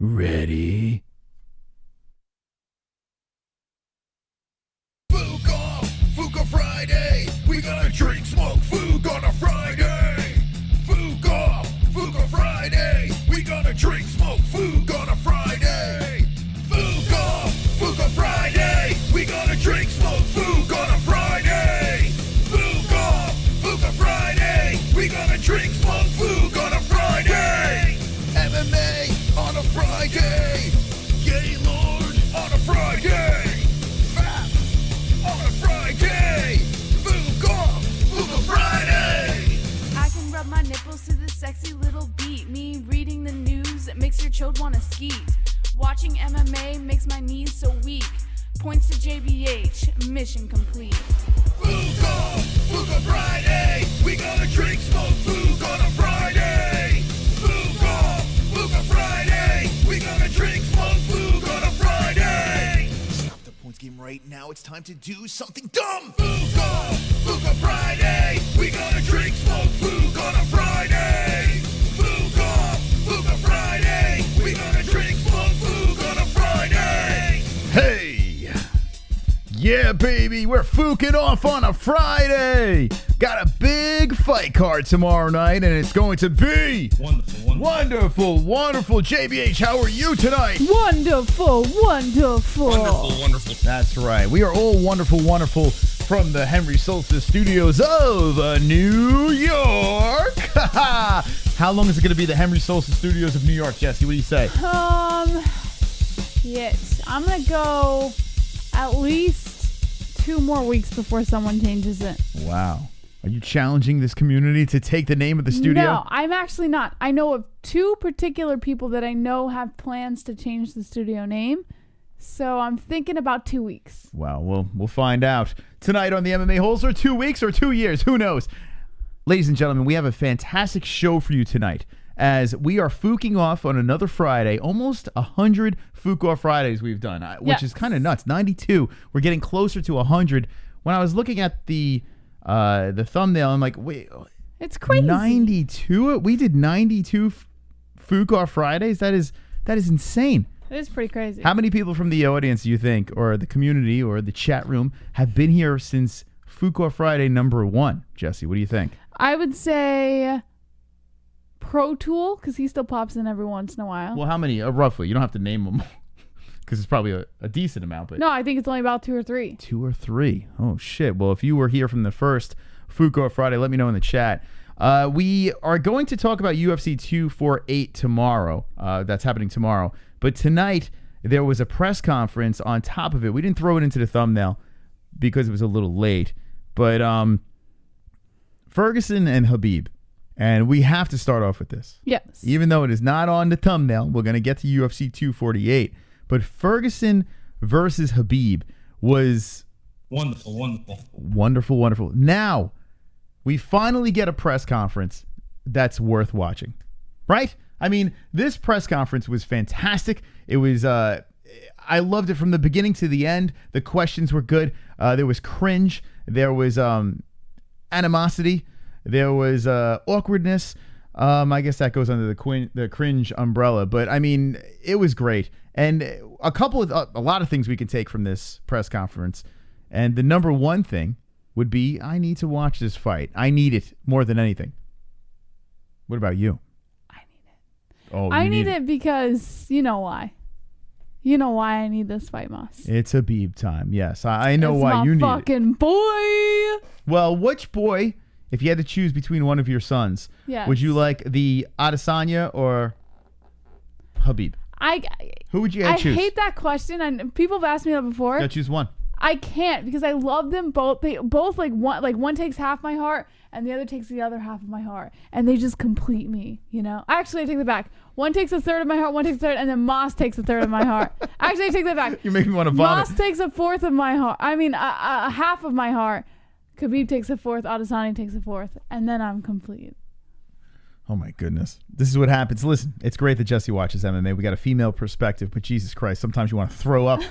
Ready? Fuka Friday. We gonna drink, smoke, food on a Friday. Fuka Friday. We gonna drink, smoke, food on a Friday. Fuka Friday. We gonna drink, smoke, food on a Friday. Fuka Friday. We gonna drink, smoke, food on a Friday. MMA on a Friday. Gaylord on a Friday. On a Friday, Fuka Friday. I can rub my nipples to this sexy little beat. Me reading the news makes your chode wanna skeet. Watching MMA makes my knees so weak. Points to JBH, mission complete. Fuka Friday. We gonna drink, smoke, food on a Friday. Fuka Friday. We gonna drink, smoke, food on a Friday. Stop the points game right now. It's time to do something dumb. Fuka Friday. We gonna drink, smoke, food on a Friday. Fuka Friday. We gonna drink, smoke, food on a Friday. Hey! Yeah, baby, we're fooking off on a Friday. Got a big fight card tomorrow night, and it's going to be wonderful. JBH, how are you tonight? Wonderful. Wonderful. That's right. We are all wonderful from the Henry Solstice Studios of New York. How long is it going to be the Henry Solstice Studios of New York, Jesse? What do you say? Yes, I'm gonna go at least 2 more weeks before someone changes it. Wow. Are you challenging this community to take the name of the studio? No, I'm actually not. I know of 2 particular people that I know have plans to change the studio name. So I'm thinking about 2 weeks. Well, we'll find out tonight on the MMA-Holes, or 2 weeks or 2 years. Who knows? Ladies and gentlemen, we have a fantastic show for you tonight, as we are fooking off on another Friday. Almost 100 fook-off Fridays we've done, which is kind of nuts. 92. We're getting closer to 100. When I was looking at the thumbnail, I'm like, wait, it's crazy. 92? We did 92 fook-off Fridays? That is insane. It is pretty crazy. How many people from the audience do you think, or the community, or the chat room, have been here since fook-off Friday number 1? Jesse, what do you think? I would say Pro Tool, because he still pops in every once in a while. Well, how many, roughly? You don't have to name them, because it's probably a decent amount. But no, I think it's only about 2 or 3. 2 or 3. Oh, shit. Well, if you were here from the first fook-off Friday, let me know in the chat. We are going to talk about UFC 248 tomorrow. That's happening tomorrow. But tonight, there was a press conference on top of it. We didn't throw it into the thumbnail because it was a little late. But Ferguson and Khabib. And we have to start off with this. Yes. Even though it is not on the thumbnail, we're going to get to UFC 248. But Ferguson versus Khabib was wonderful. Now, we finally get a press conference that's worth watching. Right? I mean, this press conference was fantastic. It was, I loved it from the beginning to the end. The questions were good. There was cringe. There was animosity. There was awkwardness. I guess that goes under the cringe umbrella. But, I mean, it was great. And a lot of things we can take from this press conference. And the number one thing would be, I need to watch this fight. I need it more than anything. What about you? I need it. Oh, I need it because you know why. You know why I need this fight, Moss. It's Khabib time. Yes, I know why you need it. It's my fucking boy. Well, which boy, if you had to choose between one of your sons, yes, would you like the Adesanya or Khabib? Who would you choose? I hate that question, and people have asked me that before. You gotta choose one. I can't, because I love them both. They both one takes half my heart and the other takes the other half of my heart, and they just complete me, you know. Actually, I take that back. One takes a third of my heart, one takes a third, and then Moss takes a third of my heart. Actually, I take that back. You make me want to vomit. Moss takes a fourth of my heart. I mean, a half of my heart. Khabib takes a fourth. Adesanya takes a fourth, and then I'm complete. Oh my goodness. This is what happens. Listen, it's great that Jesse watches MMA. We got a female perspective, but Jesus Christ, sometimes you want to throw up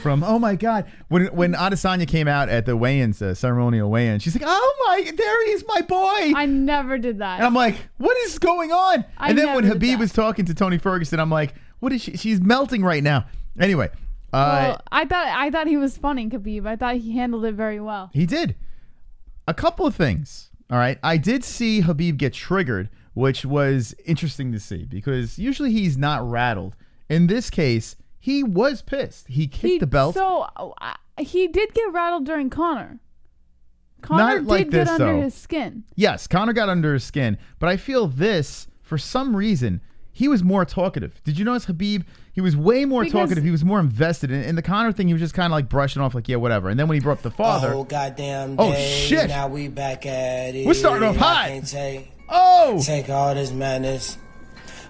from, oh my God. When Adesanya came out at the weigh-ins, ceremonial weigh-in, she's like, oh my, there he is, my boy. I never did that. And I'm like, what is going on? And then when Khabib was talking to Tony Ferguson, I'm like, What is she? She's melting right now. Anyway. Well, I thought he was funny, Khabib. I thought he handled it very well. He did. A couple of things. All right. I did see Khabib get triggered, which was interesting to see because usually he's not rattled. In this case, he was pissed. He kicked the belt. So he did get rattled during Conor. Conor Not like did get this, under though. his skin. Yes, Conor got under his skin, but I feel this, for some reason, he was more talkative. Did you notice Khabib? He was way more talkative. He was more invested. In the Conor thing, he was just kind of like brushing off like, yeah, whatever. And then when he brought up the father. Oh, goddamn day. Oh, shit. Now we back at it. We're starting off hot. I can't take all this madness.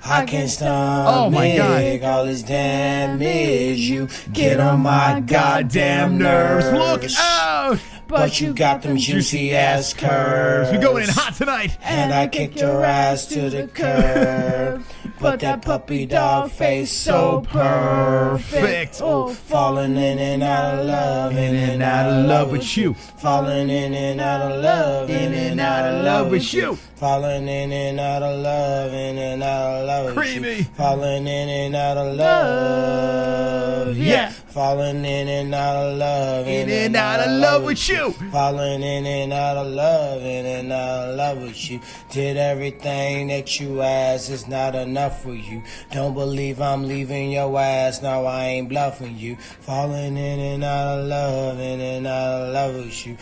I can't stomach Oh, my God. all this damage. You get on my goddamn nerves. Look out. But you got them juicy ass curves. We're going in hot tonight. And I kicked your ass to the curb. But that puppy dog face so perfect. Oh, Falling in and out of love. In and out of love with you. Falling in and out of love. In and out of love with you. Falling in and out of love. In and out of love with Creamy. you. Falling in and out of love. Yeah. Falling in and out of love. In and out of love with you. Falling in and out of love. In and out of love with you. Did everything that you asked. It's not enough for you. Don't believe I'm leaving your ass. No, I ain't bluffing you. Falling in and out of love. In and out of love with you.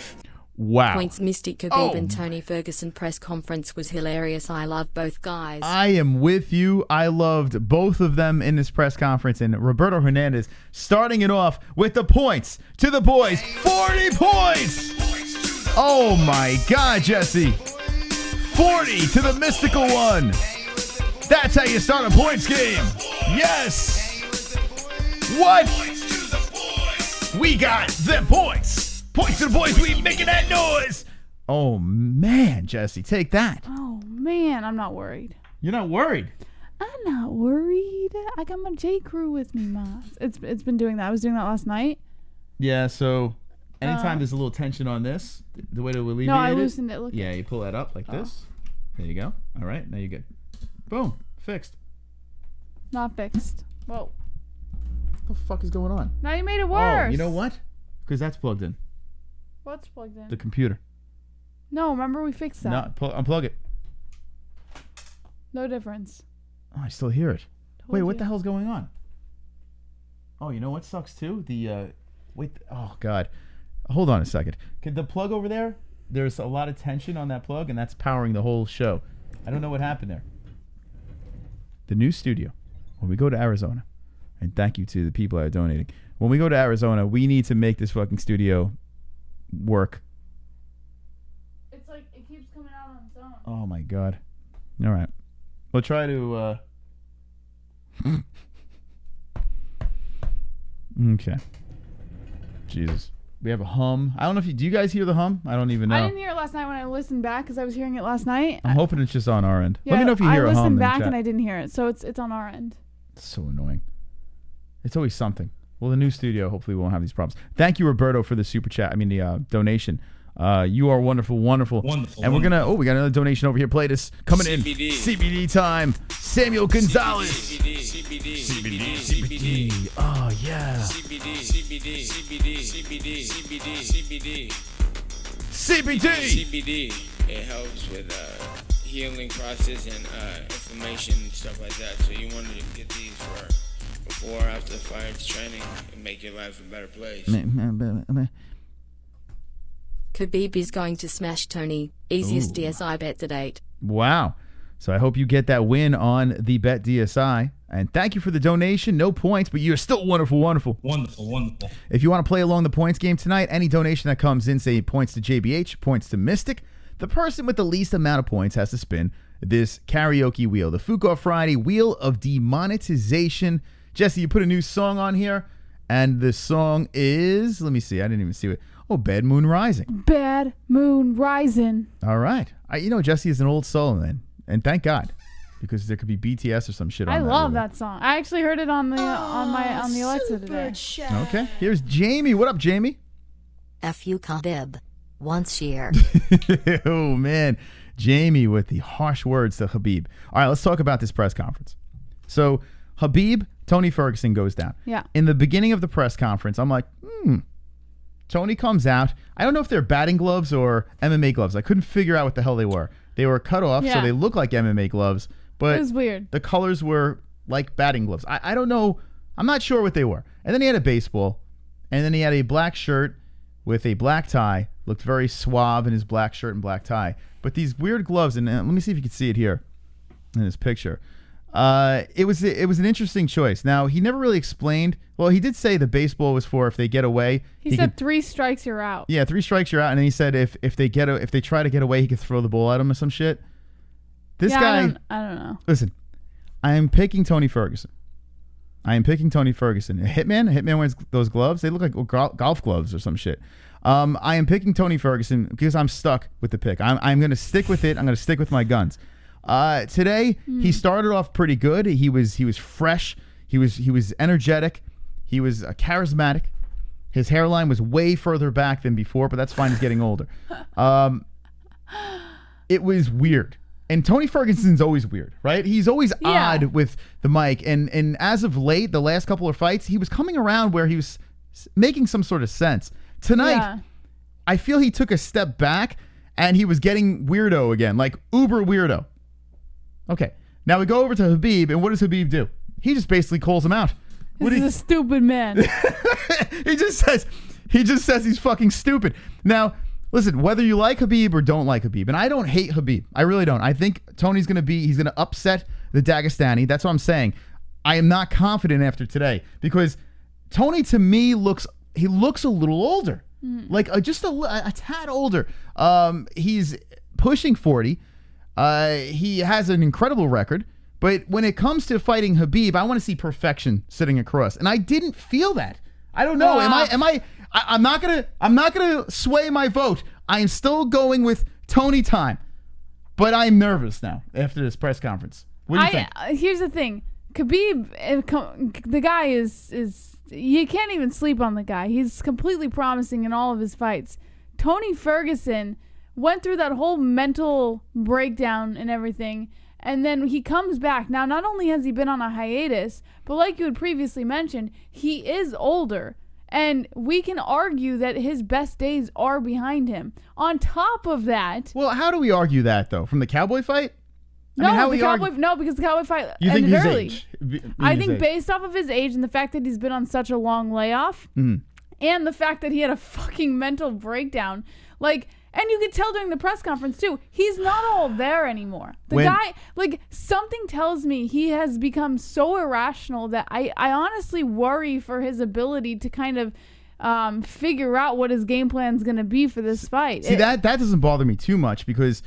Wow. Points Mystic Khabib and Tony Ferguson press conference was hilarious. I love both guys. I am with you. I loved both of them in this press conference. And Roberto Hernandez starting it off with the points to the boys. 40 points. Oh, my God, Jesse. 40 to the mystical one. That's how you start a points game. Yes. What? We got the points. Points to the boys. We making that noise. Oh, man, Jesse. Take that. Oh, man. I'm not worried. You're not worried. I'm not worried. I got my J crew with me, Maz. It's been doing that. I was doing that last night. Yeah, so anytime there's a little tension on this, the way to alleviate it. No, I loosened it. Look. Yeah, you pull that up like this. There you go. All right, now you're good. Boom. Fixed. Not fixed. Whoa. What the fuck is going on? Now you made it worse. Oh, you know what? Because that's plugged in. What's plugged in? The computer. No, remember we fixed that. No, unplug it. No difference. Oh, I still hear it. Wait, what you. the hell's going on? Oh, you know what sucks too? Wait. Oh God. Hold on a second. The plug over there? There's a lot of tension on that plug, and that's powering the whole show. I don't know what happened there. The new studio. When we go to Arizona, and thank you to the people that are donating. When we go to Arizona, we need to make this fucking studio work. It's like it keeps coming out on its own. Oh my God. All right. We'll try to okay. Jesus. We have a hum. I don't know if do you guys hear the hum? I don't even know. I didn't hear it last night when I listened back because I was hearing it last night. I'm hoping it's just on our end. Yeah, Let me know if you hear a hum. I listened in the back chat. and I didn't hear it, so it's on our end. It's so annoying. It's always something. Well, the new studio, hopefully we won't have these problems. Thank you, Roberto, for the super chat. I mean, the donation. You are wonderful, wonderful. And we're going to, we got another donation over here. Blaydes coming CBD. in. CBD time. Samuel Gonzalez. CBD. Oh, yeah. CBD. CBD. It helps with healing process and inflammation and stuff like that. So you want to get these for before or after the fight training and make your life a better place. Khabib is going to smash Tony. Easiest DSI bet to date. Wow. So I hope you get that win on the Bet DSI. And thank you for the donation. No points, but you're still wonderful, wonderful. Wonderful. If you want to play along the points game tonight, any donation that comes in, say points to JBH, points to Mystic, the person with the least amount of points has to spin this karaoke wheel, the Fuko Friday Wheel of Demonetization. Jesse, you put a new song on here, and the song is, let me see, I didn't even see it. Oh, Bad Moon Rising. Bad Moon Rising. All right. Jesse is an old soul, man. And thank God, because there could be BTS or some shit on I that. love that song. I actually heard it on the Alexa today. Okay. Here's Jamie. What up, Jamie? F you Khabib. Once year. Oh, man. Jamie with the harsh words to Khabib. All right, let's talk about this press conference. So, Khabib Tony Ferguson goes down. Yeah. In the beginning of the press conference, I'm like, Tony comes out. I don't know if they're batting gloves or MMA gloves. I couldn't figure out what the hell they were. They were cut off, so they look like MMA gloves, but it was weird. The colors were like batting gloves. I don't know. I'm not sure what they were. And then he had a baseball, and then he had a black shirt with a black tie. Looked very suave in his black shirt and black tie. But these weird gloves, and let me see if you can see it here in this picture. It was an interesting choice. Now, he never really explained. Well, he did say the baseball was for if they get away. He said 3 strikes, you're out. Yeah, 3 strikes, you're out. And then he said if they try to get away, he could throw the ball at him or some shit. This guy, I don't know. Listen, I am picking Tony Ferguson. A hitman wears those gloves. They look like golf gloves or some shit. I am picking Tony Ferguson because I'm stuck with the pick. I'm going to stick with it. I'm going to stick with my guns. Today, he started off pretty good. He was fresh. He was energetic. He was charismatic. His hairline was way further back than before, but that's fine. He's getting older. It was weird. And Tony Ferguson's always weird, right? He's always odd with the mic. And as of late, the last couple of fights, he was coming around where he was making some sort of sense. Tonight, I feel he took a step back and he was getting weirdo again, like uber weirdo. Okay, now we go over to Khabib, and what does Khabib do? He just basically calls him out. This is a stupid man. He just says he's fucking stupid. Now, listen, whether you like Khabib or don't like Khabib, and I don't hate Khabib. I really don't. I think Tony's going to upset the Dagestani. That's what I'm saying. I am not confident after today because Tony, to me, looks a little older. Like just a tad older. He's pushing 40. He has an incredible record. But when it comes to fighting Khabib, I want to see perfection sitting across. And I didn't feel that. I don't know. I'm not gonna sway my vote. I am still going with Tony time, but I'm nervous now after this press conference. What do you think? Here's the thing, Khabib, the guy is you can't even sleep on the guy. He's completely promising in all of his fights. Tony Ferguson went through that whole mental breakdown and everything. And then he comes back. Now, not only has he been on a hiatus, but like you had previously mentioned, he is older. And we can argue that his best days are behind him. On top of that... Well, how do we argue that, though? From the Cowboy fight? No, because the Cowboy fight ended early. I think based off of his age and the fact that he's been on such a long layoff, and the fact that he had a fucking mental breakdown, like... And you could tell during the press conference, too, he's not all there anymore. The guy, like, something tells me he has become so irrational that I honestly worry for his ability to kind of figure out what his game plan is going to be for this fight. See, that doesn't bother me too much because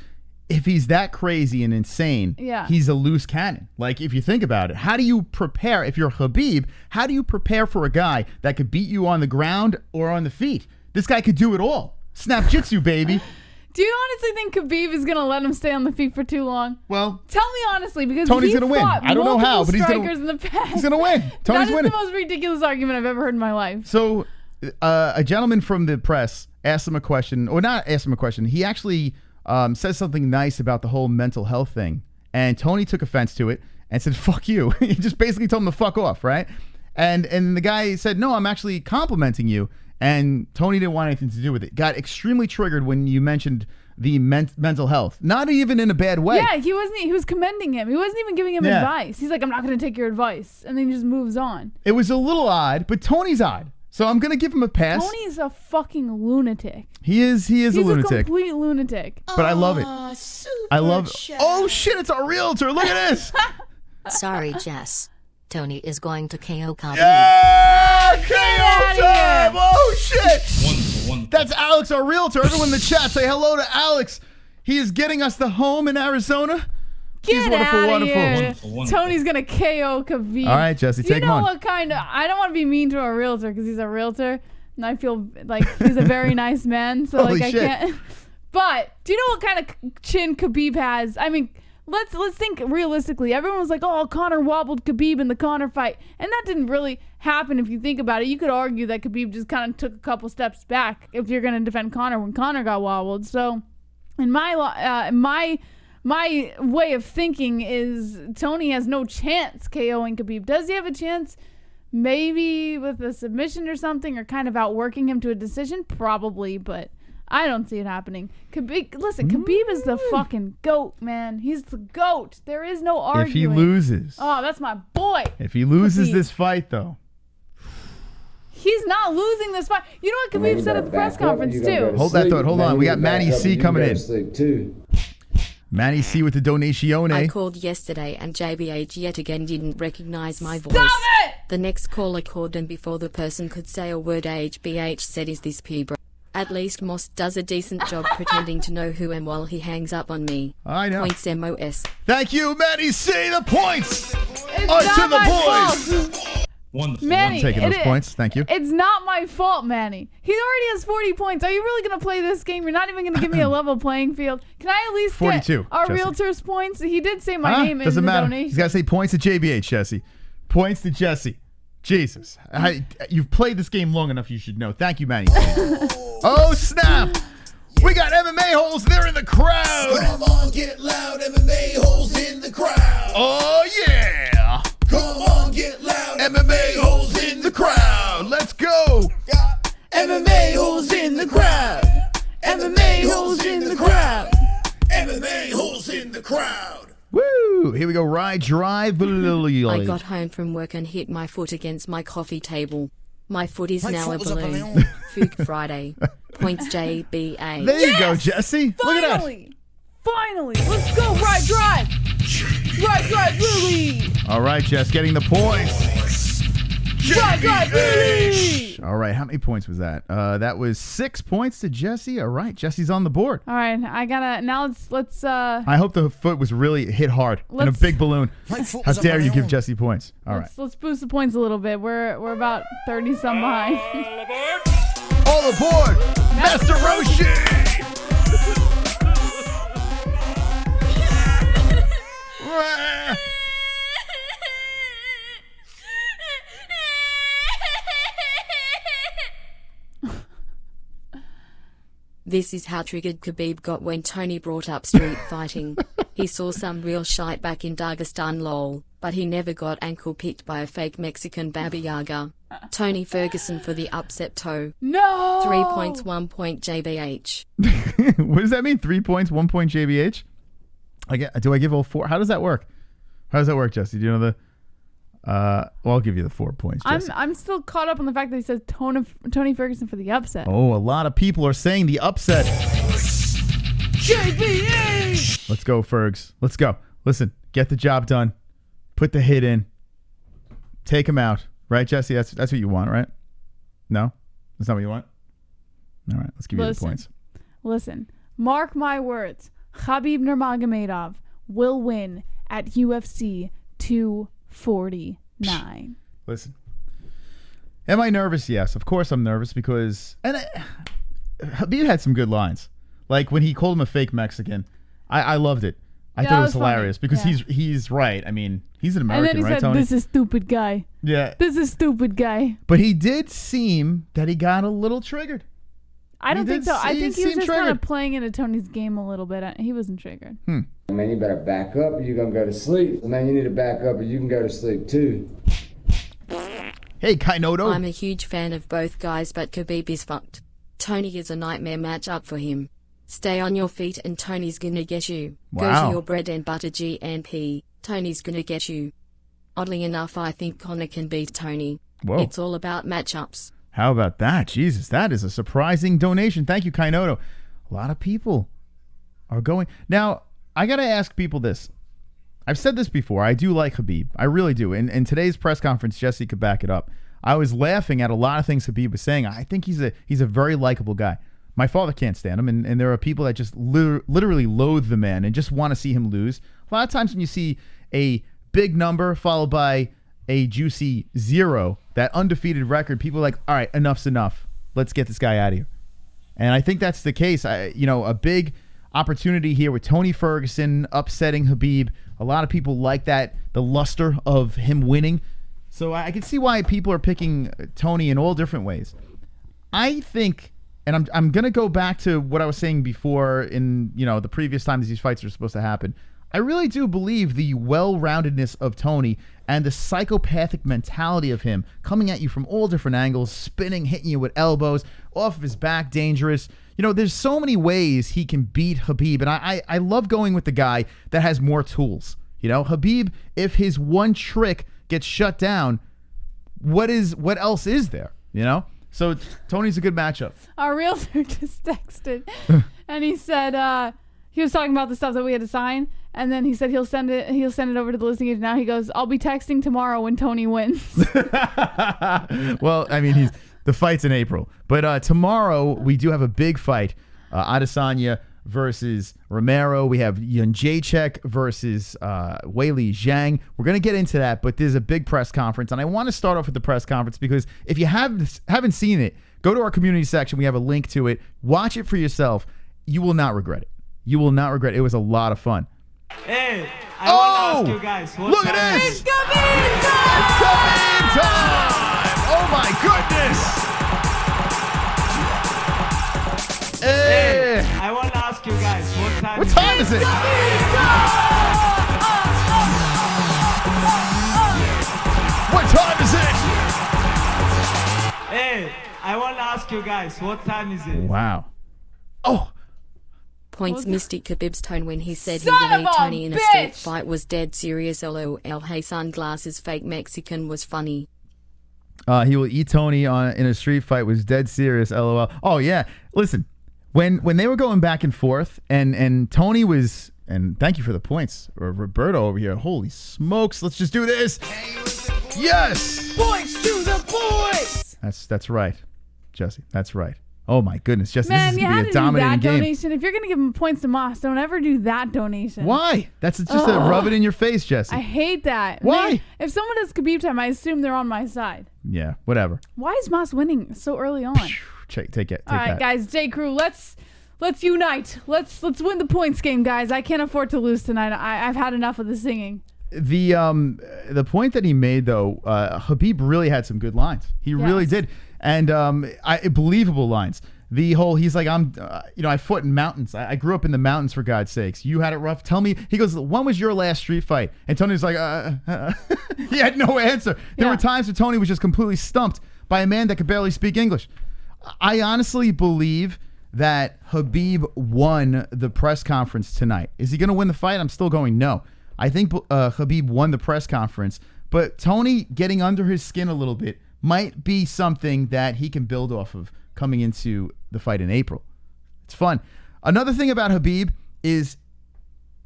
if he's that crazy and insane, he's a loose cannon. Like, if you think about it, how do you prepare, if you're Khabib, how do you prepare for a guy that could beat you on the ground or on the feet? This guy could do it all. Snap jitsu, baby. Do you honestly think Khabib is going to let him stay on the feet for too long? Well, tell me honestly, because Tony's going to win. I don't know how, but he's going to. In the past. He's going to win. Tony's winning. That is the most ridiculous argument I've ever heard in my life. So, a gentleman from the press asked him a question, or not asked him a question. He actually says something nice about the whole mental health thing, and Tony took offense to it and said, "Fuck you." He just basically told him to fuck off, right? And the guy said, "No, I'm actually complimenting you." And Tony didn't want anything to do with it. Got extremely triggered when you mentioned the mental health. Not even in a bad way. Yeah, he was commending him. He wasn't even giving him advice. He's like, I'm not going to take your advice. And then he just moves on. It was a little odd, but Tony's odd. So I'm going to give him a pass. Tony's a fucking lunatic. He is a lunatic. He's a complete lunatic. But I love it. I love it. Oh, shit, it's our realtor. Look at this. Sorry, Jess. Tony is going to KO Khabib. Yeah! KO time! Oh, shit! That's Alex, our realtor. Everyone in the chat, say hello to Alex. He is getting us the home in Arizona. He's wonderful. Tony's going to KO Khabib. All right, Jesse, take one. You know what kind of... I don't want to be mean to a realtor because he's a realtor. And I feel like he's a very nice man. So, Holy like, shit. I can't... But do you know what kind of chin Khabib has? I mean... Let's think realistically. Everyone was like, oh, Conor wobbled Khabib in the Conor fight. And that didn't really happen if you think about it. You could argue that Khabib just kind of took a couple steps back if you're going to defend Conor when Conor got wobbled. So in my my way of thinking is Tony has no chance KOing Khabib. Does he have a chance? Maybe with a submission or something, or kind of outworking him to a decision? Probably, but I don't see it happening. Khabib is the fucking GOAT, man. He's the GOAT. There is no arguing. If he loses. Oh, that's my boy. If he loses this fight, though. He's not losing this fight. You know what Khabib said at the press conference, too? Hold that thought. Hold on. We got Manny C coming in. Manny C with the donation. I called yesterday and JBH yet again didn't recognize my voice. Stop it! The next caller called and before the person could say a word HBH said, is this P-bro? At least Moss does a decent job pretending to know who am while he hangs up on me. I know. Points MOS. Thank you, Manny C. The points It's are not to the my boys. fault. Wonderful. Manny, I'm taking those points. Thank you. It's not my fault, Manny. He already has 40 points. Are you really going to play this game? You're not even going to give me a level playing field. Can I at least 42, get our Jesse. realtor's points? He did say my name in Doesn't the matter. donation. He's got to say points to JBH, Jesse. Points to Jesse. Jesus. You've played this game long enough, you should know. Thank you, Manny. Oh, snap. We got MMA-Holes. They're in the crowd. Come on, get loud, MMA-Holes in the crowd. Oh, yeah. Come on, get loud, MMA-Holes in the crowd. Let's go. MMA-Holes in the crowd. MMA-Holes in the crowd. MMA-Holes in the crowd. Woo. Here we go. Ride, drive. I got home from work and hit my foot against my coffee table. My foot is now a balloon. Fook Friday. Points JBA. There you go, Jesse. Look at that. Finally. Let's go. Ride, drive. Ride, drive, really. All right, Jess, getting the points. Ride, drive, really. All right, how many points was that? That was 6 points to Jesse. All right, Jesse's on the board. All right, I gotta now. Let's. I hope the foot was really hit hard in a big balloon. How dare you give Jesse points? All right. Let's boost the points a little bit. We're about 30 some behind. All aboard, Master Roshi. This is how triggered Khabib got when Tony brought up street fighting. He saw some real shite back in Dagestan lol, but he never got ankle picked by a fake Mexican Baba Yaga. Tony Ferguson for the upset toe. No! 3 points, 1 point JBH. What does that mean? 3 points, 1 point JBH? Do I give all 4? How does that work? How does that work, Jesse? Do you know the... well, I'll give you the 4 points, Jesse. I'm still caught up on the fact that he says Tony Ferguson for the upset. Oh, a lot of people are saying the upset. JBH! Let's go, Fergs. Let's go. Listen, get the job done. Put the hit in. Take him out. Right, Jesse? That's what you want, right? No? That's not what you want? All right, let's give you the points. Listen, mark my words. Khabib Nurmagomedov will win at UFC 249. Listen. Am I nervous? Yes. Of course I'm nervous because... Khabib had some good lines. Like when he called him a fake Mexican. I loved it. I thought it was hilarious because he's right. I mean, he's an American, right, Tony? And then he said, Tony? this is stupid guy. Yeah. This is stupid guy. But he did seem that he got a little triggered. I don't think so. I think he was just kind of playing into Tony's game a little bit. He wasn't triggered. Man, you better back up or you're going to go to sleep. Man, you need to back up or you can go to sleep too. Hey, Kainoto. I'm a huge fan of both guys, but Khabib is fucked. Tony is a nightmare matchup for him. Stay on your feet and Tony's gonna get you. Go to your bread and butter GNP. Tony's gonna get you. Oddly enough, I think Conor can beat Tony. Whoa. It's all about matchups. How about that? Jesus, that is a surprising donation. Thank you, Kainoto. A lot of people are going. Now, I got to ask people this. I've said this before. I do like Khabib. I really do. In today's press conference, Jesse could back it up. I was laughing at a lot of things Khabib was saying. I think he's a very likable guy. My father can't stand him, and there are people that just literally loathe the man and just want to see him lose. A lot of times when you see a big number followed by a juicy 0, that undefeated record, people are like, all right, enough's enough. Let's get this guy out of here. And I think that's the case. A big opportunity here with Tony Ferguson upsetting Khabib. A lot of people like that, the luster of him winning. So I can see why people are picking Tony in all different ways. I think and I'm going to go back to what I was saying before in, the previous times these fights are supposed to happen. I really do believe the well-roundedness of Tony and the psychopathic mentality of him coming at you from all different angles, spinning, hitting you with elbows, off of his back, dangerous. There's so many ways he can beat Khabib, and I love going with the guy that has more tools. Khabib, if his one trick gets shut down, what else is there? So Tony's a good matchup. Our realtor just texted, and he said he was talking about the stuff that we had to sign, and then he said he'll send it over to the listing agent. Now he goes, I'll be texting tomorrow when Tony wins. Well, I mean, the fight's in April, but tomorrow we do have a big fight. Adesanya versus Romero. We have Jon Jedrzejczyk versus Weili Zhang. We're going to get into that, but there's a big press conference, and I want to start off with the press conference because if you haven't seen it, go to our community section. We have a link to it. Watch it for yourself. You will not regret it. You will not regret it. It was a lot of fun. Hey, I want to ask you guys. Look at this! It's Khabib time! It's Khabib time! Oh my goodness! Hey! I want to ask you guys. What time is it? What time is it? Hey, I want to ask you guys. What time is it? Wow. Oh. Points Mystic Khabib's tone when he said he Son would of eat a Tony in a bitch! street fight was dead serious. LOL. Hey, sunglasses fake Mexican was funny. He will eat Tony in a street fight was dead serious. LOL. Oh yeah. Listen, when they were going back and forth, and Tony was, and thank you for the points, or Roberto over here. Holy smokes! Let's just do this. Yes. Points to the boys. That's right, Jesse. That's right. Oh my goodness, Jesse, Man, this is you gonna had be to a do dominating that game. donation. If you're gonna give him points to Moss, don't ever do that donation. Why? That's just a rub it in your face, Jesse. I hate that. Why? Man, if someone does Khabib time, I assume they're on my side. Yeah, whatever. Why is Moss winning so early on? Take it. All right, that. guys, J Crew, let's unite. Let's win the points game, guys. I can't afford to lose tonight. I've had enough of the singing. The point that he made though, Khabib really had some good lines. He really did, and believable lines. The whole, he's like, I fought in mountains. I grew up in the mountains, for God's sakes. You had it rough. Tell me. He goes, when was your last street fight? And Tony's like, he had no answer. There were times where Tony was just completely stumped by a man that could barely speak English. I honestly believe that Khabib won the press conference tonight. Is he going to win the fight? I'm still going no. I think Khabib won the press conference, but Tony getting under his skin a little bit might be something that he can build off of coming into the fight in April. It's fun. Another thing about Khabib is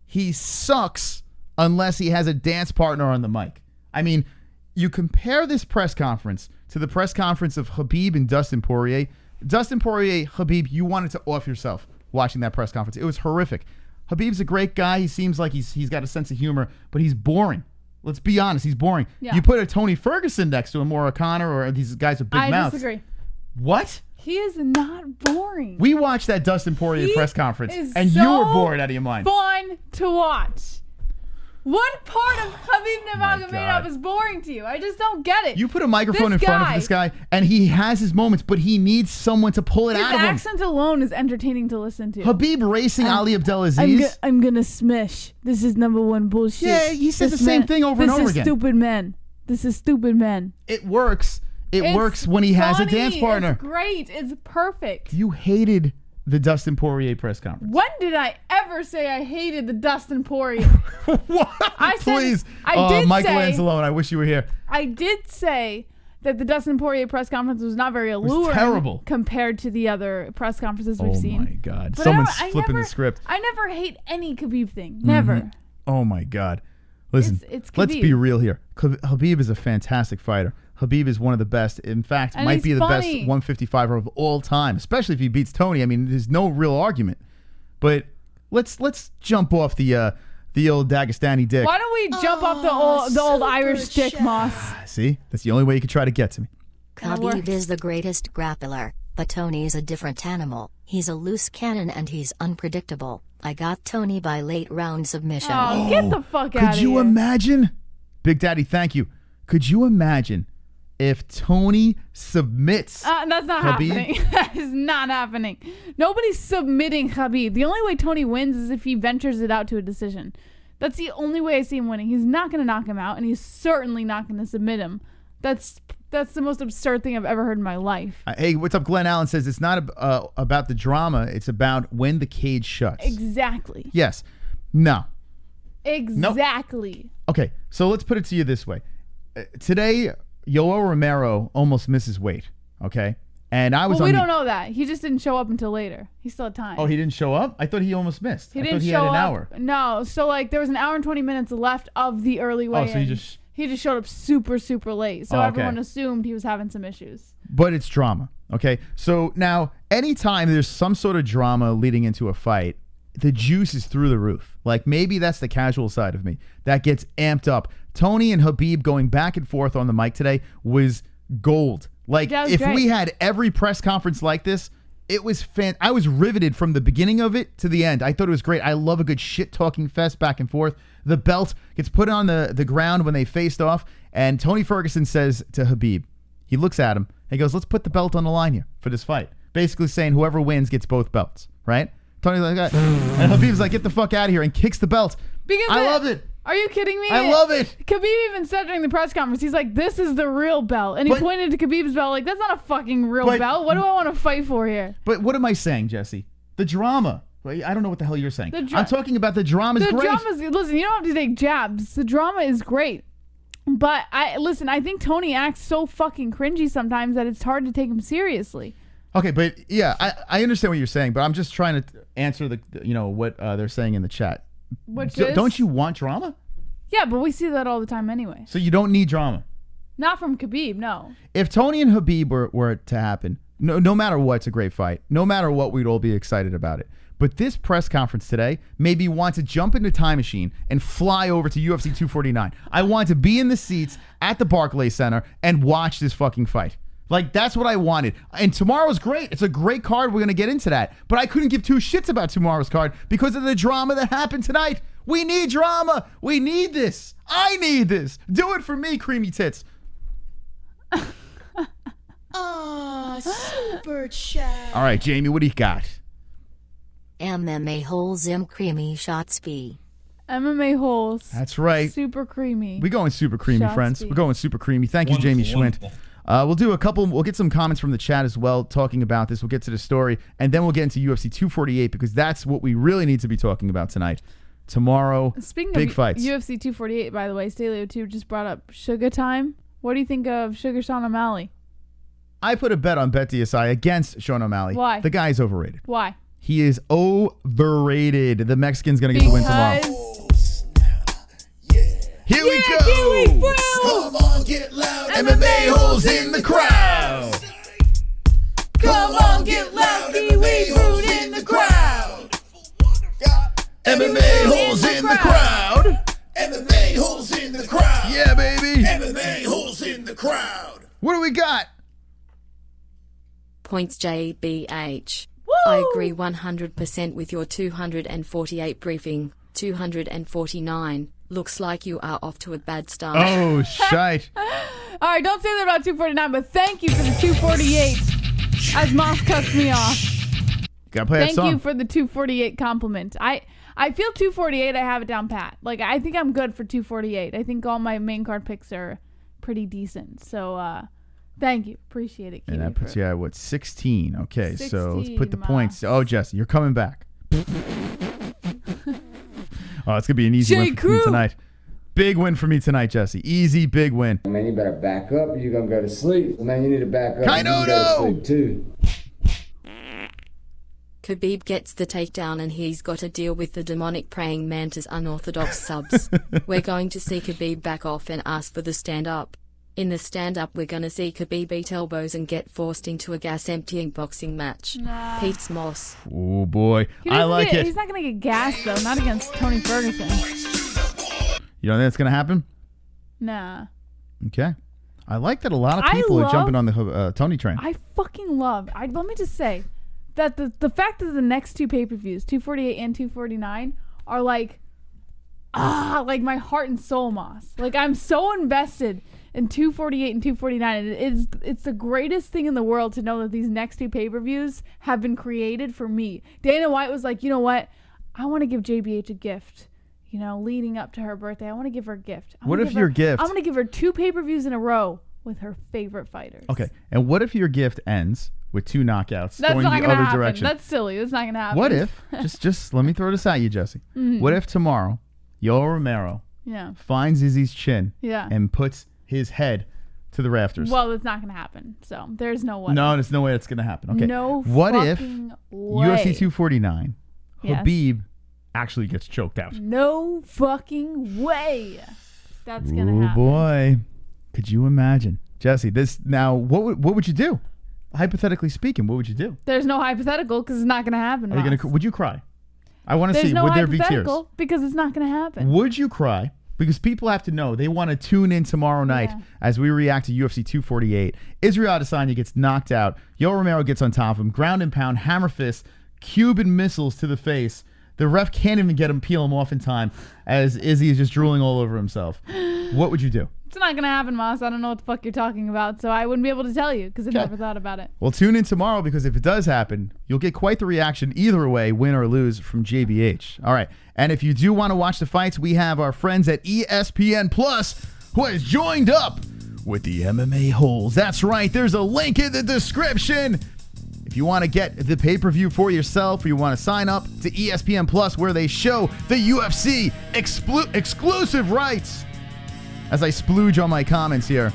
he sucks unless he has a dance partner on the mic. I mean, you compare this press conference to the press conference of Khabib and Dustin Poirier. Dustin Poirier, Khabib, you wanted to off yourself watching that press conference. It was horrific. Khabib's a great guy. He seems like he's got a sense of humor, but he's boring. Let's be honest, he's boring. Yeah. You put a Tony Ferguson next to him, or a Connor, or these guys with big mouths. I disagree. What? He is not boring. We watched that Dustin Poirier press conference, and you were bored out of your mind. Fun to watch. What part of Khabib Nurmagomedov is boring to you? I just don't get it. You put a microphone in front of this guy, and he has his moments, but he needs someone to pull it out of him. His accent alone is entertaining to listen to. Habib racing Ali Abdelaziz. I'm gonna smash. This is #1 bullshit. Yeah, he says the same thing over and over again. This is stupid men. This is stupid men. It works. It works when he has a dance partner. It's great. It's perfect. You hated the Dustin Poirier press conference. When did I ever say I hated the Dustin Poirier? What? Please. Michelangelo, I wish you were here. I did say that the Dustin Poirier press conference was not very alluring. Terrible. Compared to the other press conferences we've seen. Oh my God. But someone's flipping the script. I never hate any Khabib thing. Never. Mm-hmm. Oh my God. Listen, it's let's be real here. Khabib is a fantastic fighter. Khabib is one of the best. In fact, and might be the best funny. 155er of all time, especially if he beats Tony. I mean, there's no real argument. But let's jump off the old Dagestani dick. Why don't we jump off the old Irish dick, Moss? See? That's the only way you could try to get to me. Khabib is the greatest grappler, but Tony's a different animal. He's a loose cannon and he's unpredictable. I got Tony by late round submission. Oh, get the fuck out of here. Could you imagine? Big Daddy, thank you. Could you imagine if Tony submits that's not Khabib? happening. That is not happening. Nobody's submitting Khabib. The only way Tony wins is if he ventures it out to a decision. That's the only way I see him winning. He's not going to knock him out, and he's certainly not going to submit him. That's the most absurd thing I've ever heard in my life. Hey, what's up? Glenn Allen says it's not about the drama. It's about when the cage shuts. Exactly. Yes. No. Exactly. Nope. Okay, so let's put it to you this way. Today, Yoel Romero almost misses weight, okay? And I was we don't know that. He just didn't show up until later. He still had time. Oh, he didn't show up? I thought he almost missed. He I didn't thought he show had an up. hour. No, so like there was an hour and 20 minutes left of the early weigh-in. Oh, so he just showed up super, super late. So everyone assumed he was having some issues. But it's drama, okay? So now, anytime there's some sort of drama leading into a fight, the juice is through the roof. Like, maybe that's the casual side of me that gets amped up. Tony and Khabib going back and forth on the mic today was gold. Like, if we had every press conference like this, it was I was riveted from the beginning of it to the end. I thought it was great. I love a good shit-talking fest back and forth. The belt gets put on the ground when they faced off, and Tony Ferguson says to Khabib, he looks at him, he goes, let's put the belt on the line here for this fight. Basically saying whoever wins gets both belts, right? Tony's like that. And Khabib's like, get the fuck out of here, and kicks the belt. I loved it. Are you kidding me? I love it. Khabib even said during the press conference, he's like, this is the real belt. And he pointed to Khabib's belt like, that's not a fucking real belt. What do I want to fight for here? But what am I saying, Jesse? The drama. I don't know what the hell you're saying. I'm talking about the drama's great. Listen, you don't have to take jabs. The drama is great. But I think Tony acts so fucking cringy sometimes that it's hard to take him seriously. Okay, but yeah, I understand what you're saying, but I'm just trying to answer what they're saying in the chat. Don't you want drama? Yeah, but we see that all the time anyway. So you don't need drama? Not from Khabib, no. If Tony and Khabib were to happen, no matter what, it's a great fight. No matter what, we'd all be excited about it. But this press conference today made me want to jump into a time machine and fly over to UFC 249. I want to be in the seats at the Barclays Center and watch this fucking fight. Like, that's what I wanted. And tomorrow's great. It's a great card. We're going to get into that. But I couldn't give two shits about tomorrow's card because of the drama that happened tonight. We need drama. We need this. I need this. Do it for me, creamy tits. Super chat. All right, Jamie, what do you got? MMA-Holes creamy shots B. MMA-Holes. That's right. Super creamy. We're going super creamy, Shots friends. B. We're going super creamy. Thank you, Jamie Schwint. We'll get some comments from the chat as well talking about this. We'll get to the story, and then we'll get into UFC 248 because that's what we really need to be talking about tonight. Tomorrow, Speaking big of fights. UFC 248, by the way, Stalio 2 just brought up Sugar Time. What do you think of Sugar Sean O'Malley? I put a bet on Bet DSI against Sean O'Malley. Why? The guy's overrated. Why? He is overrated. The Mexican's going to get the win tomorrow. Here we go. Come on, get loud. MMA-Holes in the crowd. Come on, get loud. MMA-Holes in the crowd. MMA-Holes in the crowd. MMA-Holes in the crowd. Yeah, baby. MMA-Holes in the crowd. What do we got? Points JBH. Woo! I agree 100% with your 248 briefing. 249. Looks like you are off to a bad start. Oh, shite. All right, don't say that about 249, but thank you for the 248 as Moss cuts me off. Gotta play that song. Thank you for the 248 compliment. I feel 248, I have it down pat. Like, I think I'm good for 248. I think all my main card picks are pretty decent. So, thank you. Appreciate it. And that puts you at, 16? Okay, 16, so let's put the points. Oh, Jesse, you're coming back. Oh, it's going to be an easy win for me tonight. Big win for me tonight, Jesse. Easy, big win. Man, you better back up or you're going to go to sleep. Man, you need to back up. I You go to sleep too. Khabib gets the takedown and he's got to deal with the demonic praying mantis unorthodox subs. We're going to see Khabib back off and ask for the stand-up. In the stand-up, we're going to see Khabib eat elbows and get forced into a gas-emptying boxing match. Nah. Pete's Moss. Oh, boy. I like it. He's not going to get gassed, though. Not against Tony Ferguson. You don't think that's going to happen? Nah. Okay. I like that a lot of people are jumping on the Tony train. I fucking love. Let me just say that the fact that the next two pay-per-views, 248 and 249, are like my heart and soul, Moss. Like, I'm so invested and 248 and 249. It's the greatest thing in the world to know that these next 2 pay-per-views have been created for me. Dana White was like, you know what? I want to give JBH a gift. You know, leading up to her birthday, I want to give her a gift. What if your gift? I'm going to give her 2 pay-per-views in a row with her favorite fighters. Okay, and what if your gift ends with 2 knockouts That's going not the gonna other happen. direction? That's silly. That's not going to happen. What if, just let me throw this at you, Jesse. What if tomorrow, Yoel Romero finds Izzy's chin and puts his head to the rafters? Well, it's not going to happen. So there's no way. No, there's no way it's going to happen. Okay. No what if way. UFC 249, Khabib actually gets choked out? No fucking way. That's going to happen. Oh, boy. Could you imagine? Jesse, this now, what would you do? Hypothetically speaking, what would you do? There's no hypothetical because it's not going to happen. Are you gonna? Would you cry? I want to see. No Would there be tears? hypothetical because it's not going to happen. Would you cry? Because people have to know. They want to tune in tomorrow night as we react to UFC 248. Israel Adesanya gets knocked out. Yoel Romero gets on top of him. Ground and pound, hammer fist, Cuban missiles to the face. The ref can't even get him, peel him off in time as Izzy is just drooling all over himself. What would you do? It's not going to happen, Moss. I don't know what the fuck you're talking about, so I wouldn't be able to tell you because I never thought about it. Well, tune in tomorrow because if it does happen, you'll get quite the reaction either way, win or lose, from JBH. All right. And if you do want to watch the fights, we have our friends at ESPN Plus who has joined up with the MMA-Holes. That's right. There's a link in the description. If you want to get the pay-per-view for yourself or you want to sign up to ESPN Plus where they show the UFC exclusive rights. As I splooge on my comments here,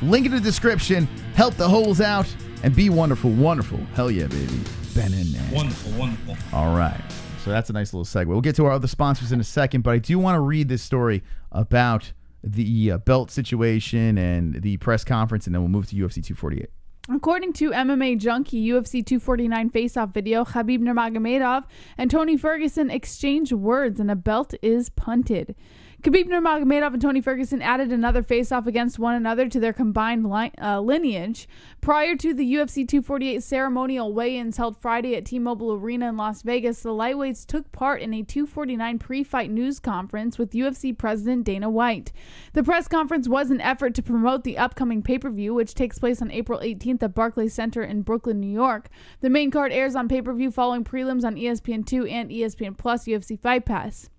link in the description, help the Holes out, and be wonderful, wonderful. Hell yeah, baby. Ben in there. Wonderful, wonderful. All right. So that's a nice little segue. We'll get to our other sponsors in a second, but I do want to read this story about the belt situation and the press conference, and then we'll move to UFC 248. According to MMA Junkie, UFC 249 face-off video, Khabib Nurmagomedov and Tony Ferguson exchange words and a belt is punted. Khabib Nurmagomedov and Tony Ferguson added another face-off against one another to their combined lineage. Prior to the UFC 248 ceremonial weigh-ins held Friday at T-Mobile Arena in Las Vegas, the lightweights took part in a 249 pre-fight news conference with UFC President Dana White. The press conference was an effort to promote the upcoming pay-per-view, which takes place on April 18th at Barclays Center in Brooklyn, New York. The main card airs on pay-per-view following prelims on ESPN2 and ESPN Plus UFC Fight Pass.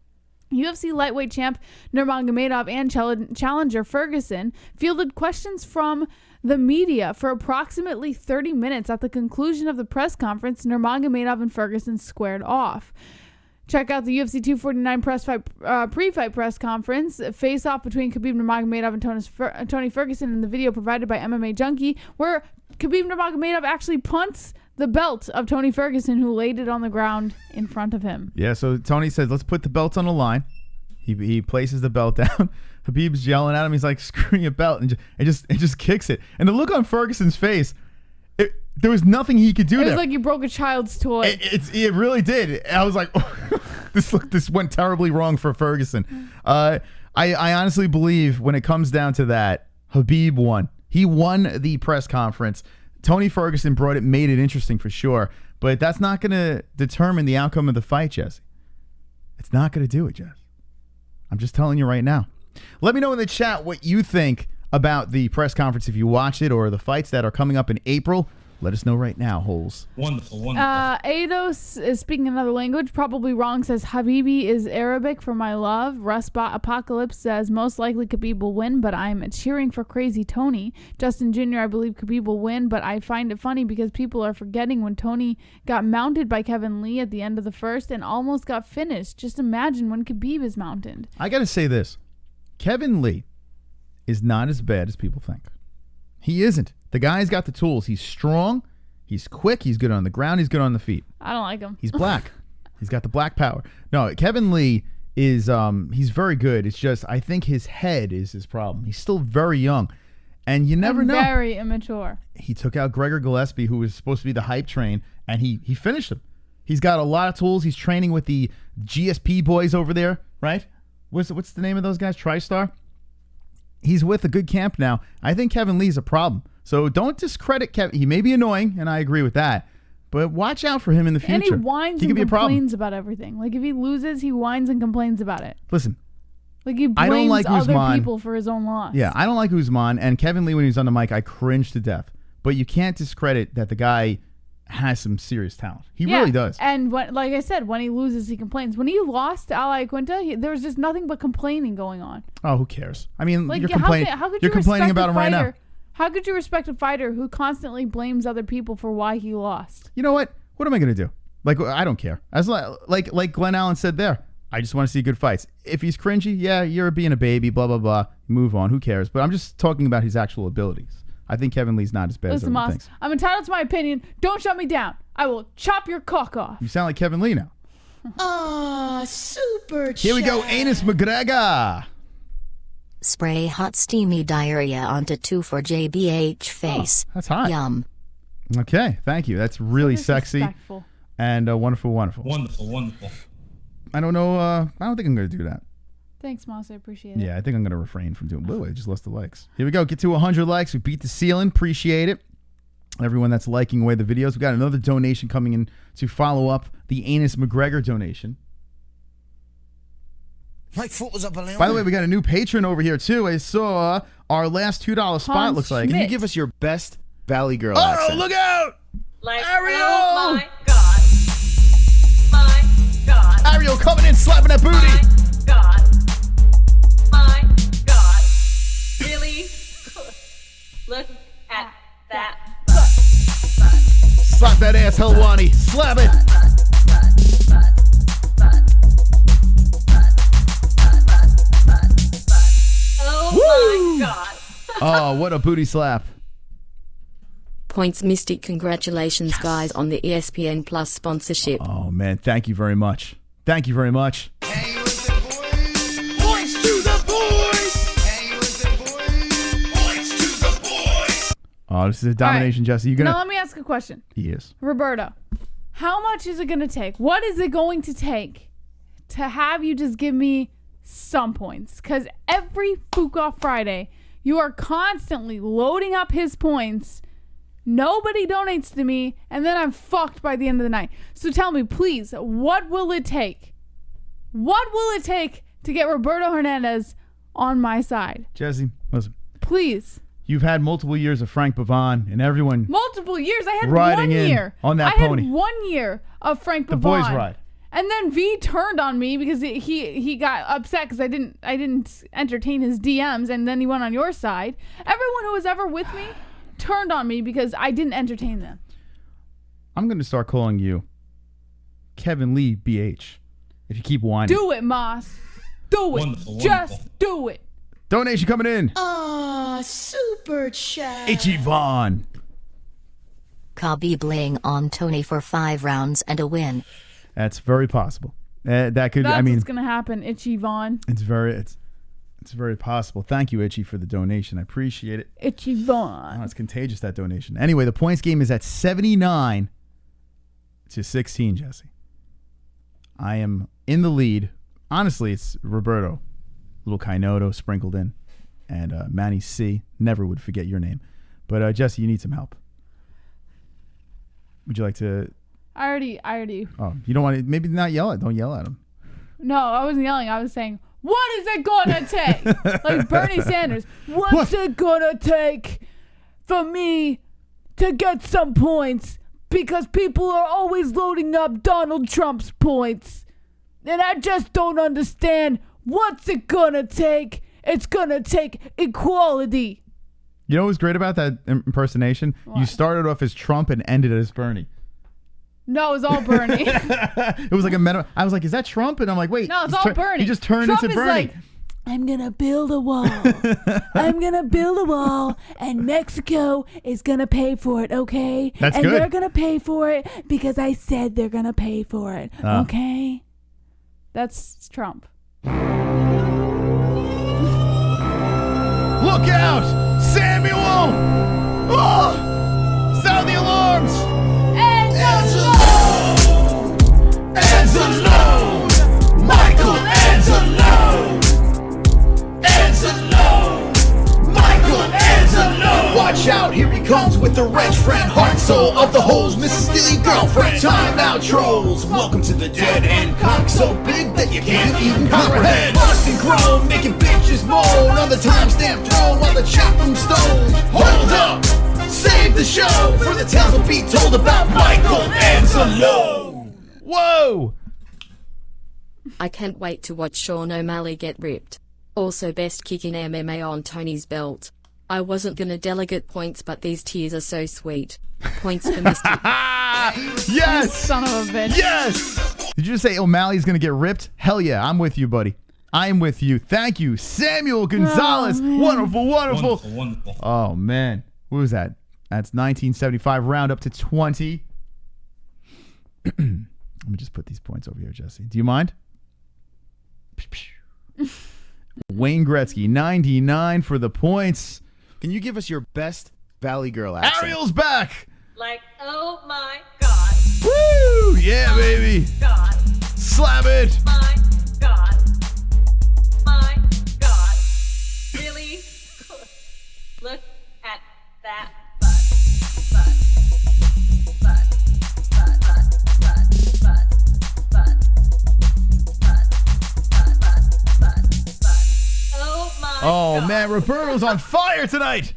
UFC lightweight champ Nurmagomedov and challenger Ferguson fielded questions from the media for approximately 30 minutes. At the conclusion of the press conference, Nurmagomedov and Ferguson squared off. Check out the UFC 249 pre-fight press conference, face-off between Khabib Nurmagomedov and Tony Ferguson in the video provided by MMA Junkie, where Khabib Nurmagomedov actually punts the belt of Tony Ferguson, who laid it on the ground in front of him. Yeah, so Tony says, let's put the belts on the line. He places the belt down. Habib's yelling at him. He's like, screw your belt, and just kicks it. And the look on Ferguson's face, there was nothing he could do there. It was like you broke a child's toy. It really did. I was like, oh, this went terribly wrong for Ferguson. I honestly believe when it comes down to that, Khabib won. He won the press conference. Tony Ferguson made it interesting for sure, but that's not going to determine the outcome of the fight, Jesse. It's not going to do it, Jess. I'm just telling you right now. Let me know in the chat what you think about the press conference if you watched it or the fights that are coming up in April. Let us know right now, Holes. Wonderful, wonderful. Ados is speaking another language, probably wrong, says Habibi is Arabic for my love. Rustbot Apocalypse says most likely Khabib will win, but I'm cheering for Crazy Tony. Justin Jr., I believe Khabib will win, but I find it funny because people are forgetting when Tony got mounted by Kevin Lee at the end of the first and almost got finished. Just imagine when Khabib is mounted. I got to say this. Kevin Lee is not as bad as people think. He isn't. The guy's got the tools. He's strong. He's quick. He's good on the ground. He's good on the feet. I don't like him. He's black. He's got the black power. No, Kevin Lee is he's very good. It's just I think his head is his problem. He's still very young. And you never know. Very immature. He took out Gregor Gillespie, who was supposed to be the hype train, and he finished him. He's got a lot of tools. He's training with the GSP boys over there, right? What's the name of those guys? TriStar? He's with a good camp now. I think Kevin Lee's a problem. So don't discredit Kevin. He may be annoying, and I agree with that. But watch out for him in the future. And he whines and complains about everything. Like if he loses, he whines and complains about it. Listen, Like he I don't blames like other Usman. people for his own loss. Yeah, I don't like Usman. And Kevin Lee, when he was on the mic, I cringed to death. But you can't discredit that the guy has some serious talent. He really does. And like I said, when he loses, he complains. When he lost to Ali Quinta, there was just nothing but complaining going on. Oh, who cares? I mean, Like, you're how could you're you complaining respect about a him right now. fighter? How could you respect a fighter who constantly blames other people for why he lost? You know what? What am I going to do? Like, I don't care. As like Glenn Allen said there, I just want to see good fights. If he's cringy, yeah, you're being a baby, blah, blah, blah. Move on. Who cares? But I'm just talking about his actual abilities. I think Kevin Lee's not as bad as everyone thinks. I'm entitled to my opinion. Don't shut me down. I will chop your cock off. You sound like Kevin Lee now. Super Here we go, Anus McGregor. Spray hot steamy diarrhea onto 2 for JBH face. That's hot. Yum. Okay, thank you. That's really sexy Disrespectful. and wonderful, wonderful. Wonderful. I don't know. I don't think I'm going to do that. Thanks, Moss. I appreciate it. Yeah, I think I'm going to refrain from doing. Whoa, I just lost the likes. Here we go. Get to 100 likes. We beat the ceiling. Appreciate it. Everyone that's liking away the videos. We got another donation coming in to follow up the Anus McGregor donation. My foot was a balloon. By the way, we got a new patron over here, too. I saw our last $2 spot, Hans looks like. Schmidt. Can you give us your best Valley Girl Oh, accent? look out! Like, Ariel! oh my God. My God. Ariel coming in, slapping that booty. My God. My God. Really? Look at that butt. Slap that ass, Helwani. Slap it. Oh my God. Oh, what a booty slap. Points Mystic, congratulations guys on the ESPN Plus sponsorship. Oh, man. Thank you very much. Thank you very much. Points to the boys. Points to the boys. Oh, this is a domination, Jesse. You Now gonna? let me ask a question. He is. Roberto, how much is it going to take? What is it going to take to have you just give me some points? Because every Fuka Friday, you are constantly loading up his points. Nobody donates to me, and then I'm fucked by the end of the night. So tell me, please, what will it take? What will it take to get Roberto Hernandez on my side? Jesse, listen. Please. You've had multiple years of Frank Pavon, and everyone. Multiple years. I had Riding 1 in year. on that I pony. had 1 year of Frank Pavon. The boys ride. And then V turned on me because he got upset because I didn't entertain his DMs, and then he went on your side. Everyone who was ever with me turned on me because I didn't entertain them. I'm going to start calling you Kevin Lee BH if you keep whining. Do it, Moss. Do it. Just do it. Donation coming in. Super chat. Itchy Vaughn. Khabib laying on Tony for 5 rounds and a win. That's very possible. That could. That's I mean, what's gonna happen, Itchy Vaughn. it's very possible. Thank you, Itchy, for the donation. I appreciate it. Itchy Vaughn. Oh, it's contagious, that donation. Anyway, the points game is at 79 to 16, Jesse. I am in the lead. Honestly, it's Roberto. Little Kainoto sprinkled in. And Manny C. Never would forget your name. But, Jesse, you need some help. Would you like to... I already. Oh, you don't want to... Maybe not yell at... Don't yell at him. No, I wasn't yelling. I was saying, what is it gonna take? Like Bernie Sanders. What's it gonna take for me to get some points? Because people are always loading up Donald Trump's points. And I just don't understand. What's it gonna take? It's gonna take equality. You know what's great about that impersonation? What? You started off as Trump and ended as Bernie. No, it was all Bernie. It was like a meta. I was like, is that Trump? And I'm like, wait. No, it's all Bernie. He just turned Trump into is Bernie. like, I'm going to build a wall. I'm going to build a wall, and Mexico is going to pay for it, okay? That's and good. they're going to pay for it because I said they're going to pay for it, okay? That's Trump. Look out! Samuel! Oh! Sound the alarms! Ends alone. Michael ends alone. Ends alone. Michael ends alone. watch out, here he comes with the wrench friend. Heart soul of the holes, Mrs. Steely girlfriend. Time out trolls, welcome to the dead end. Cock so big that you can't even comprehend. Boston chrome, making bitches moan on the timestamp throne while the chat room stoned. Hold up, save the show, for the tales will be told about Michael Anzalone. Whoa! I can't wait to watch Sean O'Malley get ripped. Also best kick in MMA on Tony's belt. I wasn't gonna delegate points, but these tears are so sweet. Points for Mr. Yes! Son of a bitch. Yes! Did you just say O'Malley's gonna get ripped? Hell yeah, I'm with you, buddy. I'm with you. Thank you, Samuel Gonzalez. Wonderful, wonderful. Wonderful. Oh, man. What was that? That's 1975. Round up to 20. Let me just put these points over here, Jesse. Do you mind? Wayne Gretzky, 99 for the points. Can you give us your best Valley Girl accent? Ariel's back. Like, oh my god. Woo! Yeah, baby. God. Slap it. My god. My god. Really? Look at that butt. Oh my god. Man, Roberto's on fire tonight.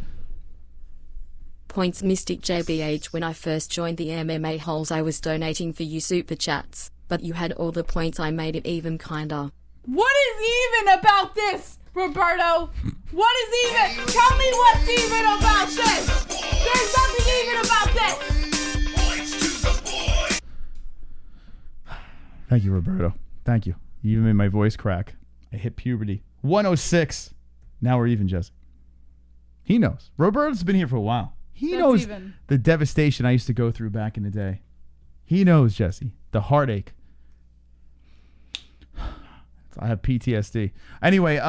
Points Mystic JBH. When I first joined the MMA-Holes, I was donating for you super chats, but you had all the points. I made it even kinda. What is even about this, Roberto? What is even? Tell me what's even about this. There's nothing even about this. Thank you, Roberto. Thank you. You even made my voice crack. I hit puberty. 106. Now we're even, Jesse. He knows. Roberto's been here for a while. He That's knows even. the devastation I used to go through back in the day. He knows, Jesse. The heartache. I have PTSD. Anyway,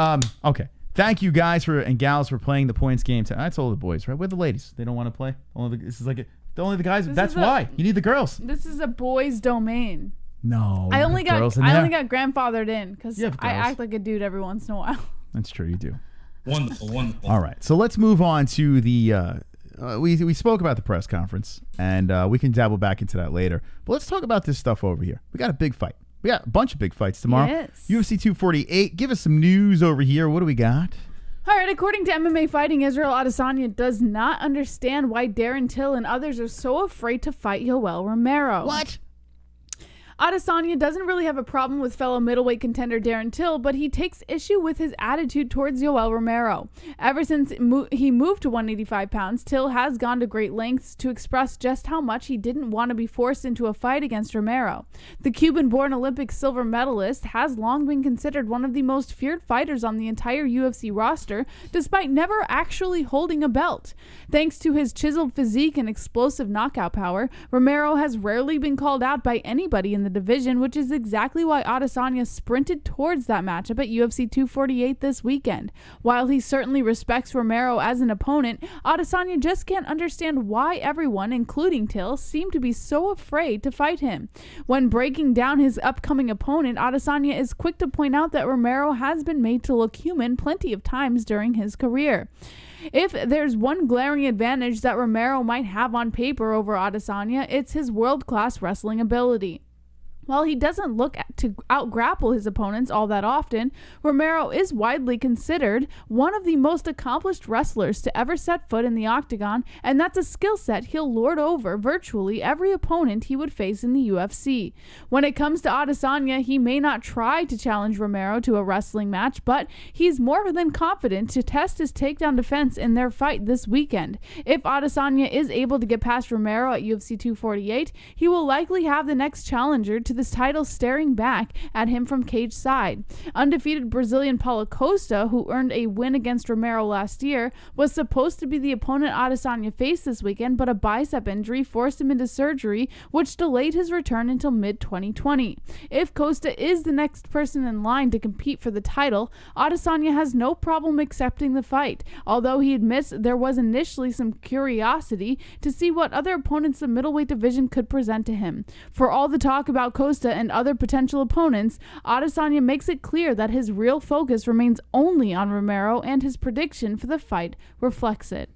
okay. Thank you guys and gals for playing the points game. I told the boys, right? We're the ladies. They don't want to play. This is like only the guys. That's why you need the girls. This is a boys' domain. No, I only got grandfathered in because You have I girls. act like a dude every once in a while. That's true. You do. Wonderful, wonderful. All right. So let's move on to the. We spoke about the press conference, and we can dabble back into that later. But let's talk about this stuff over here. We got a big fight. We got a bunch of big fights tomorrow. Yes. UFC 248. Give us some news over here. What do we got? All right, according to MMA Fighting, Israel Adesanya does not understand why Darren Till and others are so afraid to fight Yoel Romero. What? Adesanya doesn't really have a problem with fellow middleweight contender Darren Till, but he takes issue with his attitude towards Yoel Romero. Ever since he moved to 185 pounds, Till has gone to great lengths to express just how much he didn't want to be forced into a fight against Romero. The Cuban-born Olympic silver medalist has long been considered one of the most feared fighters on the entire UFC roster, despite never actually holding a belt. Thanks to his chiseled physique and explosive knockout power, Romero has rarely been called out by anybody in the division, which is exactly why Adesanya sprinted towards that matchup at UFC 248 this weekend. While he certainly respects Romero as an opponent, Adesanya just can't understand why everyone, including Till, seem to be so afraid to fight him. When breaking down his upcoming opponent, Adesanya is quick to point out that Romero has been made to look human plenty of times during his career. If there's one glaring advantage that Romero might have on paper over Adesanya, it's his world-class wrestling ability. While he doesn't look to out-grapple his opponents all that often, Romero is widely considered one of the most accomplished wrestlers to ever set foot in the octagon, and that's a skill set he'll lord over virtually every opponent he would face in the UFC. When it comes to Adesanya, he may not try to challenge Romero to a wrestling match, but he's more than confident to test his takedown defense in their fight this weekend. If Adesanya is able to get past Romero at UFC 248, he will likely have the next challenger to this title staring back at him from cage side. Undefeated Brazilian Paulo Costa, who earned a win against Romero last year, was supposed to be the opponent Adesanya faced this weekend, but a bicep injury forced him into surgery, which delayed his return until mid-2020. If Costa is the next person in line to compete for the title, Adesanya has no problem accepting the fight, although he admits there was initially some curiosity to see what other opponents the middleweight division could present to him. For all the talk about Costa and other potential opponents, Adesanya makes it clear that his real focus remains only on Romero, and his prediction for the fight reflects it.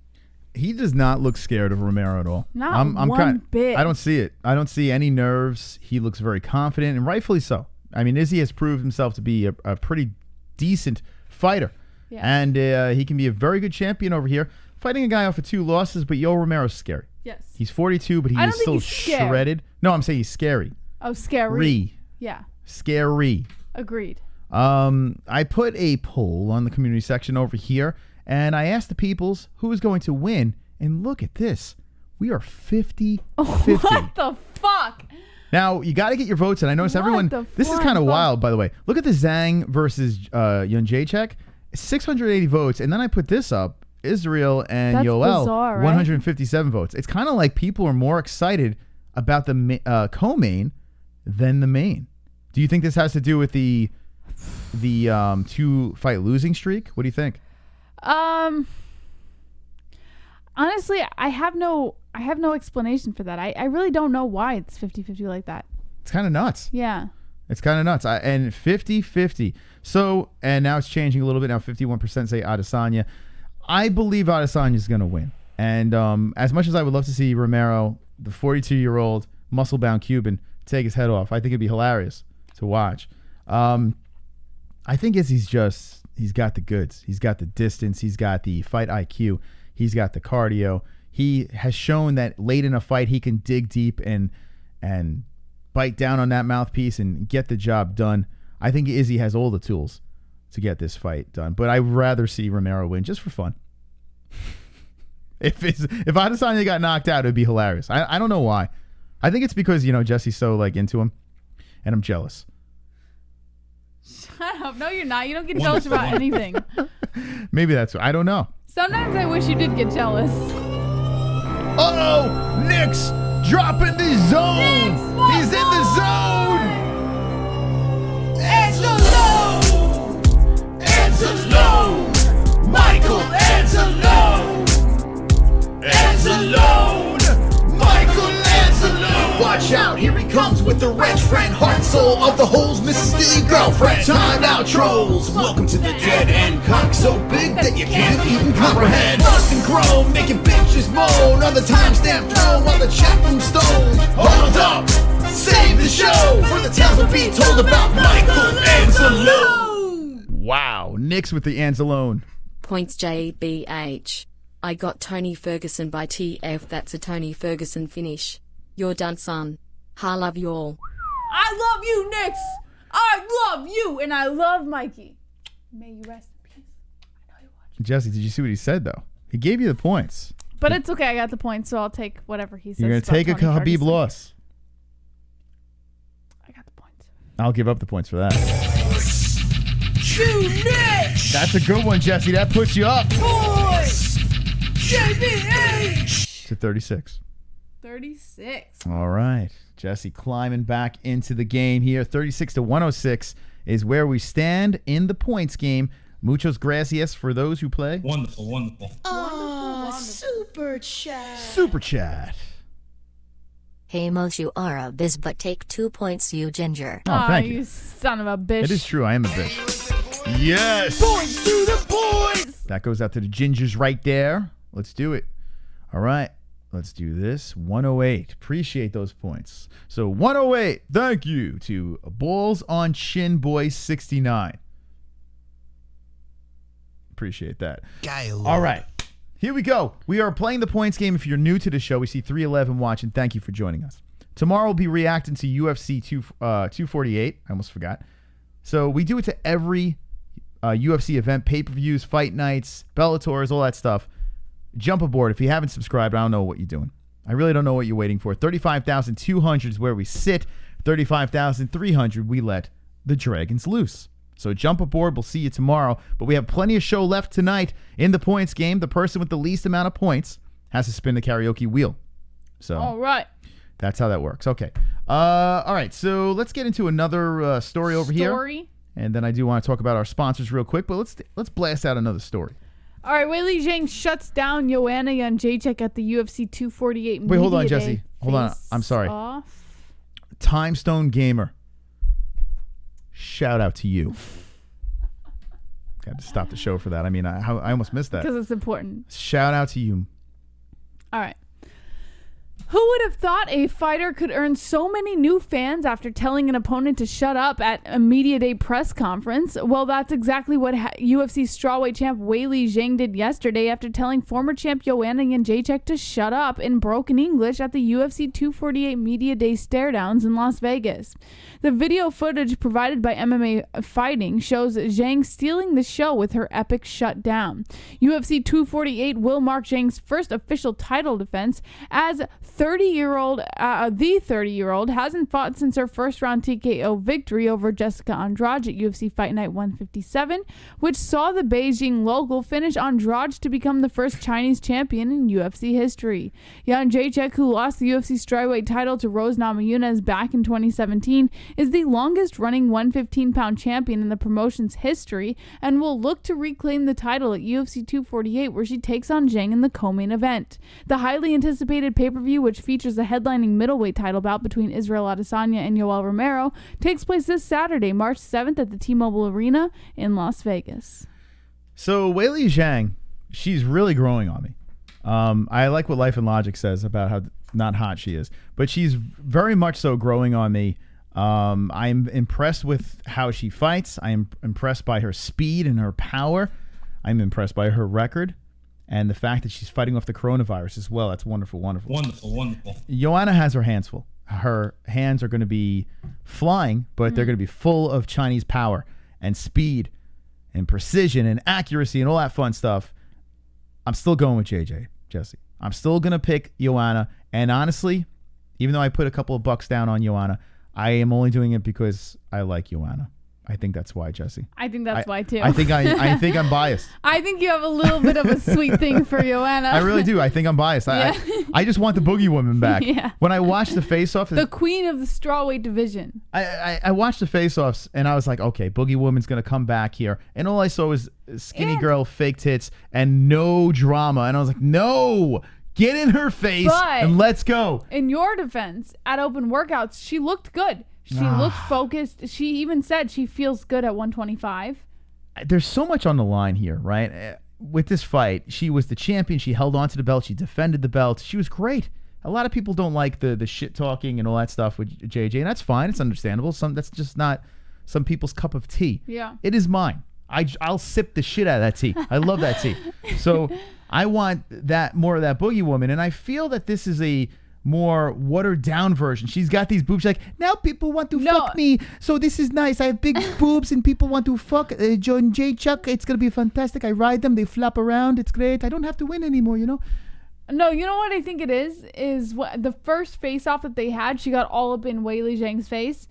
he does not look scared of Romero at all. Not one bit. I don't see it. I don't see any nerves. He looks very confident, and rightfully so. I mean, Izzy has proved himself to be a pretty decent fighter. Yeah. And he can be a very good champion over here, fighting a guy off of 2 losses, but Romero's scary. Yes. He's 42, but he is still shredded. No, I'm saying he's scary. Oh, scary. Yeah. Scary. Agreed. I put a poll on the community section over here, and I asked the peoples who is going to win, and look at this. We are 50-50. What the fuck? Now, you got to get your votes, and I noticed everyone... This is kind of wild, by the way. Look at the Zhang versus Jon Jedrzejczyk. 680 votes, and then I put this up. Israel and Yoel, bizarre, right? 157 votes. It's kind of like people are more excited about the co-main than the main. Do you think this has to do with the 2-fight losing streak? What do you think? Honestly, I have no explanation for that. I really don't know why it's 50-50 like that. It's kind of nuts. Yeah. It's kind of nuts. And 50-50. So, and now it's changing a little bit. Now 51% say Adesanya. I believe Adesanya is going to win. And as much as I would love to see Romero, the 42-year-old muscle-bound Cuban, take his head off, I think it'd be hilarious to watch. I think he's got the goods. He's got the distance. He's got the fight IQ. He's got the cardio. He has shown that late in a fight he can dig deep and bite down on that mouthpiece and get the job done. I think Izzy has all the tools to get this fight done, but I'd rather see Romero win just for fun. If Adesanya got knocked out, it'd be hilarious. I don't know why. I think it's because Jesse's so into him, and I'm jealous. Shut up! No, you're not. You don't get jealous about anything. Maybe that's. I don't know. Sometimes I wish you did get jealous. Oh, Nick's dropping the zone. He's in the zone. Anzalone, Michael Anzalone, Michael Anzalone. Watch out, here he comes with the wrench friend, heart and soul of the holes, Mrs. Dilly girlfriend. Time out, trolls. Welcome to the dead end. Cock so big that you can't even comprehend. Rust and chrome, making bitches moan on the timestamp throne while the chat room stone. Hold up, save the show, for the tales will be told about Michael Anzalone. Wow, Nick's with the Anzalone. Points JBH. I got Tony Ferguson by TF. That's a Tony Ferguson finish. You're done, son. I love you all. I love you, Nix. I love you, and I love Mikey. May you rest in peace. I know you're watching. Jesse, did you see what he said though? He gave you the points. But it's okay. I got the points, so I'll take whatever he says. You're gonna take a Khabib loss. I got the points. I'll give up the points for that. That's a good one, Jesse. That puts you up Boys! JBH! to 36. 36. All right. Jesse climbing back into the game here. 36 to 106 is where we stand in the points game. Muchos gracias for those who play. Wonderful, wonderful. Super chat. Super chat. Hey Mos, you are a biz, but take 2 points, you ginger. Oh, thank you son of a bitch. It is true. I am a bitch. Yes. Points to the boys. That goes out to the gingers right there. Let's do it. All right. Let's do this. 108. Appreciate those points. So 108. Thank you to Balls on Chin Boy 69. Appreciate that. All right. Here we go. We are playing the points game. If you're new to the show, we see 311 watching. Thank you for joining us. Tomorrow we'll be reacting to UFC 248. I almost forgot. So we do it to every UFC event, pay-per-views, fight nights, Bellators, all that stuff. Jump aboard. If you haven't subscribed, I don't know what you're doing. I really don't know what you're waiting for. 35,200 is where we sit. 35,300 we let the Dragons loose. So jump aboard. We'll see you tomorrow. But we have plenty of show left tonight in the points game. The person with the least amount of points has to spin the karaoke wheel. So all right. That's how that works. Okay. All right. So let's get into another story over here. And then I do want to talk about our sponsors real quick. But let's blast out another story. All right, Weili Zhang shuts down Joanna Jedrzejczyk at the UFC 248 Wait, hold on, Media Jesse. Day. Hold on. I'm sorry. Off. Timestone Gamer. Shout out to you. Got to stop the show for that. I mean, I almost missed that. Because it's important. Shout out to you, All right. Who would have thought a fighter could earn so many new fans after telling an opponent to shut up at a media day press conference? Well, that's exactly what UFC strawweight champ Weili Zhang did yesterday after telling former champ Joanna Jedrzejczyk to shut up in broken English at the UFC 248 media day stare-downs in Las Vegas. The video footage provided by MMA Fighting shows Zhang stealing the show with her epic shutdown. UFC 248 will mark Zhang's first official title defense as the 30-year-old hasn't fought since her first round TKO victory over Jessica Andrade at UFC Fight Night 157, which saw the Beijing local finish Andrade to become the first Chinese champion in UFC history. Jedrzejczyk, who lost the UFC strawweight title to Rose Namajunas back in 2017, is the longest running 115-pound champion in the promotion's history and will look to reclaim the title at UFC 248, where she takes on Zhang in the co-main event. The highly anticipated pay-per-view, which features a headlining middleweight title bout between Israel Adesanya and Yoel Romero, takes place this Saturday, March 7th at the T-Mobile Arena in Las Vegas. So Weili Zhang, she's really growing on me. I like what Life and Logic says about how not hot she is, but she's very much so growing on me. I'm impressed with how she fights. I'm impressed by her speed and her power. I'm impressed by her record. And the fact that she's fighting off the coronavirus as well. That's wonderful, wonderful. Wonderful. Joanna has her hands full. Her hands are going to be flying, but they're going to be full of Chinese power and speed and precision and accuracy and all that fun stuff. I'm still going with JJ, Jesse. I'm still going to pick Joanna. And honestly, even though I put a couple of bucks down on Joanna, I am only doing it because I like Joanna. I think that's why, Jesse. I think that's why too. I think I'm biased. I think you have a little bit of a sweet thing for Joanna. I really do. I think I'm biased. Yeah. I just want the Boogie Woman back. Yeah. When I watched the face-off, the queen of the strawweight division. I watched the face-offs and I was like, okay, Boogie Woman's gonna come back here, and all I saw was skinny girl, fake tits, and no drama, and I was like, no. Get in her face and let's go. In your defense, at open workouts, she looked good. She looked focused. She even said she feels good at 125. There's so much on the line here, right? With this fight, she was the champion. She held on to the belt. She defended the belt. She was great. A lot of people don't like the shit talking and all that stuff with JJ, and that's fine. It's understandable. That's just not some people's cup of tea. Yeah. It is mine. I'll sip the shit out of that tea. I love that tea. So I want more of that Boogie Woman, and I feel that this is a more watered down version. She's got these boobs like, now people want to fuck me, so this is nice. I have big boobs and people want to fuck Jon Jedrzejczyk. It's gonna be fantastic. I ride them, they flap around, it's great. I don't have to win anymore, you know. No, you know what I think it is what the first face off that they had, she got all up in Weili Zhang's face,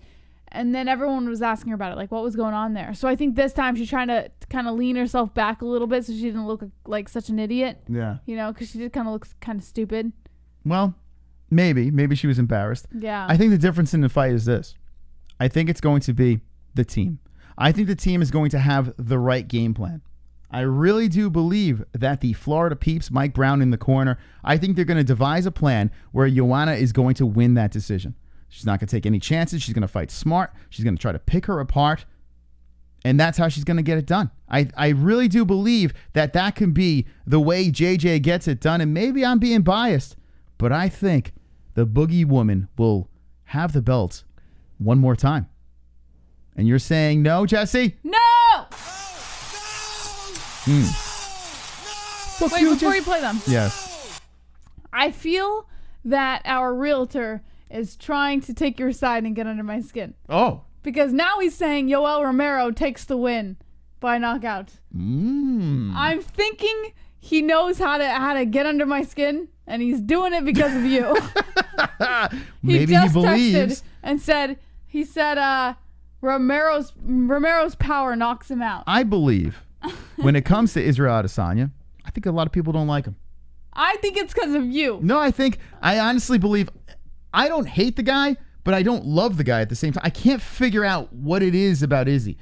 and then everyone was asking her about it, like what was going on there. So I think this time she's trying to kind of lean herself back a little bit so she didn't look like such an idiot. Yeah, you know, because she did kind of look kind of stupid. Well, Maybe she was embarrassed. Yeah. I think the difference in the fight is this. I think it's going to be the team. I think the team is going to have the right game plan. I really do believe that the Florida peeps, Mike Brown in the corner, I think they're going to devise a plan where Joanna is going to win that decision. She's not going to take any chances. She's going to fight smart. She's going to try to pick her apart. And that's how she's going to get it done. I really do believe that can be the way JJ gets it done. And maybe I'm being biased, but I think the Boogie Woman will have the belt one more time. And you're saying no, Jesse? No! Wait, before you play them. Yes. I feel that our realtor is trying to take your side and get under my skin. Oh. Because now he's saying Yoel Romero takes the win by knockout. I'm thinking he knows how to get under my skin, and he's doing it because of you. Maybe he believes. Texted and said Romero's power knocks him out. I believe when it comes to Israel Adesanya, I think a lot of people don't like him. I think it's because of you. No, I honestly believe, I don't hate the guy, but I don't love the guy at the same time. I can't figure out what it is about Izzy.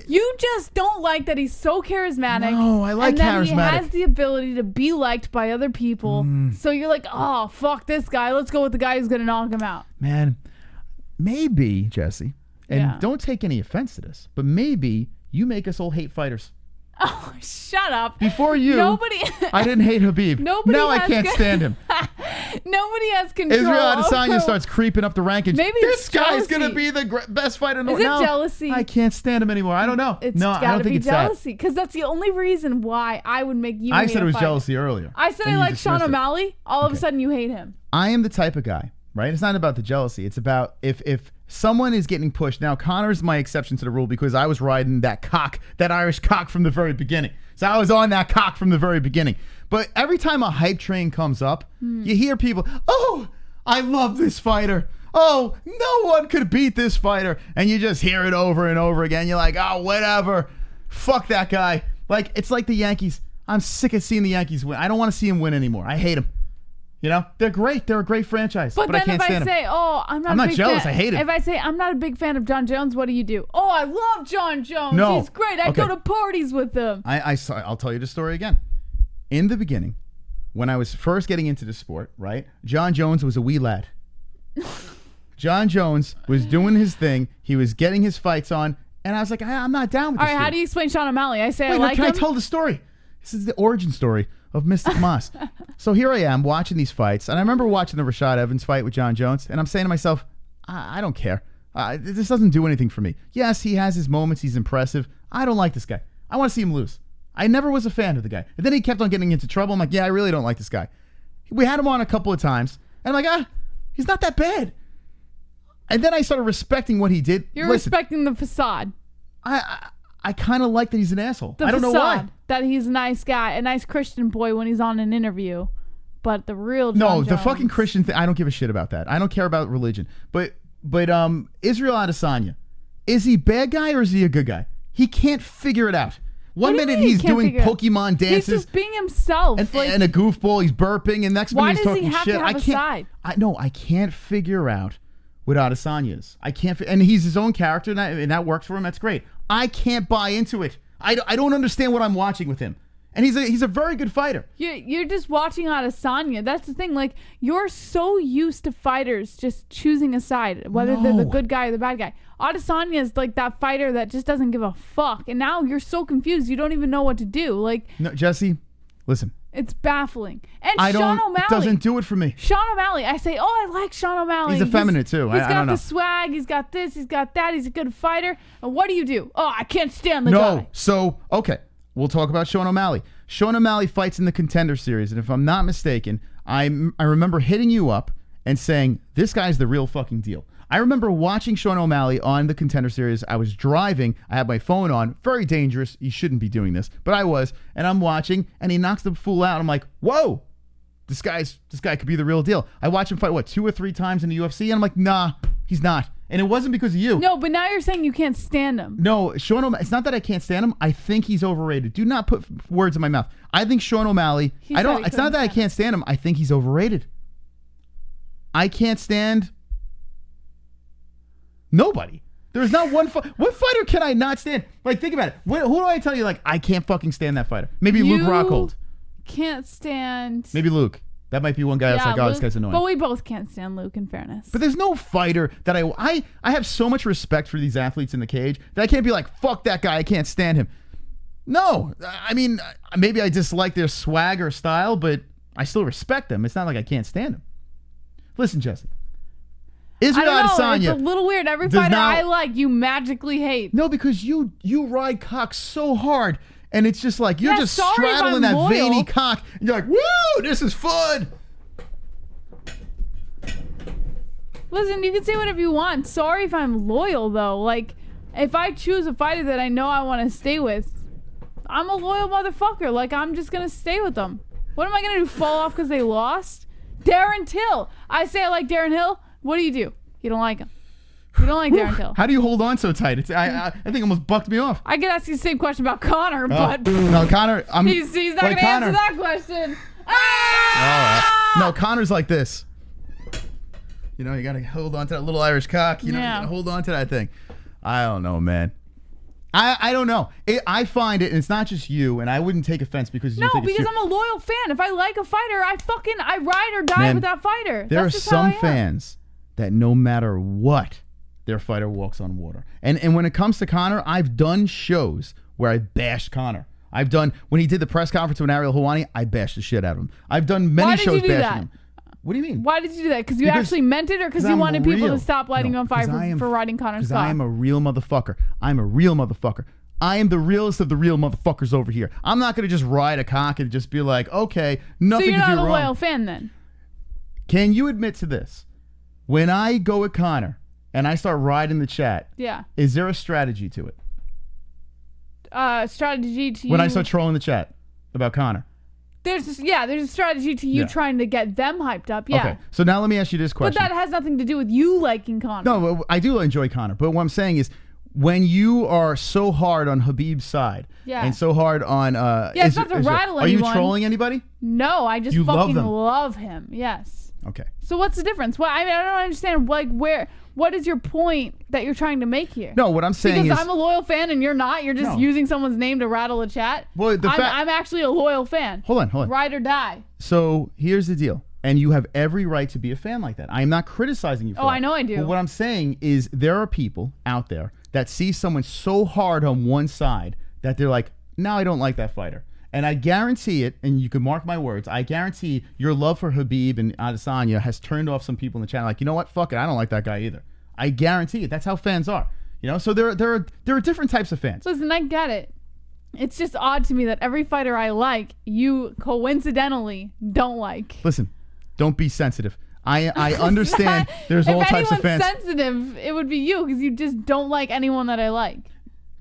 You just don't like that he's so charismatic. No, I like and that charismatic. he has the ability to be liked by other people. So you're like, oh, fuck this guy. Let's go with the guy who's going to knock him out. Man, maybe, Jesse, and don't take any offense to this, but maybe you make us all hate fighters. Oh, shut up. Before you, Nobody. I didn't hate Khabib. Nobody now I has can't stand him. Nobody has control. Israel Adesanya over- starts creeping up the rankings. Maybe this it's guy's jealousy. gonna be the best fighter in the Is world. it jealousy? I can't stand him anymore. I don't know. It's no, I gotta don't think be it's jealousy because that's the only reason why I would make you. that. I hate said a it was fighter. jealousy earlier. I said and I you like Sean dismissed it. O'Malley. All of a sudden, you hate him. I am the type of guy, right? It's not about the jealousy. It's about if someone is getting pushed. Now, Conor's my exception to the rule because I was riding that cock, that Irish cock from the very beginning. So I was on that cock from the very beginning. But every time a hype train comes up, you hear people, oh, I love this fighter. Oh, no one could beat this fighter. And you just hear it over and over again. You're like, oh, whatever. Fuck that guy. Like, it's like the Yankees. I'm sick of seeing the Yankees win. I don't want to see him win anymore. I hate them. You know, they're great. They're a great franchise. But then I can't if I stand say, them. oh, I'm not not big jealous. fan. I hate him. If I say I'm not a big fan of Jon Jones, what do? Oh, I love Jon Jones. No. He's great. I Okay. go to parties with him. I'll tell you the story again. In the beginning, when I was first getting into the sport, right, Jon Jones was a wee lad. Jon Jones was doing his thing. He was getting his fights on. And I was like, I'm not down with All this right, how dude. do you explain Sean O'Malley? I say Wait, I like can him. I tell the story? This is the origin story of Mystic Moss. So here I am watching these fights, and I remember watching the Rashad Evans fight with Jon Jones, and I'm saying to myself, I don't care. This doesn't do anything for me. Yes, he has his moments. He's impressive. I don't like this guy. I want to see him lose. I never was a fan of the guy. And then he kept on getting into trouble. I'm like, yeah, I really don't like this guy. We had him on a couple of times, and I'm like, he's not that bad. And then I started respecting what he did. You're Listen, respecting the facade. I kind of like that he's an asshole. The I don't know facade why. that he's a nice guy, a nice Christian boy when he's on an interview. But the real Jon No, the Jones, fucking Christian thing, I don't give a shit about that. I don't care about religion. But Israel Adesanya, is he bad guy or is he a good guy? He can't figure it out. One What do you minute mean he he's can't doing figure it out? Pokemon dances. He's just being himself. and a goofball, he's burping, and next Why minute he's does he talking have shit. to have I a can't. side? I can't figure out what Adesanya is. I can't, and he's his own character, and that works for him. That's great. I can't buy into it. I don't understand what I'm watching with him. And he's a very good fighter. You're just watching Adesanya. That's the thing. Like, you're so used to fighters just choosing a side, whether they're the good guy or the bad guy. Adesanya is like that fighter that just doesn't give a fuck. And now you're so confused. You don't even know what to do. Like, No, Jesse, listen. it's baffling. And I Sean don't. O'Malley. It doesn't do it for me. Sean O'Malley. I say, oh, I like Sean O'Malley. He's effeminate, too. He's I got don't know. the swag. He's got this. He's got that. He's a good fighter. And what do? Oh, I can't stand the No. guy. So, okay. We'll talk about Sean O'Malley. Sean O'Malley fights in the Contender Series, and if I'm not mistaken, I remember hitting you up and saying, this guy's the real fucking deal. I remember watching Sean O'Malley on the Contender Series. I was driving. I had my phone on. Very dangerous. You shouldn't be doing this. But I was. And I'm watching, and he knocks the fool out. I'm like, whoa. This guy could be the real deal. I watched him fight, 2 or 3 times in the UFC, and I'm like, nah, he's not. And it wasn't because of you. No, but now you're saying you can't stand him. No, Sean O'Malley, it's not that I can't stand him. I think he's overrated. Do not put words in my mouth. I think Sean O'Malley, it's not that I can't stand him. I think he's overrated. I can't stand nobody. There's not one what fighter can I not stand? Like, think about it. Who do I tell you, like, I can't fucking stand that fighter? Maybe Luke Rockhold. Can't stand. Maybe Luke. That might be one guy that's like, oh, this guy's annoying. But we both can't stand Luke, in fairness. But there's no fighter that I have so much respect for these athletes in the cage that I can't be like, fuck that guy, I can't stand him. No, I mean, maybe I dislike their swag or style, but I still respect them. It's not like I can't stand them. Listen, Jesse. Israel Adesanya. It's a little weird. Every fighter I like, you magically hate. No, because you ride cock so hard. And it's just like, you're just sorry straddling if I'm that veiny loyal. cock. And you're like, woo, this is fun. Listen, you can say whatever you want. Sorry if I'm loyal, though. Like, if I choose a fighter that I know I want to stay with, I'm a loyal motherfucker. Like, I'm just going to stay with them. What am I going to do, fall off because they lost? Darren Till. I say I like Darren Hill. What do? You don't like him. You don't like Darren Till. How do you hold on so tight? I think it almost bucked me off. I could ask you the same question about Connor, but no, Connor. he's not going to answer that question. No, Connor's like this. You know, you got to hold on to that little Irish cock. You know, you got to hold on to that thing. I don't know, man. I don't know. I find it, and it's not just you, and I wouldn't take offense because you think it's you. I'm a loyal fan. If I like a fighter, I ride or die with that fighter. There are some fans that no matter what, their fighter walks on water. And when it comes to Conor, I've done shows where I bashed Conor. I've done, when he did the press conference with ARIEL Helwani, I bashed the shit out of him. I've done many shows bashing him. What do you mean? Why did you do that? Because you actually meant it, or because you wanted people to stop lighting on fire for riding Connor Scott? Because I am a real motherfucker. I'm a real motherfucker. I am the realest of the real motherfuckers over here. I'm not going to just ride a cock and just be like, okay, nothing to do wrong. So you're not a loyal fan then? Can you admit to this? When I go at Connor and I start riding the chat, is there a strategy to it? Strategy to when I start trolling the chat about Connor? There's a strategy to you trying to get them hyped up. Yeah. Okay. So now let me ask you this question. But that has nothing to do with you liking Connor. No, I do enjoy Connor. But what I'm saying is, when you are so hard on Khabib's side and so hard on it's not to rattle anyone. Are you trolling anybody? No, I just fucking love him. Yes. Okay. So what's the difference? Well, I mean, I don't understand. Like, what is your point that you're trying to make here? No, what I'm saying because is, I'm a loyal fan and you're not. You're just using someone's name to rattle a chat. Well, I'm actually a loyal fan. Hold on. Ride or die. So here's the deal. And you have every right to be a fan like that. I am not criticizing you for that. I know I do. But what I'm saying is there are people out there that see someone so hard on one side that they're like, no, I don't like that fighter. And I guarantee it, and you can mark my words, I guarantee your love for Khabib and Adesanya has turned off some people in the channel. Like, you know what? Fuck it. I don't like that guy either. I guarantee it. That's how fans are. You know, so there are different types of fans. Listen, I get it. It's just odd to me that every fighter I like, you coincidentally don't like. Listen, don't be sensitive. I understand there's all types of fans. If anyone's sensitive, it would be you because you just don't like anyone that I like.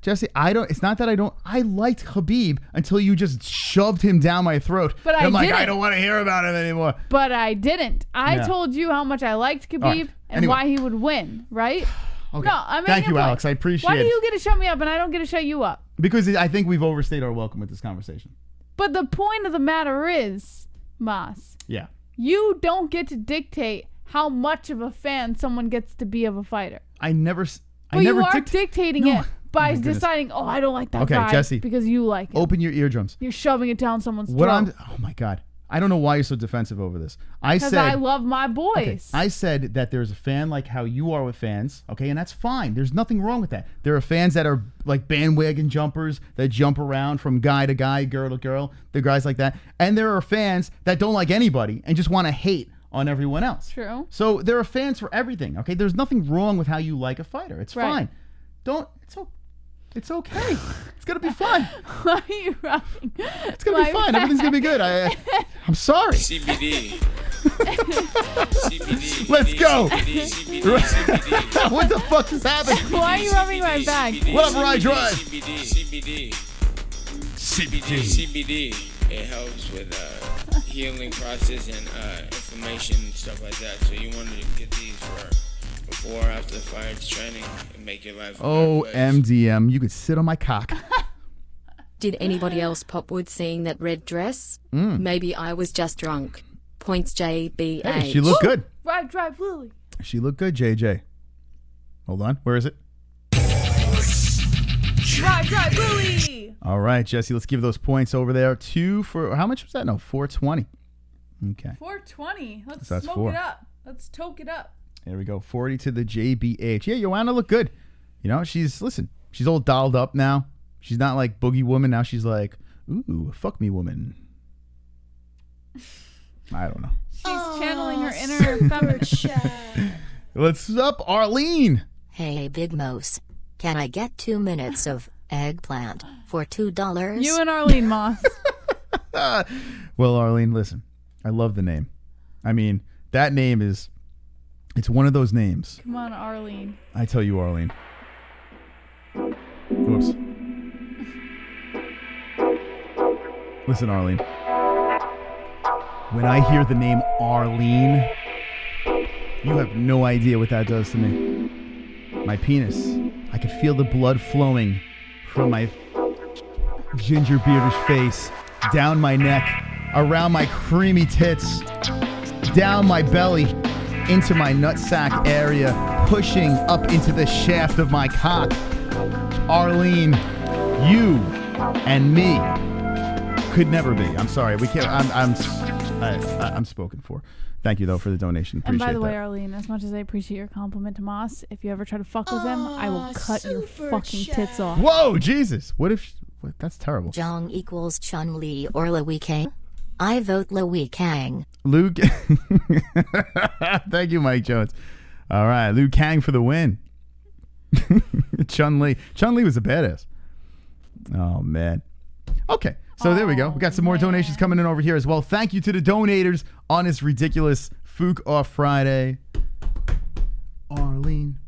Jesse, it's not that I don't. I liked Khabib until you just shoved him down my throat. But I'm like, I don't want to hear about him anymore. But I didn't. I told you how much I liked Khabib and why he would win, right? Okay. No, I mean, thank you, Alex. I appreciate it. Why do you get to shut me up and I don't get to shut you up? Because I think we've overstayed our welcome with this conversation. But the point of the matter is, Mas. Yeah. You don't get to dictate how much of a fan someone gets to be of a fighter. But you are dictating it by deciding, I don't like that guy Jesse, because you like it. Open your eardrums. You're shoving it down someone's throat. Oh my God. I don't know why you're so defensive over this. Because I love my boys. Okay, I said that there's a fan like how you are with fans, okay, and that's fine. There's nothing wrong with that. There are fans that are like bandwagon jumpers that jump around from guy to guy, girl to girl, the guys like that. And there are fans that don't like anybody and just want to hate on everyone else. True. So there are fans for everything, okay? There's nothing wrong with how you like a fighter. It's fine. It's okay. It's gonna be fine. Why are you running? It's gonna be fine. Everything's gonna be good. I'm sorry. CBD. CBD. Let's go. CBD. What the fuck is happening? Why are you rubbing my back? What up, Ride Drive? CBD. It helps with healing process and inflammation and stuff like that. So you want to get these for before or after the fight training and make your life. MDM, you could sit on my cock. Did anybody else pop with seeing that red dress? Maybe I was just drunk. Points JBH. Hey, she looked good. Ride Drive Lily. She looked good, JJ. Hold on. Where is it? Ride Drive Lily. All right, Jesse, let's give those points over there. 2 for, how much was that? No, 420. Okay. 420. Let's That's smoke 4. it up. Let's toke it up. There we go. 40 to the JBH. Yeah, Joanna looked good. You know, she's all dolled up now. She's not like boogie woman. Now she's like, ooh, fuck me woman. I don't know. She's channeling her inner feminine. What's up, Arlene? Hey, Big Mose. Can I get 2 minutes of eggplant for $2? You and Arlene Moss. Well, Arlene, listen. I love the name. I mean, that name is... It's one of those names. Come on, Arlene. I tell you, Arlene. Whoops. Listen, Arlene. When I hear the name Arlene, you have no idea what that does to me. My penis. I can feel the blood flowing from my ginger beardish face, down my neck, around my creamy tits, down my belly, into my nutsack area, pushing up into the shaft of my cock. Arlene, you and me could never be. I'm sorry. We can't. I'm spoken for. Thank you though for the donation. Appreciate and by the way, that. Arlene, as much as I appreciate your compliment to Moss, if you ever try to fuck with him, I will cut your fucking tits off. Whoa, Jesus! What if What? That's terrible. Zhang equals Chun-Li or Liu Kang? I vote Liu Kang. Luke. Thank you, Mike Jones. All right, Liu Kang for the win. Chun-Li. Chun-Li was a badass. Oh, man. Okay, so there we go. We got some more donations coming in over here as well. Thank you to the donators on this ridiculous Fook Off Friday. Arlene.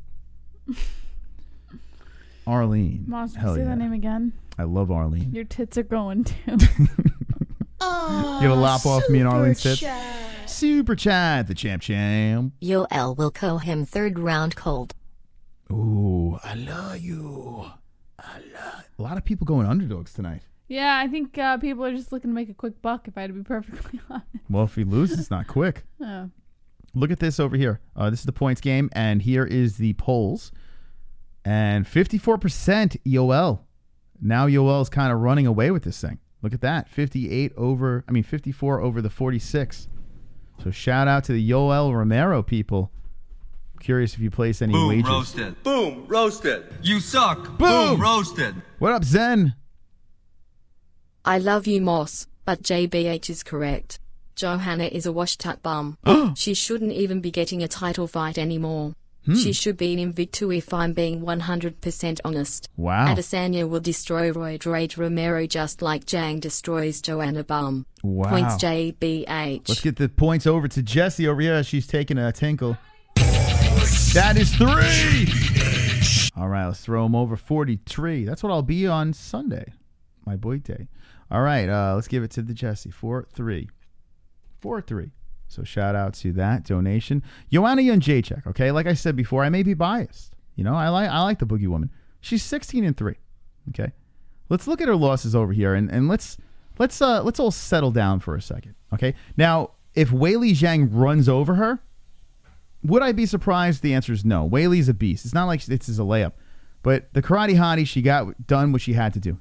Arlene. Moss, Hell say yeah. that name again. I love Arlene. Your tits are going too. You gonna lop off me and Arlene's tits? Super chat, the champ. Yoel will co him third round cold. Ooh, I love you. A lot of people going underdogs tonight. Yeah, I think people are just looking to make a quick buck, if I had to be perfectly honest. Well, if he loses, it's not quick. Oh. Look at this over here. This is the points game, and here is the polls. And 54% Yoel. Now Yoel's kind of running away with this thing. Look at that. 54 over the 46. So shout out to the Yoel Romero people. Curious if you place any Boom, wages. roasted. Boom, roasted. You suck. Boom, roasted. What up, Zen? I love you, Moss, but JBH is correct. Joanna is a washed-up bum. She shouldn't even be getting a title fight anymore. She should be in Invicta if I'm being 100% honest. Wow. Adesanya will destroy Rage Romero just like Zhang destroys Joanna Bum. Wow. Points JBH. Let's get the points over to Jessie over here as she's taking a tinkle. That is 3. All right, let's throw him over 43. That's what I'll be on Sunday, my boy day. All right, let's give it to the Jessie. 4-3. 4-3. So shout out to that donation. Joanna Jedrzejczyk, okay? Like I said before, I may be biased. You know, I like the Boogie Woman. She's 16-3. Okay? Let's look at her losses over here and let's all settle down for a second. Okay? Now, if Weili Zhang runs over her, would I be surprised? The answer is no. Weili's a beast. It's not like this is a layup. But the karate hottie, she got done what she had to do.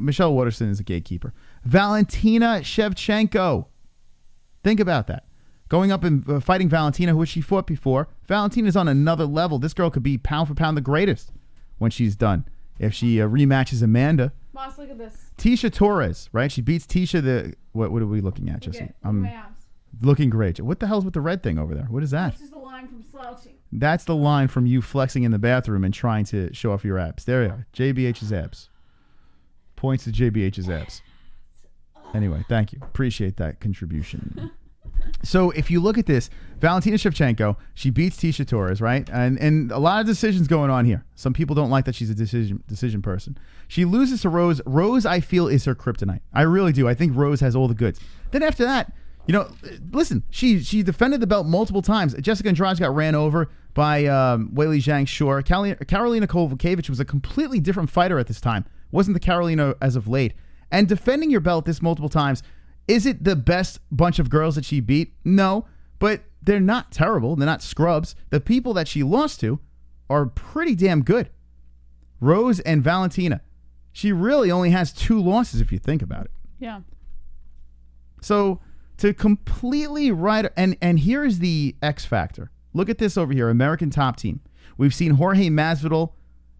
Michelle Waterson is a gatekeeper. Valentina Shevchenko. Think about that. Going up and fighting Valentina, who she fought before. Valentina's on another level. This girl could be pound for pound the greatest when she's done. If she rematches Amanda. Moss, look at this. Tisha Torres, right? She beats Tisha. What are we looking at, Jesse? My abs. Looking great. What the hell's with the red thing over there? What is that? That's just the line from slouching. That's the line from you flexing in the bathroom and trying to show off your abs. There you are. JBH's abs. Points to JBH's abs. Anyway, thank you. Appreciate that contribution. So if you look at this, Valentina Shevchenko, she beats Tisha Torres, right? And a lot of decisions going on here. Some people don't like that she's a decision person. She loses to Rose. Rose, I feel, is her kryptonite. I really do. I think Rose has all the goods. Then after that, you know, listen, she defended the belt multiple times. Jessica Andrade got ran over by Weili Zhang, sure. Karolina Kowalkiewicz was a completely different fighter at this time. Wasn't the Karolina as of late. And defending your belt this multiple times, is it the best bunch of girls that she beat? No, but they're not terrible. They're not scrubs. The people that she lost to are pretty damn good. Rose and Valentina. She really only has 2 losses if you think about it. Yeah. So to completely and here is the X factor. Look at this over here, American Top Team. We've seen Jorge Masvidal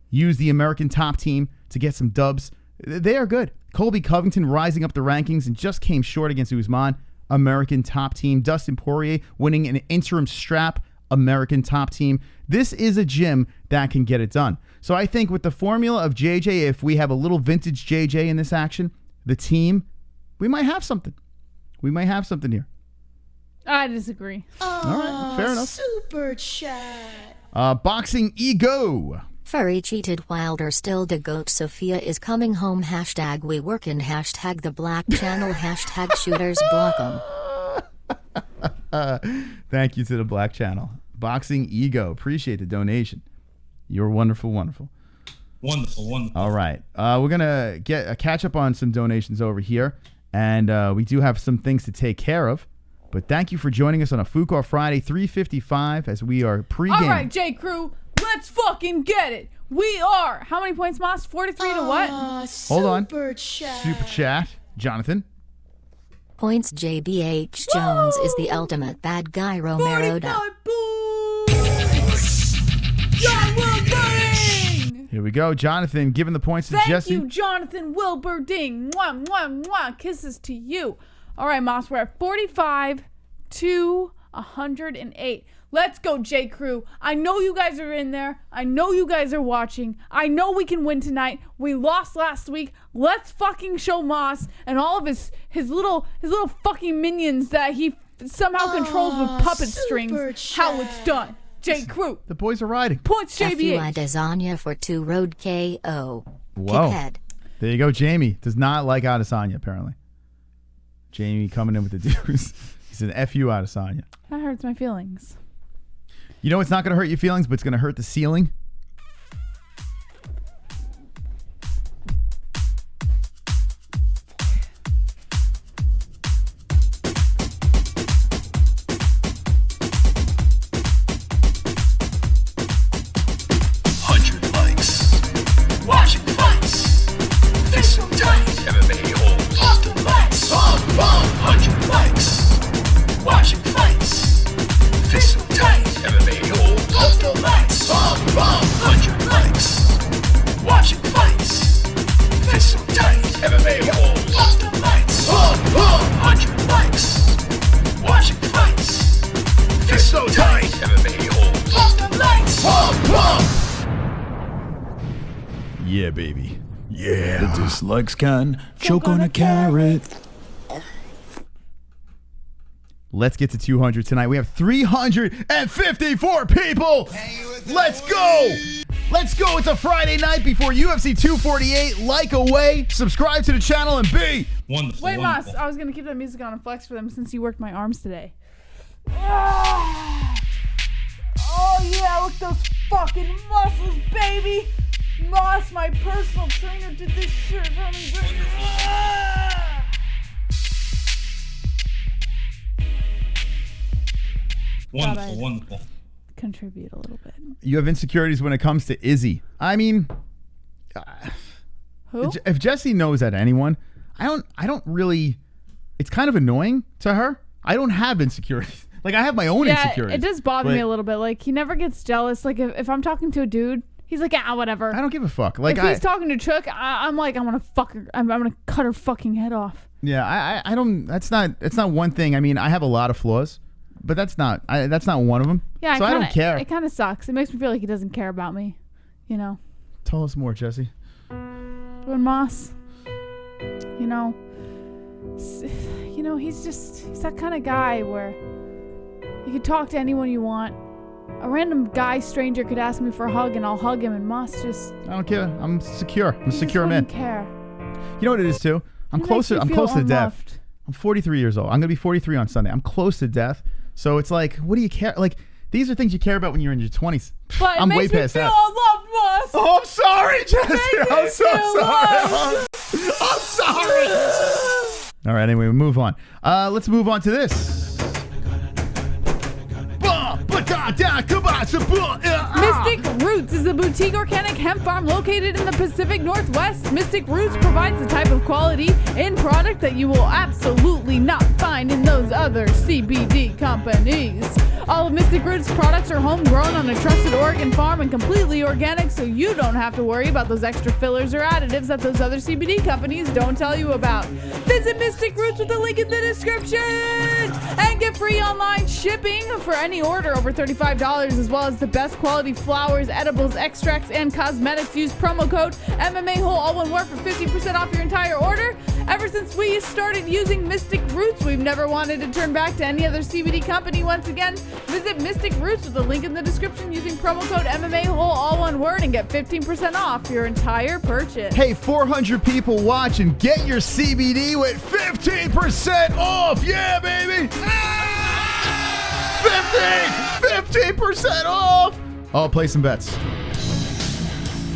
use the American Top Team to get some dubs. They are good. Colby Covington rising up the rankings and just came short against Usman. American Top Team. Dustin Poirier winning an interim strap. American Top Team. This is a gym that can get it done. So I think with the formula of JJ, if we have a little vintage JJ in this action, the team, we might have something. We might have something here. I disagree. All right, fair enough. Super chat. Boxing ego. Furry cheated Wilder still the GOAT. Sophia is coming home. # we workin'. # the black channel. # shooters block 'em. Thank you to the black channel. Boxing ego. Appreciate the donation. You're wonderful, wonderful. Wonderful. All right. We're going to get a catch up on some donations over here. And we do have some things to take care of. But thank you for joining us on a Fuko Friday, 3:55, as we are pregame. All right, J. Crew. Let's fucking get it. We are. How many points, Moss? 43 to what? Hold on. Super chat. Super chat. Jonathan. Points. JBH Jones is the ultimate bad guy. Romero. John Will Burning. Here we go. Jonathan giving the points to Jesse. Thank you, Jonathan Wilberding. Mwah, mwah, mwah. Kisses to you. All right, Moss, we're at 45 to 108. Let's go, J. Crew. I know you guys are in there. I know you guys are watching. I know we can win tonight. We lost last week. Let's fucking show Moss and all of his little fucking minions that he somehow controls with puppet strings how it's done. J. Crew. The boys are riding. Points, JBH. Adesanya for 2 road KO. Whoa. Kickhead. There you go. Jamie does not like Adesanya, apparently. Jamie coming in with the deuce. He said, F you, Adesanya. That hurts my feelings. You know it's not going to hurt your feelings, but it's going to hurt the ceiling? Yeah, baby. Yeah. The dislikes can choke on a carrot. Let's get to 200 tonight. We have 354 people. Let's go. Let's go. It's a Friday night before UFC 248. Like away. Subscribe to the channel and be wonderful. Wait, Moss. I was going to keep that music on and flex for them since you worked my arms today. Oh, yeah. Look at those fucking muscles, baby. Moss, my personal trainer, did this shit for me. Wonderful, wonderful. Contribute a little bit. You have insecurities when it comes to Izzy. I mean, who? If Jesse knows that anyone, I don't really. It's kind of annoying to her. I don't have insecurities. Like I have my own insecurities. It does bother me a little bit. Like he never gets jealous. Like if I'm talking to a dude. He's like, whatever. I don't give a fuck. Like if he's talking to Chuck, I'm like, I'm gonna fuck her. I'm gonna cut her fucking head off. Yeah, I don't. That's not one thing. I mean, I have a lot of flaws, but that's not one of them. Yeah, so I don't care. It kind of sucks. It makes me feel like he doesn't care about me. You know. Tell us more, Jesse. When Moss, you know, he's that kind of guy where you can talk to anyone you want. A random guy stranger could ask me for a hug and I'll hug him, and Moss just... I don't care. I'm secure. I'm a secure man. I don't care. You know what it is too? I'm close to death. I'm 43 years old. I'm going to be 43 on Sunday. I'm close to death. So it's like, what do you care? Like, these are things you care about when you're in your 20s. But I'm it way makes me past feel that. loved, Moss. Oh, I'm sorry, Jesse. I'm so sorry. I'm sorry. All right, anyway, we move on. Let's move on to this. Mystic Roots is a boutique organic hemp farm located in the Pacific Northwest. Mystic Roots provides the type of quality in product that you will absolutely not find in those other CBD companies. All of Mystic Roots products are homegrown on a trusted Oregon farm and completely organic, so you don't have to worry about those extra fillers or additives that those other CBD companies don't tell you about. Visit Mystic Roots with the link in the description and get free online shipping for any order over $35, as well as the best quality flowers, edibles, extracts, and cosmetics. Use promo code MMA-Hole, all one word, for 50% off your entire order. Ever since we started using Mystic Roots, we've never wanted to turn back to any other CBD company. Once again, visit Mystic Roots with the link in the description using promo code MMA-Hole, all one word, and get 15% off your entire purchase. Hey, 400 people watching. Get your CBD with 15% off. Yeah, baby. 15% off. I'll play some bets.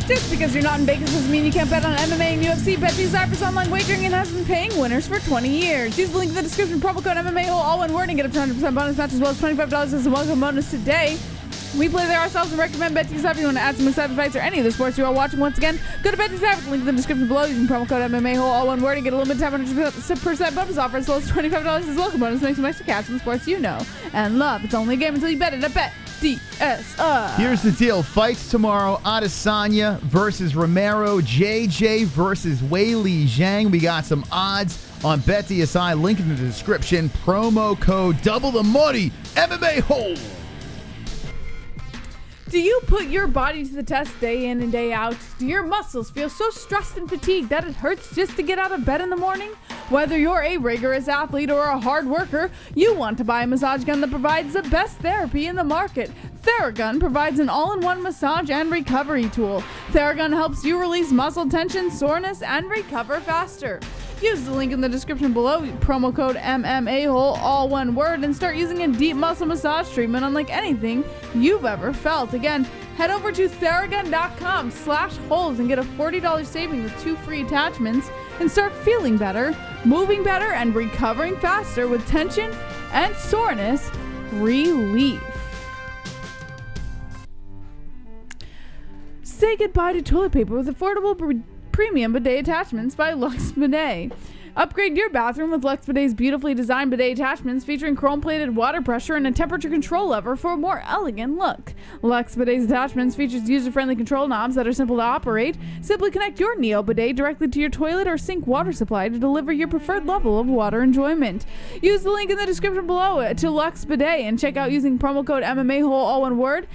Just because you're not in Vegas doesn't mean you can't bet on MMA and UFC. BetDIAZ offers online wagering and has been paying winners for 20 years. Use the link in the description, promo code MMA-Hole, all one word, and get a 200% bonus match as well as $25 as a welcome bonus today. We play there ourselves and recommend BetDIAZ if you want to add some exciting fights or any of the sports you are watching. Once again, go to BetDIAZ with the link in the description below using promo code MMA-Hole, all one word, and get a limited time 100% bonus offer as well as $25 as welcome bonus. Make some extra cash on the sports you know and love. It's only a game until you bet it at Bet DSI. Here's the deal. Fights tomorrow. Adesanya versus Romero. JJ versus Weili Zhang. We got some odds on BetDSI. Link in the description. Promo code double the money. MMA-Holes. Do you put your body to the test day in and day out? Do your muscles feel so stressed and fatigued that it hurts just to get out of bed in the morning? Whether you're a rigorous athlete or a hard worker, you want to buy a massage gun that provides the best therapy in the market. Theragun provides an all-in-one massage and recovery tool. Theragun helps you release muscle tension, soreness, and recover faster. Use the link in the description below, promo code MMA-Hole, all one word, and start using a deep muscle massage treatment unlike anything you've ever felt. Again, head over to theragun.com/holes and get a $40 savings with 2 free attachments and start feeling better, moving better, and recovering faster with tension and soreness relief. Say goodbye to toilet paper with affordable premium bidet attachments by Lux Bidet. Upgrade your bathroom with Lux Bidet's beautifully designed bidet attachments featuring chrome-plated water pressure and a temperature control lever for a more elegant look. Lux Bidet's attachments features user-friendly control knobs that are simple to operate. Simply connect your Neo bidet directly to your toilet or sink water supply to deliver your preferred level of water enjoyment. Use the link in the description below to Lux Bidet and check out using promo code MMA-Hole, all one word,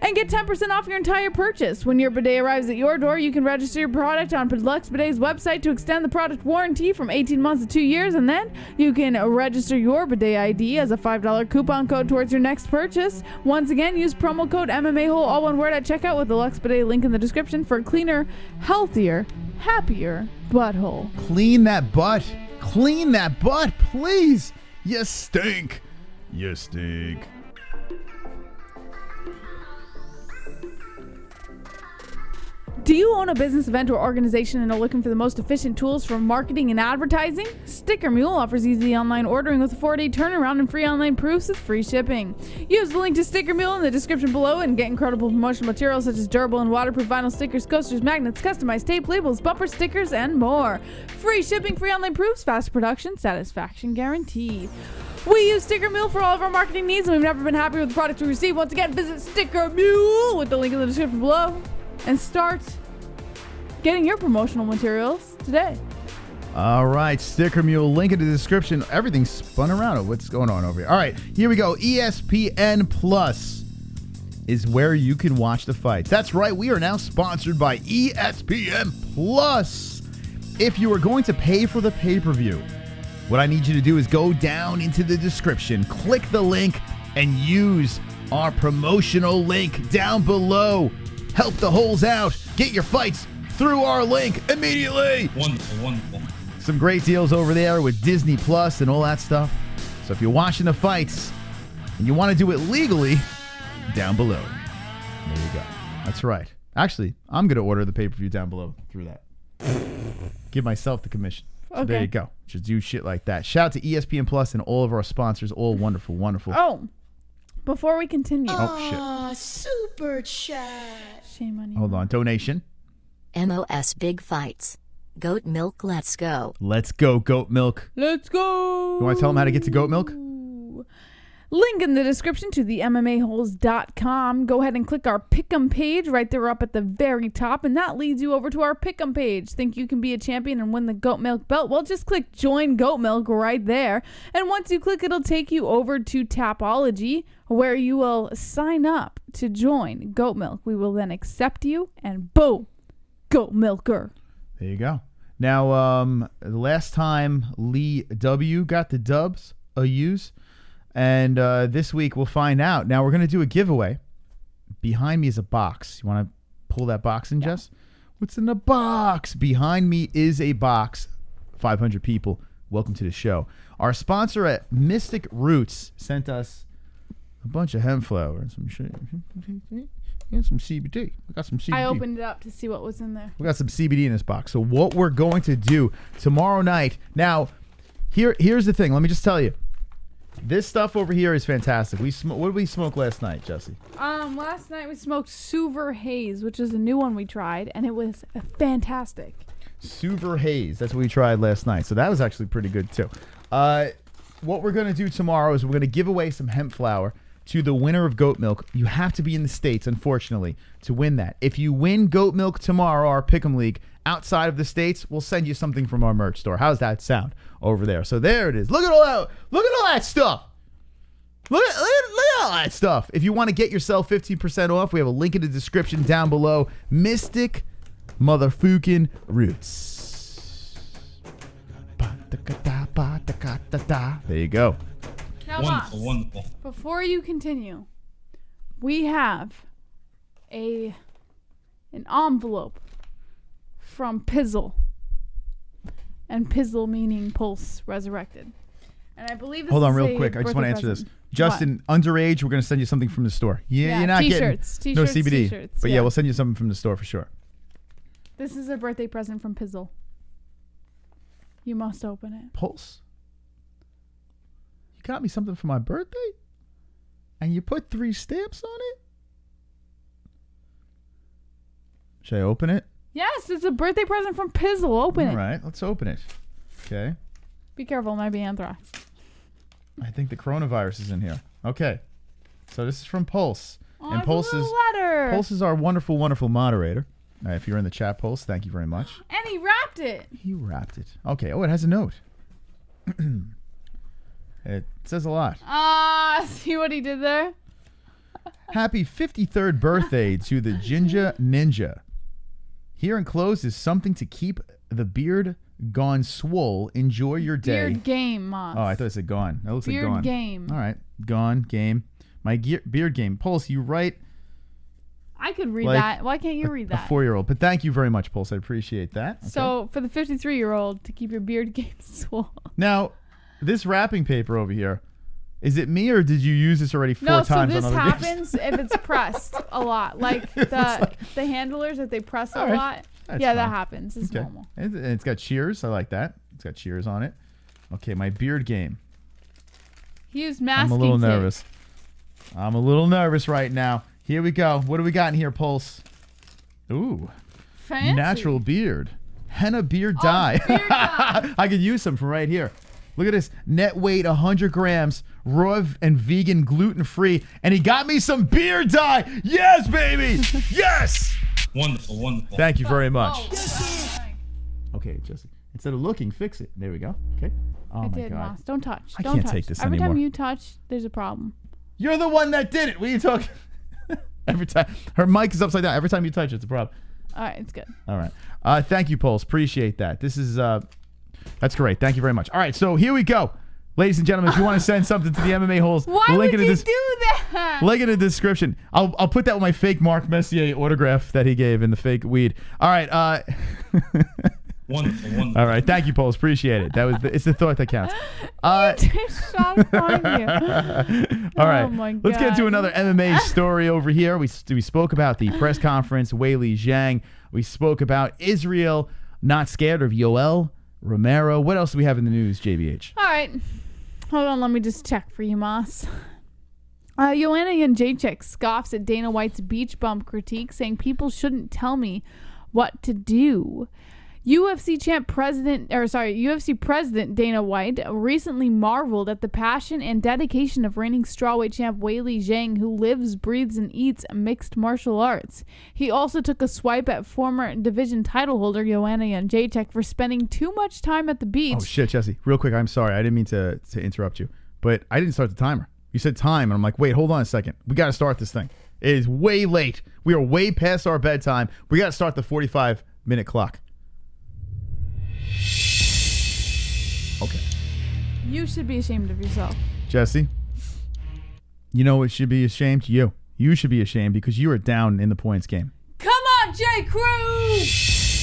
and get 10% off your entire purchase. When your bidet arrives at your door, you can register your product on Lux Bidet's website to extend the product warranty from 18 months to 2 years, and then you can register your bidet ID as a $5 coupon code towards your next purchase. Once again, use promo code MMA-Hole, all one word, at checkout with the Lux Bidet link in the description for a cleaner, healthier, happier butthole. Clean that butt. Clean that butt, please. You stink. You stink. Do you own a business, event, or organization and are looking for the most efficient tools for marketing and advertising? Sticker Mule offers easy online ordering with a 4-day turnaround and free online proofs with free shipping. Use the link to Sticker Mule in the description below and get incredible promotional materials such as durable and waterproof vinyl stickers, coasters, magnets, customized tape, labels, bumper stickers, and more. Free shipping, free online proofs, fast production, satisfaction guaranteed. We use Sticker Mule for all of our marketing needs, and we've never been happier with the products we receive. Once again, visit Sticker Mule with the link in the description below and start getting your promotional materials today. All right, Sticker Mule, link in the description. Everything's spun around. What's going on over here? All right, here we go. ESPN Plus is where you can watch the fights. That's right, we are now sponsored by ESPN Plus. If you are going to pay for the pay-per-view, what I need you to do is go down into the description, click the link, and use our promotional link down below. Help the holes out. Get your fights through our link immediately. Wonderful, wonderful. Some great deals over there with Disney Plus and all that stuff. So if you're watching the fights and you want to do it legally, down below. There you go. That's right. Actually, I'm going to order the pay-per-view down below through that. Give myself the commission. So Okay. there you go. Just do shit like that. Shout out to ESPN Plus and all of our sponsors. All wonderful, wonderful. Oh, before we continue. Oh, shit. Super chat. Shame on you. Hold on. Donation. MOS Big Fights. Goat milk, let's go. Let's go, goat milk. Let's go. You want to tell them how to get to goat milk? Link in the description to the MMAHoles.com. Go ahead and click our Pick'em page right there up at the very top, and that leads you over to our Pick'em page. Think you can be a champion and win the goat milk belt? Well, just click Join Goat Milk right there. And once you click, it'll take you over to Tapology, where you will sign up to join Goat Milk. We will then accept you, and boom, Goat Milker. There you go. Now, the last time Lee W got the dubs, U's. And this week we'll find out. Now we're going to do a giveaway. Behind me is a box. You want to pull that box in, Jess? What's in the box? Behind me is a box. 500 people. Welcome to the show. Our sponsor at Mystic Roots sent us a bunch of hemp flower and some shit. And some CBD. We got some CBD. I opened it up to see what was in there. We got some CBD in this box. So what we're going to do tomorrow night. Now, here's the thing. Let me just tell you. This stuff over here is fantastic. What did we smoke last night, Jesse? Last night we smoked Suver Haze, which is a new one we tried, and it was fantastic. Suver Haze. That's what we tried last night. So that was actually pretty good too. What we're going to do tomorrow is we're going to give away some hemp flower to the winner of goat milk. You have to be in the States, unfortunately, to win that. If you win goat milk tomorrow, our Pick'em League, outside of the States, we'll send you something from our merch store. How's that sound over there? So there it is. Look at all that. Look at all that stuff. Look at all that stuff. If you want to get yourself 15% off, we have a link in the description down below. Mystic motherfucking Roots. There you go. Now, Wonderful, Moss, wonderful. before you continue, we have an envelope from Pizzle. And Pizzle meaning Pulse Resurrected. And I believe this Hold on is real a quick. I just want to answer birthday this. Justin, underage, we're going to send you something from the store. Yeah, you're not t-shirts, getting no t-shirts, CBD. t-shirts, But yeah. we'll send you something from the store for sure. This is a birthday present from Pizzle. You must open it. Pulse? You got me something for my birthday? And you put 3 stamps on it? Should I open it? Yes, it's a birthday present from Pizzle. Open it. All right, let's open it. Okay. Be careful, it might be anthrax. I think the coronavirus is in here. Okay. So this is from Pulse. Oh, and it's a little letter. Pulse is our wonderful, wonderful moderator. If you're in the chat, Pulse, thank you very much. And he wrapped it. He wrapped it. Okay. Oh, it has a note. It says a lot. See what he did there? Happy 53rd birthday to the Ginger Ninja. Here enclosed is something to keep the beard gone swole. Enjoy your day. Beard game, Moss. Oh, I thought it said gone. That looks Beard like gone. game. All right. Gone, game. My beard game. Pulse, you write I could read like that. Why can't you read a that? 4-year-old. But thank you very much, Pulse. I appreciate that. Okay. So, for the 53-year-old, to keep your beard game swole. Now, this wrapping paper over here, is it me or did you use this already 4 No, times so this on other happens if it's pressed a lot. Like the handlers, if they press a All right. lot. That's Yeah, that fine. happens. It's Okay. normal. And it's got cheers. I like that. It's got cheers on it. Okay, my beard game. He used masking I'm a little tape. nervous. I'm a little nervous right now. Here we go. What do we got in here, Pulse? Ooh. Fancy. Natural beard. Henna beard dye. Beard dye. I could use some from right here. Look at this. Net weight 100 grams. Raw and vegan, gluten-free. And he got me some beard dye. Yes, baby. Yes. Wonderful, wonderful. Thank you very much. Oh, Okay, Jesse. Instead of looking, fix it. There we go. Okay. Oh, I my did, God. Moss. Don't touch. I Don't can't touch. take this Every time anymore. you touch, there's a problem. You're the one that did it. What are you talking? Every time. Her mic is upside down. Every time you touch it, it's a problem. All right, it's good. All right. Thank you, Pulse. Appreciate that. This is, that's great. Thank you very much. All right, so here we go. Ladies and gentlemen, if you want to send something to the MMA-Holes, Why link would in you the do that? link in the description. I'll put that with my fake Mark Messier autograph that he gave in the fake weed. All right. Wonderful, wonderful. All right. Thank you, Pulse. Appreciate it. It's the thought that counts. Shot upon you. All right. Oh my Let's get into God. another MMA story over here. We spoke about the press conference, Weili Zhang. We spoke about Israel not scared of Yoel Romero. What else do we have in the news, JBH? All right. Hold on. Let me just check for you, Moss. Joanna Jedrzejczyk scoffs at Dana White's beach bump critique, saying people shouldn't tell me what to do. UFC President Dana White recently marveled at the passion and dedication of reigning strawweight champ Weili Zhang, who lives, breathes, and eats mixed martial arts. He also took a swipe at former division title holder Joanna Jedrzejczyk for spending too much time at the beach. Oh, shit, Jesse. Real quick, I'm sorry. I didn't mean to interrupt you, but I didn't start the timer. You said time, and I'm like, wait, hold on a second. We got to start this thing. It is way late. We are way past our bedtime. We got to start the 45-minute clock. Okay. You should be ashamed of yourself. Jesse, you know what should be ashamed? You. You should be ashamed because you are down in the points game. Come on, J. Crew!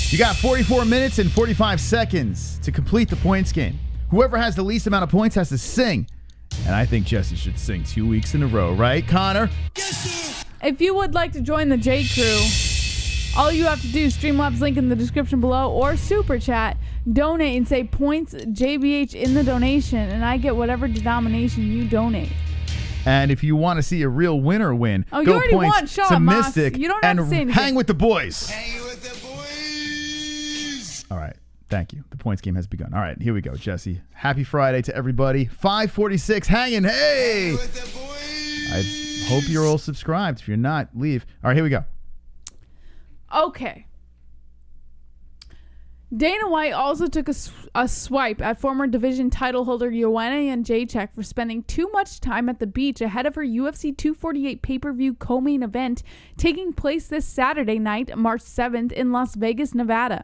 You got 44 minutes and 45 seconds to complete the points game. Whoever has the least amount of points has to sing. And I think Jesse should sing 2 weeks in a row, right, Connor? If you would like to join the J. Crew, all you have to do is Streamlabs link in the description below or Super Chat. Donate and say points JBH in the donation, and I get whatever denomination you donate. And if you want to see a real winner win, Oh, you go already points won. Shut to up, Moss. Mystic You don't have and to say anything. hang with the boys. Hang with the boys. All right. Thank you. The points game has begun. All right. Here we go, Jesse. Happy Friday to everybody. 5:46 hanging. Hey. Hang with the boys. I hope you're all subscribed. If you're not, leave. All right, here we go. Okay. Dana White also took a swipe at former division title holder Joanna Jedrzejczyk for spending too much time at the beach ahead of her UFC 248 pay-per-view co-main event taking place this Saturday night, March 7th in Las Vegas, Nevada.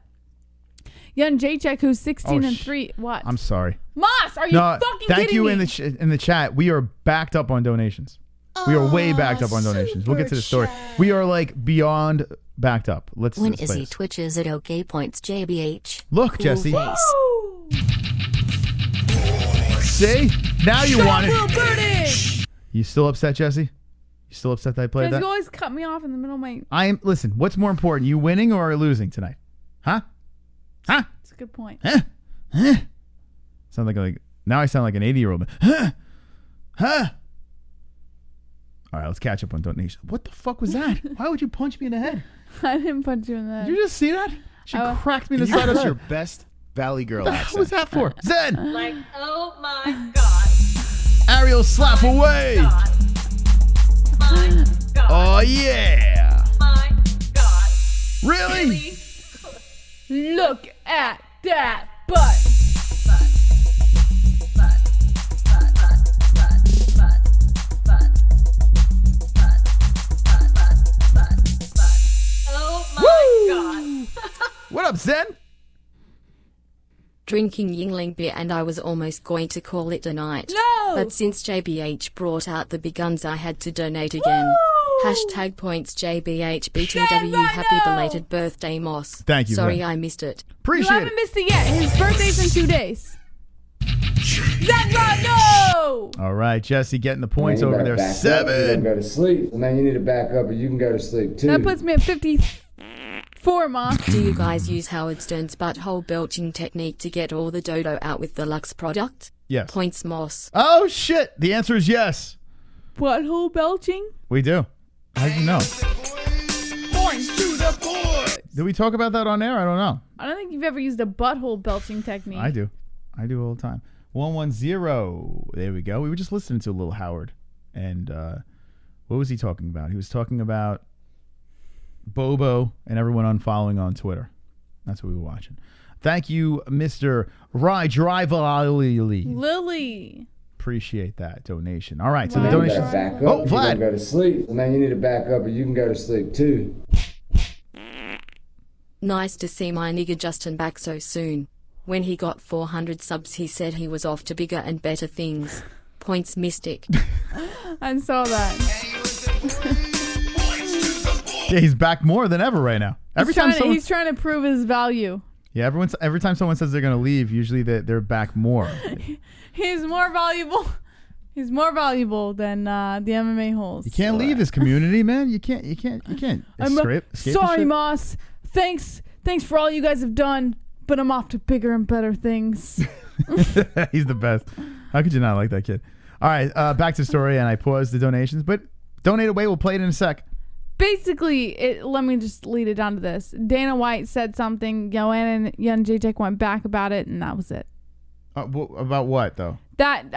Jedrzejczyk, who's 16-3. What? I'm sorry. Moss, are you fucking thank kidding you me? in the chat. We are backed up on donations. We are way backed up on donations. We'll get to the story. We are like beyond backed up. Let's When play Izzy this. twitches at OK points JBH. Look, Cool Jesse. face. See? Now you want it. Birdie! You still upset, Jesse? You still upset that I played Because that? you always cut me off in the middle of my... Listen, what's more important, you winning or losing tonight? Huh? Huh? That's a good point. Huh? Huh? Sound like now I sound like an 80-year-old. Huh? Huh? All right, let's catch up on donations. What the fuck was that? Why would you punch me in the head? I didn't punch you in the head. Did you just see that? She cracked me in the You side of got the your best Valley Girl What the accent. hell was that for? Zen! Like, oh my God. Ariel, slap away! My God. Oh, yeah! My God. Really? Look at that butt. Oh my God. What up, Zen? Drinking Yingling beer and I was almost going to call it a night. No! But since JBH brought out the big guns I had to donate again. Hashtag points JBH BTW happy belated birthday Moss. Thank you, Sorry Zen. I missed it. You Appreciate haven't it. missed it yet. His birthday's in 2 days. no! All right, Jesse getting the points Man, you over better there. back up. You 7. gotta go to sleep. Man, you need to back up or you can go to sleep too. That puts me at 54, Mom. Do you guys use Howard Stern's butthole belching technique to get all the dodo out with the Lux product? Yes. Points Moss. Oh, shit. The answer is yes. Butthole belching? We do. How'd you know? Points to the board. Did we talk about that on air? I don't know. I don't think you've ever used a butthole belching technique. I do. I do all the time. 110. There we go. We were just listening to a little Howard. And what was he talking about? He was talking about Bobo and everyone unfollowing on Twitter. That's what we were watching. Thank you, Mr. Rivalry. Lily. Appreciate that donation. All right, so Wow. the You donation. gotta back up. Oh, You gotta Vlad. go to sleep. Man, you need to back up or you can go to sleep too. Nice to see my nigga Justin back so soon. When he got 400 subs he said he was off to bigger and better things. Points Mystic. I saw that. Yeah, he's back more than ever right now. Every time someone, he's trying to prove his value. yeah, every time someone says they're gonna leave, usually they're back more. He's more valuable. He's more valuable than the MMA-Holes. You can't leave this community, man. You can't escape this Sorry, shit. Moss. Thanks for all you guys have done, but I'm off to bigger and better things. He's the best. How could you not like that kid? All right, back to the story, and I paused the donations, but donate away. We'll play it in a sec. Basically, let me just lead it down to this. Dana White said something. Joanna Jedrzejczyk went back about it, and that was it. About what, though? That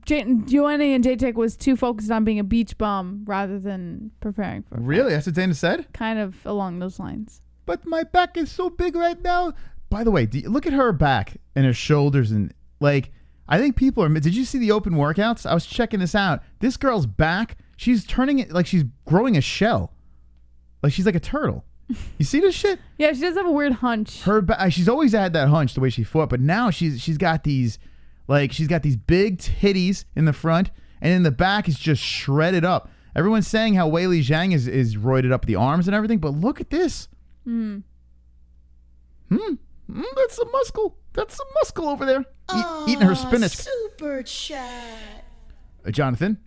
Joanna Jedrzejczyk was too focused on being a beach bum rather than preparing for. Really? That's what Dana said? Kind of along those lines. But my back is so big right now. By the way, look at her back and her shoulders and like. I think people are. Did you see the open workouts? I was checking this out. This girl's back. She's turning it like she's growing a shell. Like she's like a turtle. You see this shit? Yeah, she does have a weird hunch. Her back. She's always had that hunch the way she fought, but now she's got these, like she's got these big titties in the front, and in the back is just shredded up. Everyone's saying how Weili Zhang is roided up the arms and everything, but look at this. That's some muscle. That's some muscle over there. Eating her spinach. Super chat. Jonathan.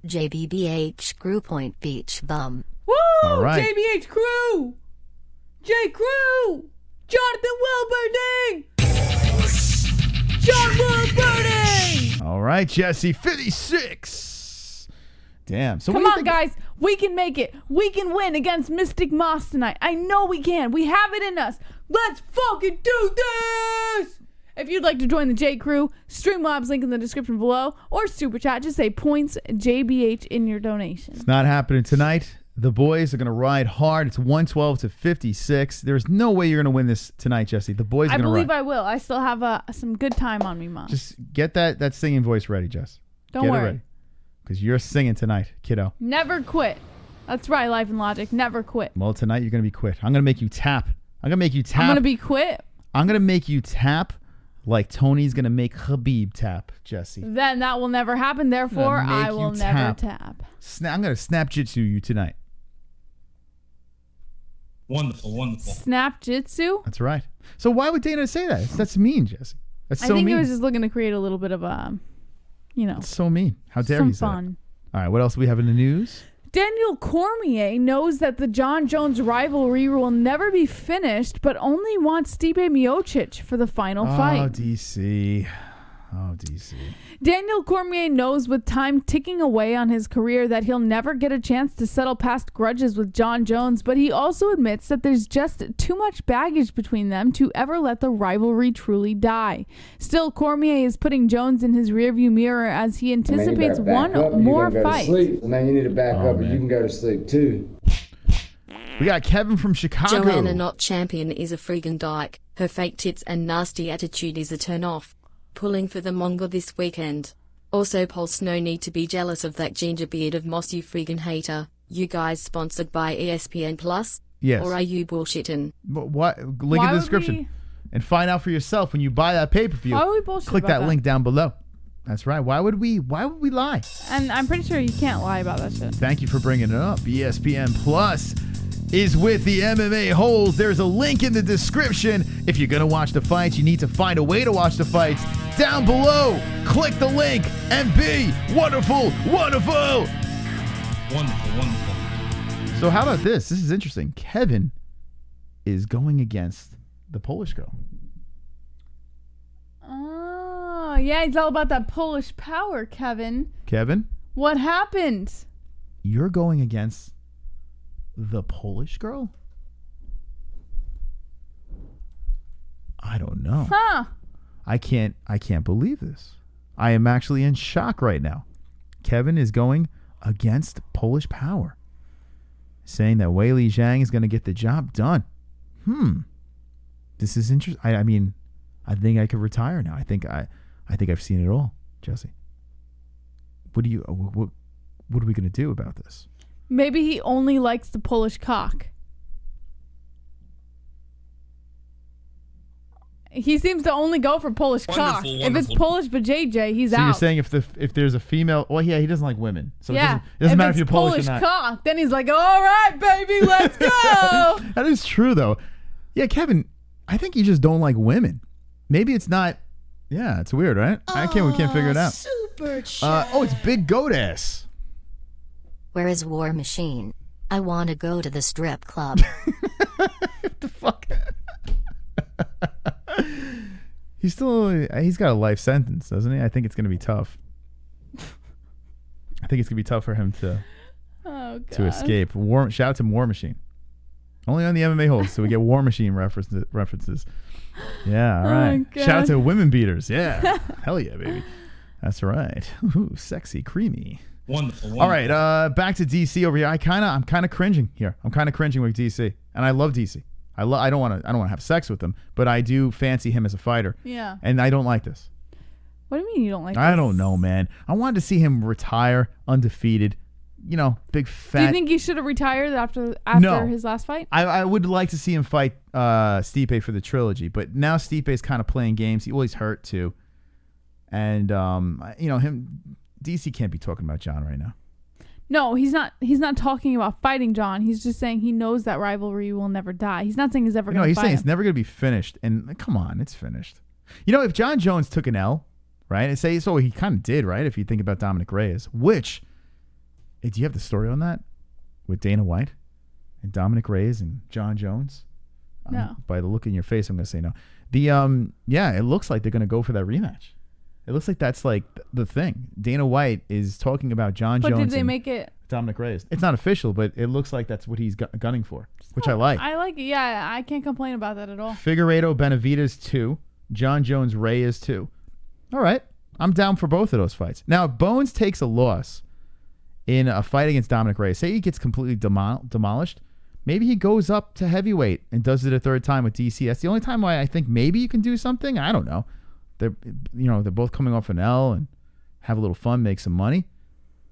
JBBH Crew Point Beach Bum. Woo! All right. JBH Crew! J Crew! Jonathan Wilberding! John Wilberding! All right, Jesse. 56. Damn. So Come what do on, you think? guys. We can make it. We can win against Mystic Moss tonight. I know we can. We have it in us. Let's fucking do this! If you'd like to join the J Crew, Streamlabs link in the description below, or Super Chat, just say points JBH in your donation. It's not happening tonight. The boys are going to ride hard. It's 112 to 56. There's no way you're going to win this tonight, Jesse. The boys are going to ride. I believe I will. I still have some good time on me, Mom. Just get that singing voice ready, Jess. Don't get worry. It ready. Because you're singing tonight, kiddo. Never quit. That's right, Life and Logic. Never quit. Well, tonight you're going to be quit. I'm going to make you tap. I'm going to make you tap. I'm going to be quit. I'm going to make you tap like Tony's going to make Khabib tap, Jesse. Then that will never happen. Therefore, I will never tap. I'm going to snap jitsu you tonight. Wonderful, wonderful. Snap jitsu? That's right. So why would Dana say that? That's mean, Jesse. That's so mean. I think he was just looking to create a little bit of a, It's so mean. How dare you say fun. That? All right, what else do we have in the news? Daniel Cormier knows that the Jon Jones rivalry will never be finished, but only wants Stipe Miocic for the final fight. Oh, DC. Oh, DC. Daniel Cormier knows with time ticking away on his career that he'll never get a chance to settle past grudges with Jon Jones, but he also admits that there's just too much baggage between them to ever let the rivalry truly die. Still, Cormier is putting Jones in his rearview mirror as he anticipates one more fight. And then you need to back up and you can go to sleep too. We got Kevin from Chicago. Joanna not champion is a friggin' dyke. Her fake tits and nasty attitude is a turn off. Pulling for the Mongo this weekend. Also, Pulse, no need to be jealous of that ginger beard of Moss, you friggin' hater. You guys sponsored by ESPN Plus? Yes. Or are you bullshitting? What? Link in the description. And find out for yourself when you buy that pay-per-view. Why would we bullshit Click about that link down below. That's right. Why would we lie? And I'm pretty sure you can't lie about that shit. Thank you for bringing it up. ESPN Plus is with the MMA-Holes. There's a link in the description. If you're going to watch the fights, you need to find a way to watch the fights. Down below, click the link and be wonderful, wonderful. Wonderful, wonderful. So how about this? This is interesting. Kevin is going against the Polish girl. Oh, yeah, he's all about that Polish power, Kevin. Kevin? What happened? You're going against the Polish girl? I don't know. Huh. I can't believe this. I am actually in shock right now. Kevin is going against Polish power, saying that Weili Zhang is going to get the job done. This is interesting. I mean, I think I could retire now. I think I've seen it all, Jesse. What are we going to do about this? Maybe he only likes the Polish cock. He seems to only go for Polish cock. If it's Polish but JJ, he's out. So you're saying if there's a female, well, yeah, he doesn't like women. So yeah, it doesn't matter if you're Polish or not. Cock, then he's like, all right, baby, let's go. That is true, though. Yeah, Kevin, I think you just don't like women. Maybe it's not. Yeah, it's weird, right? We can't figure it out. Super chat. It's Big Goat Ass. Where is War Machine? I want to go to the strip club. What the fuck? He's got a life sentence, doesn't he? I think it's going to be tough. I think it's going to be tough for him to escape. Shout out to War Machine. Only on the MMA-Holes, so we get War Machine references. Yeah, all right. Shout out to Women Beaters. Yeah. Hell yeah, baby. That's right. Ooh, sexy, creamy. Wonderful. All right, back to DC over here. I'm kind of cringing here. I'm kind of cringing with DC, and I love DC. I don't want to have sex with him, but I do fancy him as a fighter. Yeah. And I don't like this. What do you mean you don't like this? I don't know, man. I wanted to see him retire undefeated. Big fat. Do you think he should have retired after his last fight? I would like to see him fight Stipe for the trilogy, but now Stipe's kind of playing games. He's hurt too, and DC can't be talking about Jon right now. No, he's not. He's not talking about fighting Jon. He's just saying he knows that rivalry will never die. He's not saying he's ever going to fight. No, he's saying it's never going to be finished. And come on, it's finished. If Jon Jones took an L, right, and say so, he kind of did, right? If you think about Dominic Reyes, which, do you have the story on that with Dana White and Dominic Reyes and Jon Jones? No. By the look in your face, I'm going to say no. It looks like they're going to go for that rematch. It looks like that's like the thing. Dana White is talking about Jon Jones. But did they make it? Dominic Reyes. It's not official, but it looks like that's what he's gunning for, which I like. I like it. Yeah, I can't complain about that at all. Figueiredo Benavidez 2. Jon Jones Reyes too. All right. I'm down for both of those fights. Now, if Bones takes a loss in a fight against Dominic Reyes, say he gets completely demolished, maybe he goes up to heavyweight and does it a third time with DC. That's the only time why I think maybe you can do something. I don't know. They're both coming off an L and have a little fun, make some money.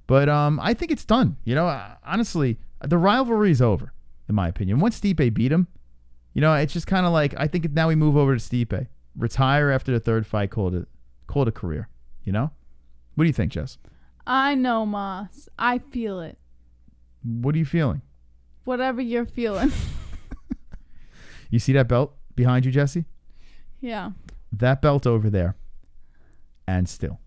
But I think it's done. Honestly, the rivalry is over, in my opinion. Once Stipe beat him, it's just kind of like, I think now we move over to Stipe. Retire after the third fight, call it a career. What do you think, Jess? I know, Moss. I feel it. What are you feeling? Whatever you're feeling. You see that belt behind you, Jesse? Yeah. That belt over there. And still.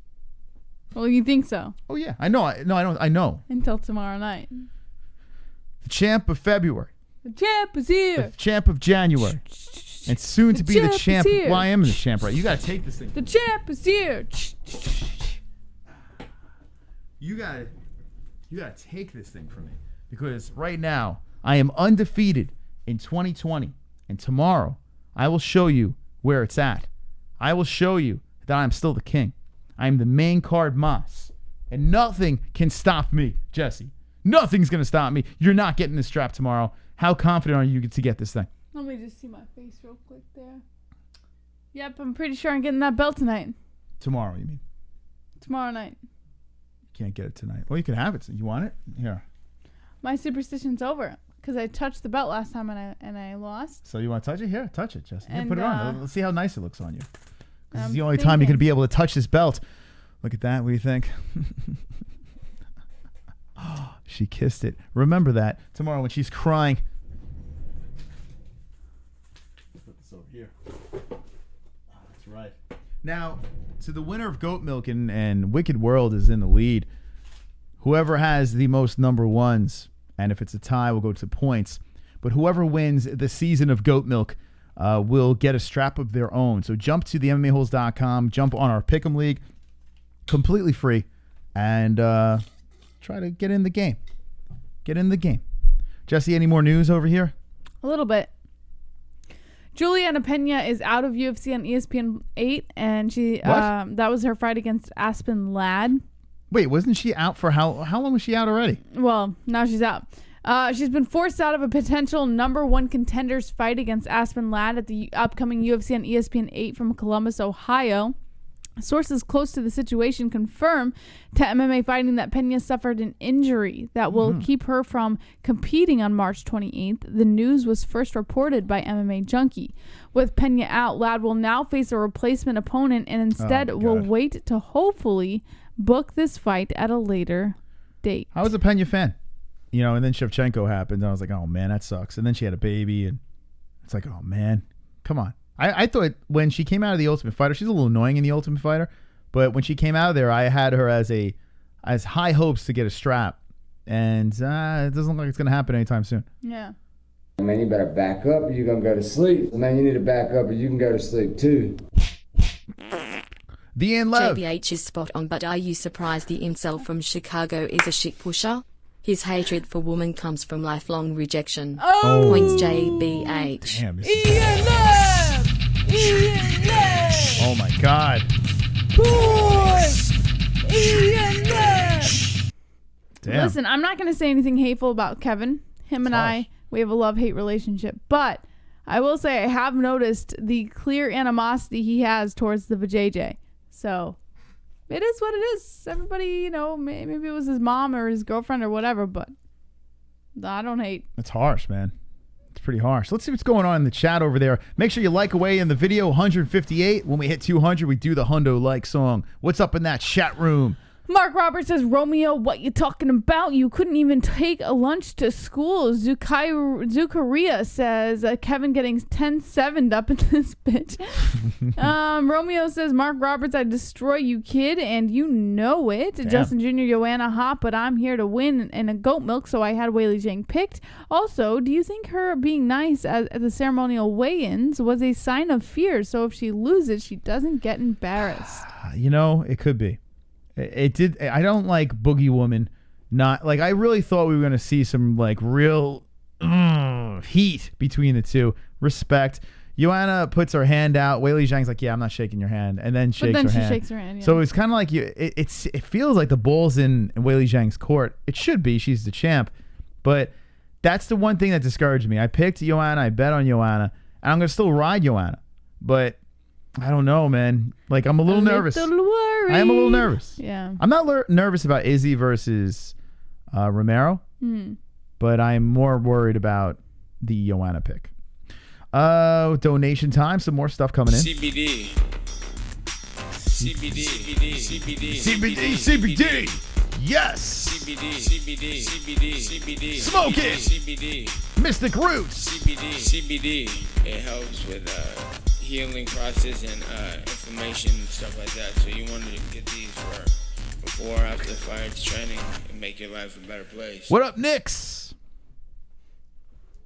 Well, you think so? Oh, yeah. I know. I know. Until tomorrow night. The champ of February. The champ is here. The champ of January. And soon to be the champ. Well, I am the champ, right? You got to take this thing. The champ is here. You got to take this thing from me. Because right now, I am undefeated in 2020. And tomorrow, I will show you where it's at. I will show you that I'm still the king. I'm the main card Moss. And nothing can stop me, Jesse. Nothing's going to stop me. You're not getting this strap tomorrow. How confident are you to get this thing? Let me just see my face real quick there. Yep, I'm pretty sure I'm getting that belt tonight. Tomorrow, you mean? Tomorrow night. Can't get it tonight. Well, you can have it. You want it? Here. My superstition's over because I touched the belt last time and I lost. So you want to touch it? Here, touch it, Jesse. Here, And, put it on. Let's see how nice it looks on you. This is I'm the only time you're going to thinking. be able to touch this belt. Look at that. What do you think? Oh, she kissed it. Remember that tomorrow when she's crying. Put this over here. That's right. Now, so the winner of Goat Milk and Wicked World is in the lead. Whoever has the most number ones, and if it's a tie, we'll go to points. But whoever wins the season of Goat Milk will get a strap of their own. So jump to the MMA-Holes.com, jump on our Pick'em League, completely free, and try to get in the game. Get in the game. Jesse, any more news over here? A little bit. Juliana Pena is out of UFC on ESPN 8, and she that was her fight against Aspen Ladd. Wait, wasn't she out for how long was she out already? Well, now she's out. She's been forced out of a potential number one contender's fight against Aspen Ladd at the upcoming UFC on ESPN 8 from Columbus, Ohio. Sources close to the situation confirm to MMA Fighting that Pena suffered an injury that will keep her from competing on March 28th. The news was first reported by MMA Junkie. With Pena out, Ladd will now face a replacement opponent and instead will wait to hopefully book this fight at a later date. I was a Pena fan, and then Shevchenko happened. And I was like, oh man, that sucks. And then she had a baby, and it's like, oh man, come on. I thought when she came out of the Ultimate Fighter, she's a little annoying in the Ultimate Fighter, but when she came out of there, I had her as high hopes to get a strap, and it doesn't look like it's going to happen anytime soon. Yeah. Man, you better back up or you're going to go to sleep. Man, you need to back up or you can go to sleep too. The end love. JBH is spot on, but are you surprised the incel from Chicago is a shit pusher? His hatred for women comes from lifelong rejection. Oh. Points JBH. Damn, Oh my God. Damn. Listen, I'm not going to say anything hateful about Kevin. Him and I, we have a love-hate relationship. But I will say I have noticed the clear animosity he has towards the vajayjay. So it is what it is. Everybody, maybe it was his mom or his girlfriend or whatever, but I don't hate. That's harsh, man. It's pretty harsh. Let's see what's going on in the chat over there. Make sure you like away in the video. 158. When we hit 200, we do the hundo like song. What's up in that chat room? Mark Roberts says, Romeo, what you talking about? You couldn't even take a lunch to school. Zukaria says, Kevin getting 10-7'd up in this bitch. Romeo says, Mark Roberts, I destroy you, kid, and you know it. Damn. Justin Jr., Joanna hot, but I'm here to win in a goat milk, so I had Weili Zhang picked. Also, do you think her being nice at the ceremonial weigh-ins was a sign of fear? So if she loses, she doesn't get embarrassed. It could be. It did. I don't like Boogie Woman. Not like I really thought we were going to see some like real heat between the two. Respect. Joanna puts her hand out. Weili Zhang's like, yeah, I'm not shaking your hand. And then shakes her hand. Shakes her hand, yeah. So it's kind of like it feels like the ball's in Weili Zhang's court. It should be. She's the champ. But that's the one thing that discouraged me. I picked Joanna. I bet on Joanna. And I'm going to still ride Joanna. But I don't know, man. Like, I'm a little nervous. I am a little nervous. Yeah. I'm not nervous about Izzy versus Romero. But I'm more worried about the Joanna pick. Donation time. Some more stuff coming in. CBD. Yes. CBD. Smoke it. Mystic Roots. CBD. It helps with healing process and inflammation and stuff like that. So you want to get these for before or after fight training and make your life a better place. What up, Nix?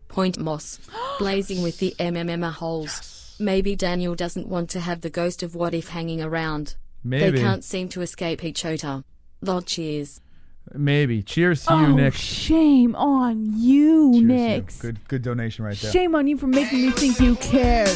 Point Moss. Blazing with the MMA-Holes. Maybe Daniel doesn't want to have the ghost of What If hanging around. Maybe. They can't seem to escape each other. Lord, cheers. Maybe. Cheers to you, Nick. Shame on you, Nick. Good donation right there. Shame on you for making me think you cared.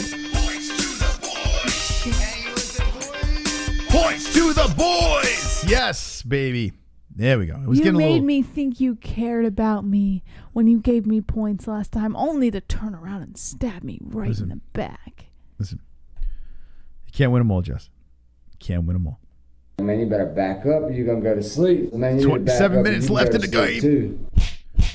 Points to the boys. Yes, baby. There we go. It was You made me think you cared about me when you gave me points last time, only to turn around and stab me right in the back. Listen, you can't win them all, Jess. You can't win them all. Man, you better back up or you're going to go to sleep. Man, you 27 minutes left in the game.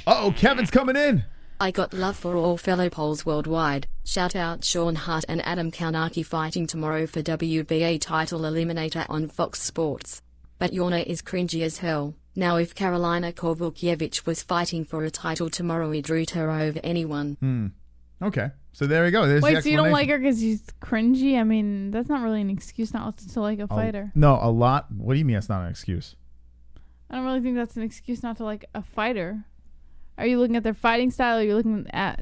Uh-oh, Kevin's coming in. I got love for all fellow Poles worldwide. Shout out Sean Hart and Adam Kownacki fighting tomorrow for WBA title eliminator on Fox Sports. But Yorna is cringy as hell. Now if Karolina Kowalkiewicz was fighting for a title tomorrow, he'd root her over anyone. Okay. So there we go. There's Wait, so you don't like her because she's cringy? I mean, that's not really an excuse not to like a fighter. No, a lot. What do you mean that's not an excuse? I don't really think that's an excuse not to like a fighter. Are you looking at their fighting style? Or are you looking at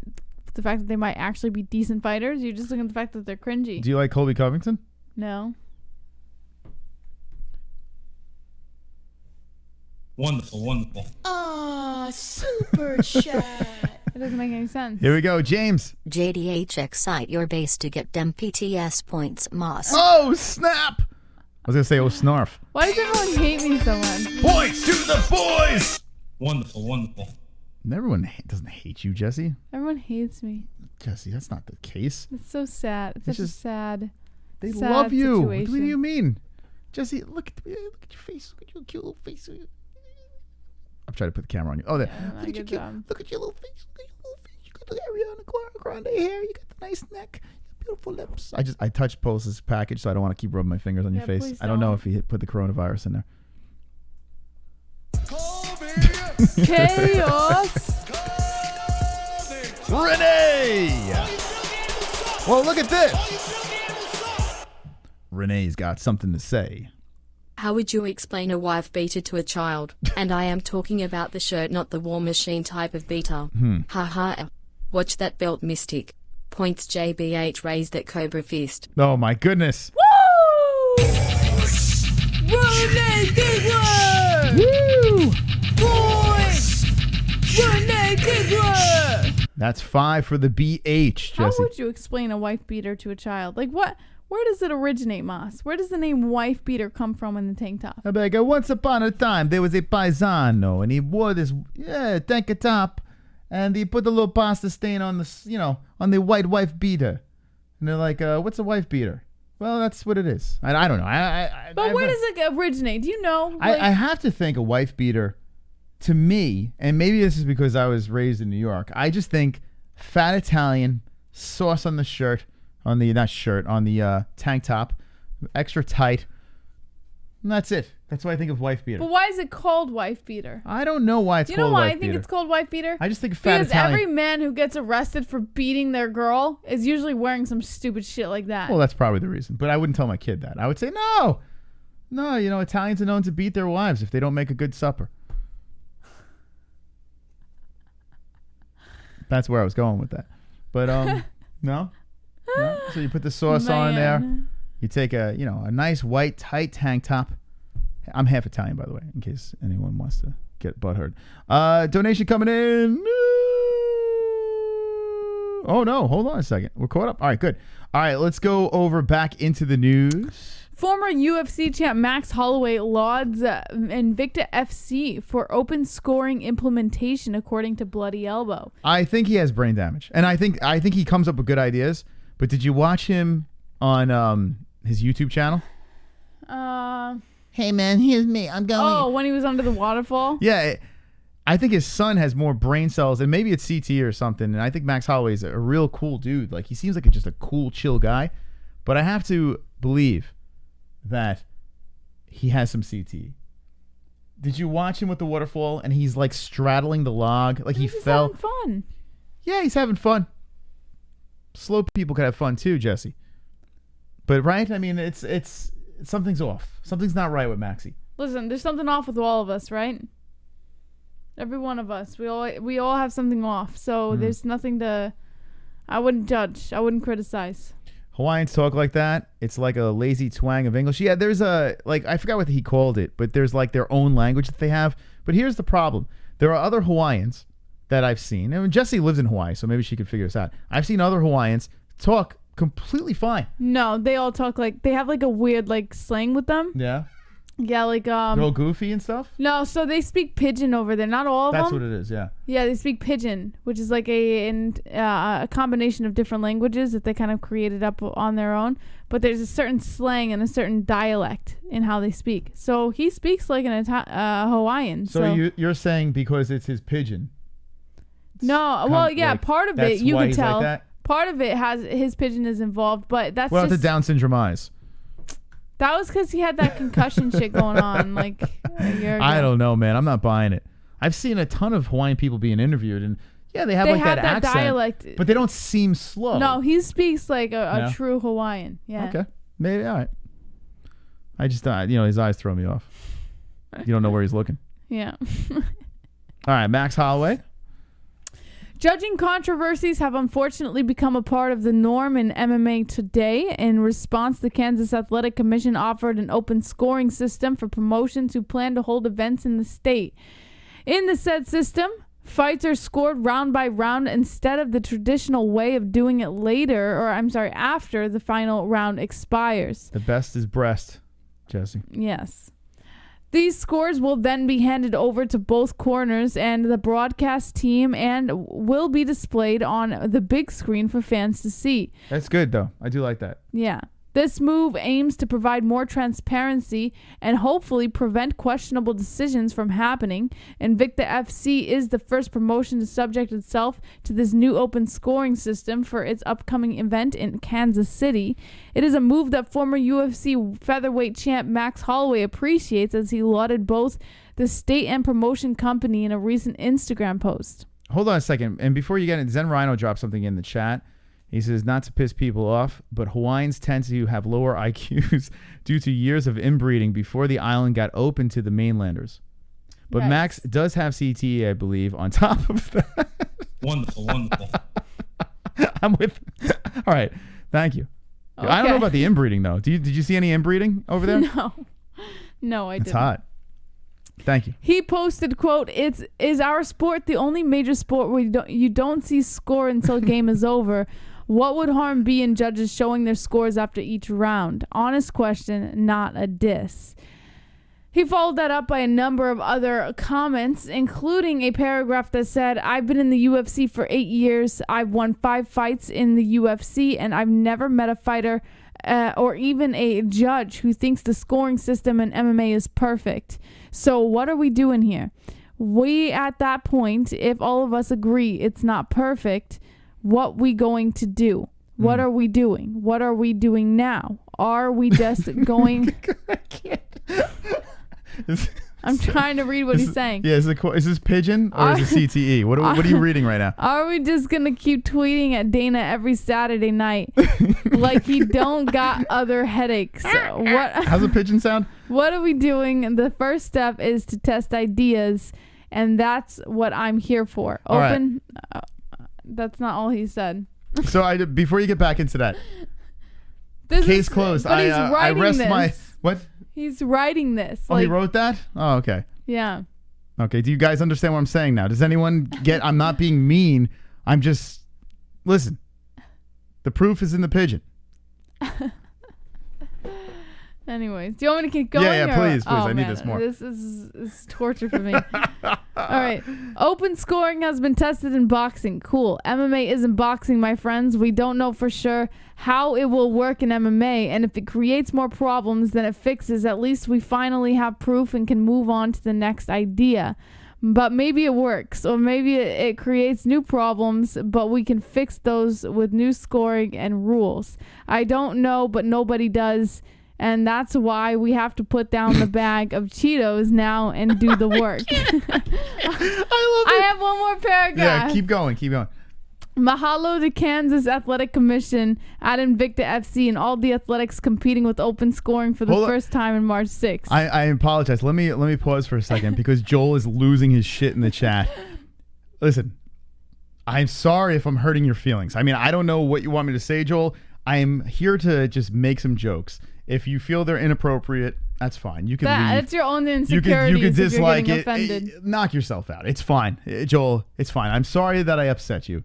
the fact that they might actually be decent fighters? You're just looking at the fact that they're cringy. Do you like Colby Covington? No. Wonderful. Ah, super chat. It doesn't make any sense. Here we go, James. JDH, excite your base to get them PTS points, Moss. Oh, snap. I was going to say, oh, snarf. Why does everyone hate me so much? Points to the boys. Wonderful. Everyone doesn't hate you, Jesse. Everyone hates me. Jesse, that's not the case. It's so sad. It's such a sad. They sad love you. situation. What do you mean? Jesse, look at your face. Look at your cute little face. I'm trying to put the camera on you. Oh, there. Yeah, look at your little face. You got the Ariana Grande hair. You got the nice neck. You got beautiful lips. I touched Pulse's package, so I don't want to keep rubbing my fingers on your face. please I don't know don't. if he put the coronavirus in there. Chaos. Renee! Well, look at this. Renee's got something to say. How would you explain a wife beater to a child? And I am talking about the shirt, not the war machine type of beater. Ha ha. Watch that belt, Mystic. Points JBH raised that Cobra fist. Oh my goodness. Woo! Renee Giggler! Woo! Boys! Renee Giggler! That's 5 for the BH, Jesse. How would you explain a wife beater to a child? Like what? Where does it originate, Moss? Where does the name wife beater come from in the tank top? I'd be like, once upon a time, there was a paisano, and he wore this, tank top, and he put a little pasta stain on the, on the white wife beater. And they're like, what's a wife beater? Well, that's what it is. I don't know. But where does it originate? Do you know? I have to think a wife beater, to me, and maybe this is because I was raised in New York, I just think fat Italian, sauce on the shirt, on the tank top, extra tight. And that's it. That's why I think of wife beater. But why is it called wife beater? I don't know why it's called wife beater. You know why I think it's called wife beater? I just think of fat because Italian. every man who gets arrested for beating their girl is usually wearing some stupid shit like that. Well, that's probably the reason. But I wouldn't tell my kid that. I would say, no, Italians are known to beat their wives if they don't make a good supper. That's where I was going with that. But no. So you put the sauce on there. You take a nice white tight tank top. I'm half Italian, by the way, in case anyone wants to get butthurt. Donation coming in. Oh, no. Hold on a second. We're caught up. All right, good. All right, let's go over back into the news. Former UFC champ Max Holloway lauds Invicta FC for open scoring implementation, according to Bloody Elbow. I think he has brain damage, and I think he comes up with good ideas. But did you watch him on his YouTube channel? Hey man, here's me. I'm going. Oh, when he was under the waterfall? Yeah, I think his son has more brain cells, and maybe it's CT or something. And I think Max Holloway is a real cool dude. Like, he seems like just a cool, chill guy. But I have to believe that he has some CT. Did you watch him with the waterfall? And he's like straddling the log, like he fell. Having fun. Yeah, he's having fun. Slow people could have fun too, Jesse. But right, I mean, it's something's off. Something's not right with Maxie. Listen, there's something off with all of us, right? Every one of us. We all have something off. So there's nothing to. I wouldn't judge. I wouldn't criticize. Hawaiians talk like that. It's like a lazy twang of English. Yeah, there's I forgot what he called it, but there's like their own language that they have. But here's the problem. There are other Hawaiians that I've seen. And Jessie lives in Hawaii, so maybe she could figure this out. I've seen other Hawaiians talk completely fine. No, they all talk like, they have like a weird like slang with them. Yeah. Yeah, like They're all goofy and stuff? No, so they speak pidgin over there. Not all of them. That's what it is, yeah. Yeah, they speak pidgin, which is like a combination of different languages that they kind of created up on their own. But there's a certain slang and a certain dialect in how they speak. So he speaks like an Hawaiian. So you're saying because it's his pidgin? No, well, yeah, like, part of it you why could he's tell. Like that? Part of it has his pidgin is involved, but that's what just about the Down syndrome eyes? That was because he had that concussion shit going on like a year ago. I don't know, man. I'm not buying it. I've seen a ton of Hawaiian people being interviewed, and yeah, they have that accent, dialect, but they don't seem slow. No, he speaks like a true Hawaiian. Yeah. Okay, maybe all right. I just his eyes throw me off. You don't know where he's looking. Yeah. All right, Max Holloway. Judging controversies have unfortunately become a part of the norm in MMA today. In response, the Kansas Athletic Commission offered an open scoring system for promotions who plan to hold events in the state. In the said system, fights are scored round by round instead of the traditional way of doing it after the final round expires. The best is breast, Jesse. Yes. These scores will then be handed over to both corners and the broadcast team and will be displayed on the big screen for fans to see. That's good, though. I do like that. Yeah. This move aims to provide more transparency and hopefully prevent questionable decisions from happening. Invicta FC is the first promotion to subject itself to this new open scoring system for its upcoming event in Kansas City. It is a move that former UFC featherweight champ Max Holloway appreciates, as he lauded both the state and promotion company in a recent Instagram post. Hold on a second. And before you get it, Zen Rhino dropped something in the chat. He says, not to piss people off, but Hawaiians tend to have lower IQs due to years of inbreeding before the island got open to the mainlanders. But Yes. Max does have CTE, I believe, on top of that. Wonderful, wonderful. I'm with. All right. Thank you. I don't know Okay. about the inbreeding, though. Did you see any inbreeding over there? No, I didn't. It's hot. Thank you. He posted, quote, "Is our sport the only major sport where you don't see score until game is over? What would harm be in judges showing their scores after each round? Honest question, not a diss." He followed that up by a number of other comments, including a paragraph that said, "I've been in the UFC for 8 years. I've won 5 fights in the UFC, and I've never met a fighter or even a judge who thinks the scoring system in MMA is perfect. So what are we doing here? We at that point, if all of us agree it's not perfect, what we going to do? What are we doing? What are we doing now? Are we just going..." I can't. I'm trying to read what he's saying. Yeah, is this pigeon or is it CTE? What are you reading right now? Are we just going to keep tweeting at Dana every Saturday night like he don't got other headaches? What? How's a pigeon sound? What are we doing? The first step is to test ideas, and that's what I'm here for. All right. Open. That's not all he said. So before you get back into that, This case is, closed. But he's I writing rest this. my what? He's writing this. Oh, he wrote that? Oh, okay. Yeah. Okay. Do you guys understand what I'm saying now? Does anyone get? I'm not being mean. I'm just listen, the proof is in the pigeon. Anyways, do you want me to keep going? Yeah, please. Oh, I need man, this more. This is torture for me. All right. Open scoring has been tested in boxing. Cool. MMA isn't boxing, my friends. We don't know for sure how it will work in MMA, and if it creates more problems than it fixes, at least we finally have proof and can move on to the next idea. But maybe it works, or maybe it creates new problems, but we can fix those with new scoring and rules. I don't know, but nobody does. And that's why we have to put down the bag of Cheetos now and do the work. I have one more paragraph. Yeah, keep going. Mahalo to Kansas Athletic Commission at Invicta FC and all the athletics competing with open scoring for the first time in March 6th. I apologize. Let me pause for a second because Joel is losing his shit in the chat. Listen, I'm sorry if I'm hurting your feelings. I mean, I don't know what you want me to say, Joel. I'm here to just make some jokes. If you feel they're inappropriate, that's fine. You can leave. It's your own insecurities. You could dislike it. Knock yourself out. It's fine, Joel. It's fine. I'm sorry that I upset you,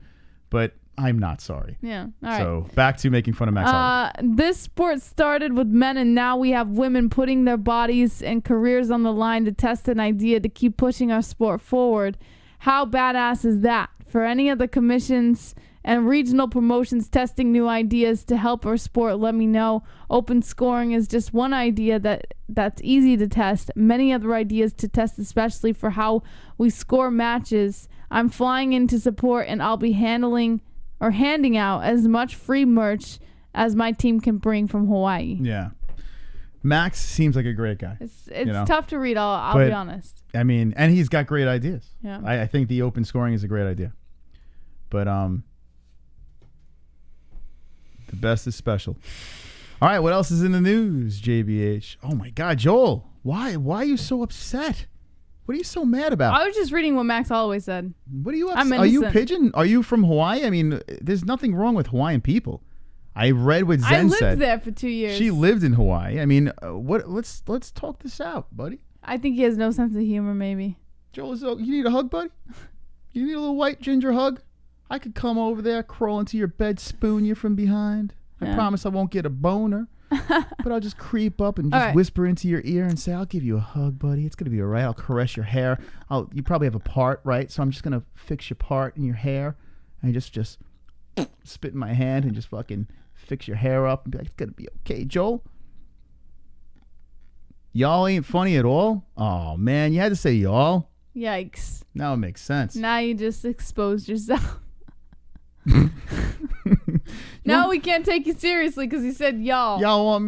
but I'm not sorry. Yeah. All right. So back to making fun of Max Holloway. This sport started with men, and now we have women putting their bodies and careers on the line to test an idea to keep pushing our sport forward. How badass is that? For any of the commissions and regional promotions testing new ideas to help our sport, let me know. Open scoring is just one idea that's easy to test. Many other ideas to test, especially for how we score matches. I'm flying in to support, and I'll be handing out as much free merch as my team can bring from Hawaii. Yeah. Max seems like a great guy. It's tough to read, I'll be honest. I mean, and he's got great ideas. Yeah. I think the open scoring is a great idea. But the best is special. All right, what else is in the news, JBH? Oh my God, Joel, why are you so upset? What are you so mad about? I was just reading what Max Holloway said. What are you upset? Are you pigeon? Are you from Hawaii? I mean, there's nothing wrong with Hawaiian people. I read what Zen said. I lived there for 2 years. She lived in Hawaii. I mean, what? Let's talk this out, buddy. I think he has no sense of humor, maybe. Joel, you need a hug, buddy? You need a little white ginger hug? I could come over there, crawl into your bed, spoon you from behind. I promise I won't get a boner, but I'll just creep up and just whisper into your ear and say, I'll give you a hug, buddy. It's going to be all right. I'll caress your hair. You probably have a part, right? So I'm just going to fix your part in your hair and just spit in my hand and just fucking fix your hair up and be like, it's going to be okay, Joel. Y'all ain't funny at all? Oh, man, you had to say y'all. Yikes. Now it makes sense. Now you just exposed yourself. Now we can't take you seriously because you said y'all. Y'all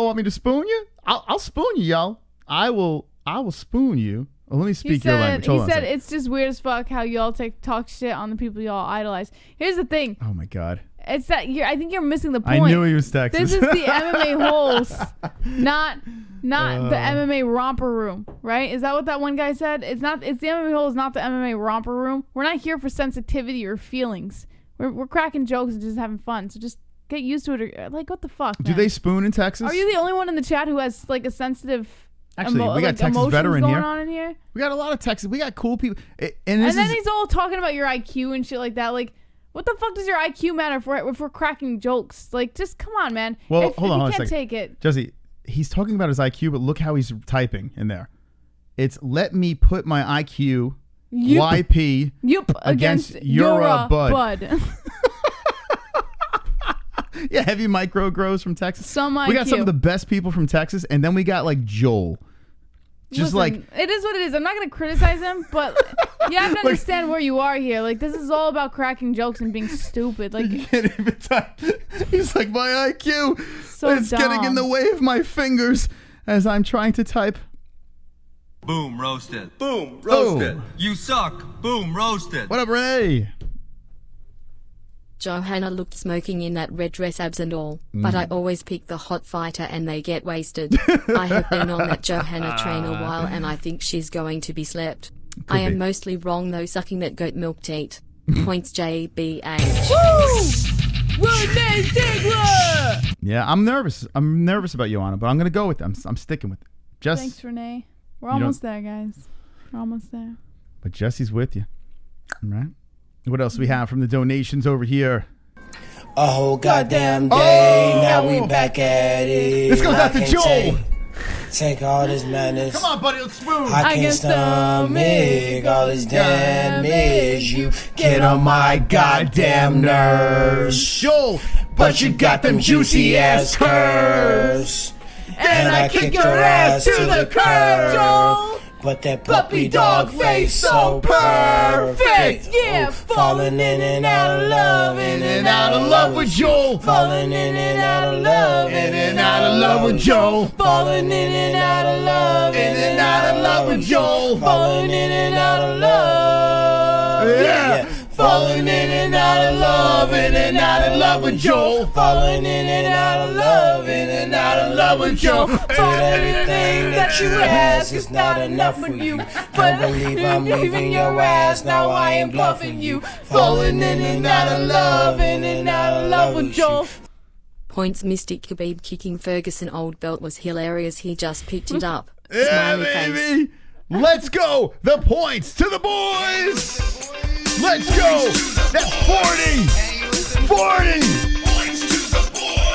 want me to spoon you? I'll spoon you, y'all. I will spoon you. Well, let me speak your language. He said it's just weird as fuck how y'all talk shit on the people y'all idolize. Here's the thing. Oh my God. It's that I think you're missing the point. I knew he was Texas. This is the MMA-Holes, not the MMA romper room, right? Is that what that one guy said? It's the MMA-Holes, not the MMA romper room. We're not here for sensitivity or feelings. We're cracking jokes and just having fun. So just get used to it. Like, what the fuck, man? Do they spoon in Texas? Are you the only one in the chat who has like a sensitive? Actually, we got Texas veteran going here. On in here. We got a lot of Texas. We got cool people. And then he's all talking about your IQ and shit like that. Like, what the fuck does your IQ matter if we're cracking jokes? Like, just come on, man. Well, hold on a a second. You can't take it. Jesse, he's talking about his IQ, but look how he's typing in there. It's let me put my IQ YP against your bud. Yeah, heavy micro grows from Texas. We got some of the best people from Texas, and then we got like Joel. Listen, it is what it is. I'm not going to criticize him, but you have to understand where you are here. Like, this is all about cracking jokes and being stupid. Like, you can't even type. He's like, my IQ is getting in the way of my fingers as I'm trying to type. Boom, roasted. Boom, roasted. You suck. Boom, roasted. What up, Ray? Johanna looked smoking in that red dress, abs and all, but I always pick the hot fighter and they get wasted. I have been on that Johanna train a while and I think she's going to be slept. I am mostly wrong though, sucking that goat milk teat. Points JBH. Yeah, I'm nervous. I'm nervous about Joanna, but I'm going to go with it. I'm sticking with it. Thanks, Renee. We're almost there, guys. We're almost there. But Jesse's with you. All right? What else we have from the donations over here? A whole goddamn day. Now we back at it. This goes out to Joel. Take all this madness. Come on, buddy, let's smooth. I can't stomach all this damage. You get on my goddamn nerves. Joel, but you got them juicy ass curves. And I kick your ass to the curb, Joel. But that puppy dog face so perfect. Yeah, falling in and out of love, in and out of love with Joel. Falling in and out of love, in and out of love with Joel. Falling in and out of love, in and out of love with Joel. Falling in and out of love. Yeah. Falling in and out of love, in and out of love with Joel. Falling in and out of love, in and out of love with Joel. But everything that you ask is not enough for you. Don't believe I'm leaving your ass, now I ain't bluffing you. Falling in and out of love, in and out of love with Joel. Points Mystic Khabib kicking Ferguson old belt was hilarious. He just picked it up. Yeah, Smiley baby. face. Let's go. The points to the boys. Let's go. That's 40. 40.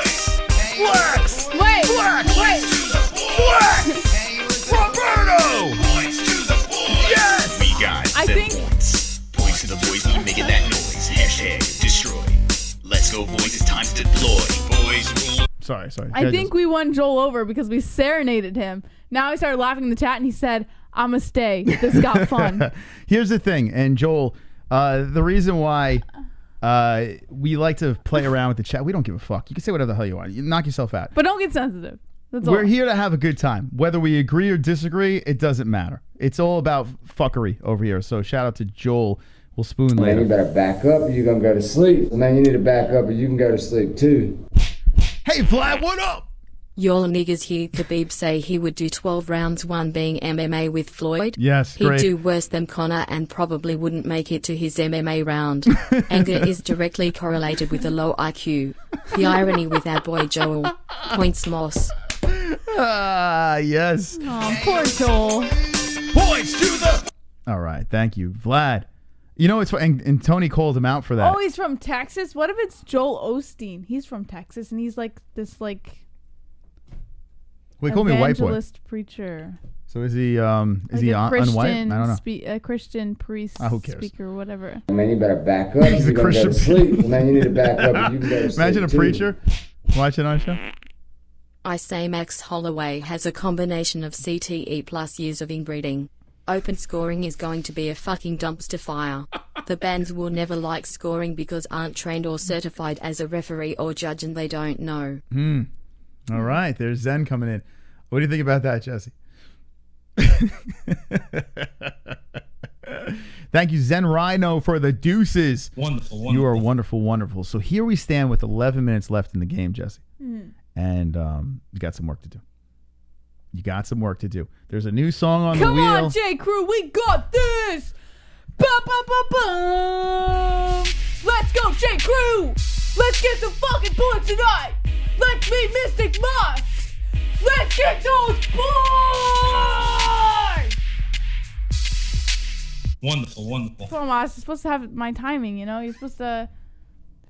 Flex. Wait. Flex. Wait. Flex. Roberto. Yes. We got I think points to the boys. We making that noise. Hashtag destroy. Let's go, boys. It's time to deploy. Boys. Sorry. I think we won Joel over because we serenaded him. Now he started laughing in the chat and he said, "I'ma stay. This got fun." Here's the thing, and Joel, the reason why we like to play around with the chat, we don't give a fuck. You can say whatever the hell you want. You knock yourself out. But don't get sensitive. That's We're all. here to have a good time. Whether we agree or disagree, it doesn't matter. It's all about fuckery over here. So shout out to Joel. We'll spoon Man, later. you better back up or you're going to go to sleep. Man, you need to back up or you can go to sleep too. Hey, Vlad, what up? Y'all niggas hear Khabib say he would do 12 rounds, one being MMA with Floyd. Yes, He'd great. do worse than Conor and probably wouldn't make it to his MMA round. Anger is directly correlated with a low IQ. The irony with our boy Joel. Points Moss. Ah, yes. Oh, poor Joel. Points to the... All right, thank you. Vlad. You know, it's and Tony called him out for that. Oh, he's from Texas? What if it's Joel Osteen? He's from Texas and he's like this Well, he called me a white boy. evangelist preacher. So is he Like he a unwhite? I Christian don't know. a Christian priest who cares? speaker, whatever. Man, you better back up. He's a You're gonna go to Christian. sleep. Man, you need to back up or you can go to sleep Imagine a too. preacher watching our show. I say Max Holloway has a combination of CTE plus years of inbreeding. Open scoring is going to be a fucking dumpster fire. The bands will never like scoring because aren't trained or certified as a referee or judge and they don't know. All right, there's Zen coming in. What do you think about that, Jesse? Thank you, Zen Rhino, for the deuces. Wonderful. You are wonderful, wonderful. So here we stand with 11 minutes left in the game, Jesse. And you got some work to do. You got some work to do. There's a new song on the wheel. Come on, J. Crew, we got this. Ba-ba-ba-bum. Let's go, J. Crew. Let's get some fucking points tonight. Let's meet Mystic Moss. Let's get those points. Wonderful. Come on, Moss. You're supposed to have my timing, you know? You're supposed to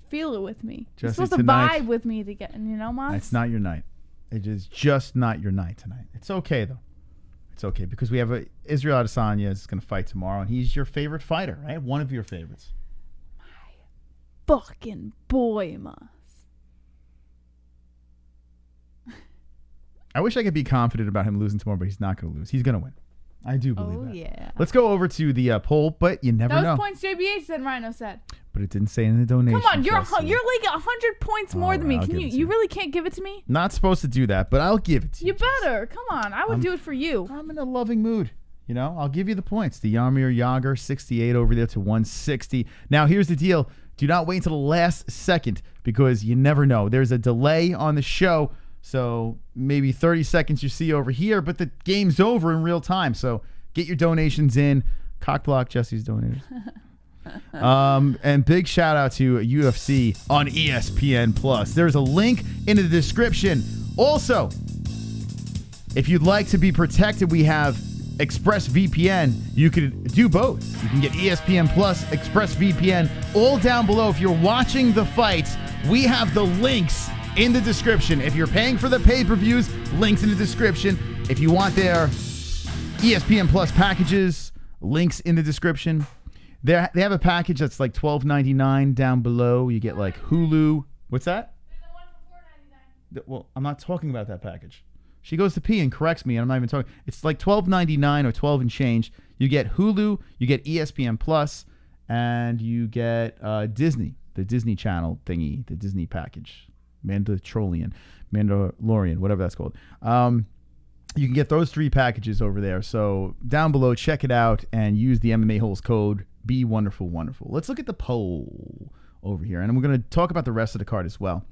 feel it with me. You're Jesse, supposed to tonight- vibe with me to get, you know, Moss? It's not your night. It is just not your night tonight. It's okay, though. It's okay because we have Israel Adesanya is going to fight tomorrow, and he's your favorite fighter, right? One of your favorites. Fucking boy, Moss. I wish I could be confident about him losing tomorrow, but he's not going to lose. He's going to win. I do believe that. Oh, yeah. Let's go over to the poll, but you never That was know. points JBH said, Rhino said. But it didn't say in the donation. Come on, you're Jesse. like 100 points more than me. I'll Can give it to you really can't give it to me? Not supposed to do that, but I'll give it to you. You better. Come on. I would do it for you. I'm in a loving mood. You know, I'll give you the points. The Yarmir Yager, 68 over there to 160. Now, here's the deal. Do not wait until the last second because you never know. There's a delay on the show, so maybe 30 seconds you see over here, but the game's over in real time. So get your donations in. Cockblock Jesse's donators. And big shout out to UFC on ESPN Plus. There's a link in the description. Also, if you'd like to be protected, we have ExpressVPN, you could do both. You can get ESPN Plus, ExpressVPN, all down below. If you're watching the fights, we have the links in the description. If you're paying for the pay-per-views, links in the description. If you want their ESPN Plus packages, links in the description. They have a package that's like $12.99 down below. You get like Hulu. What's that? Well, I'm not talking about that package. She goes to pee and corrects me, and I'm not even talking. It's like $12.99 or $12 and change. You get Hulu, you get ESPN Plus, and you get Disney, the Disney Channel thingy, the Disney package, Mandalorian, whatever that's called. You can get those 3 packages over there. So down below, check it out and use the MMA-Holes code BEWONDERFUL. Let's look at the poll over here, and we're going to talk about the rest of the card as well.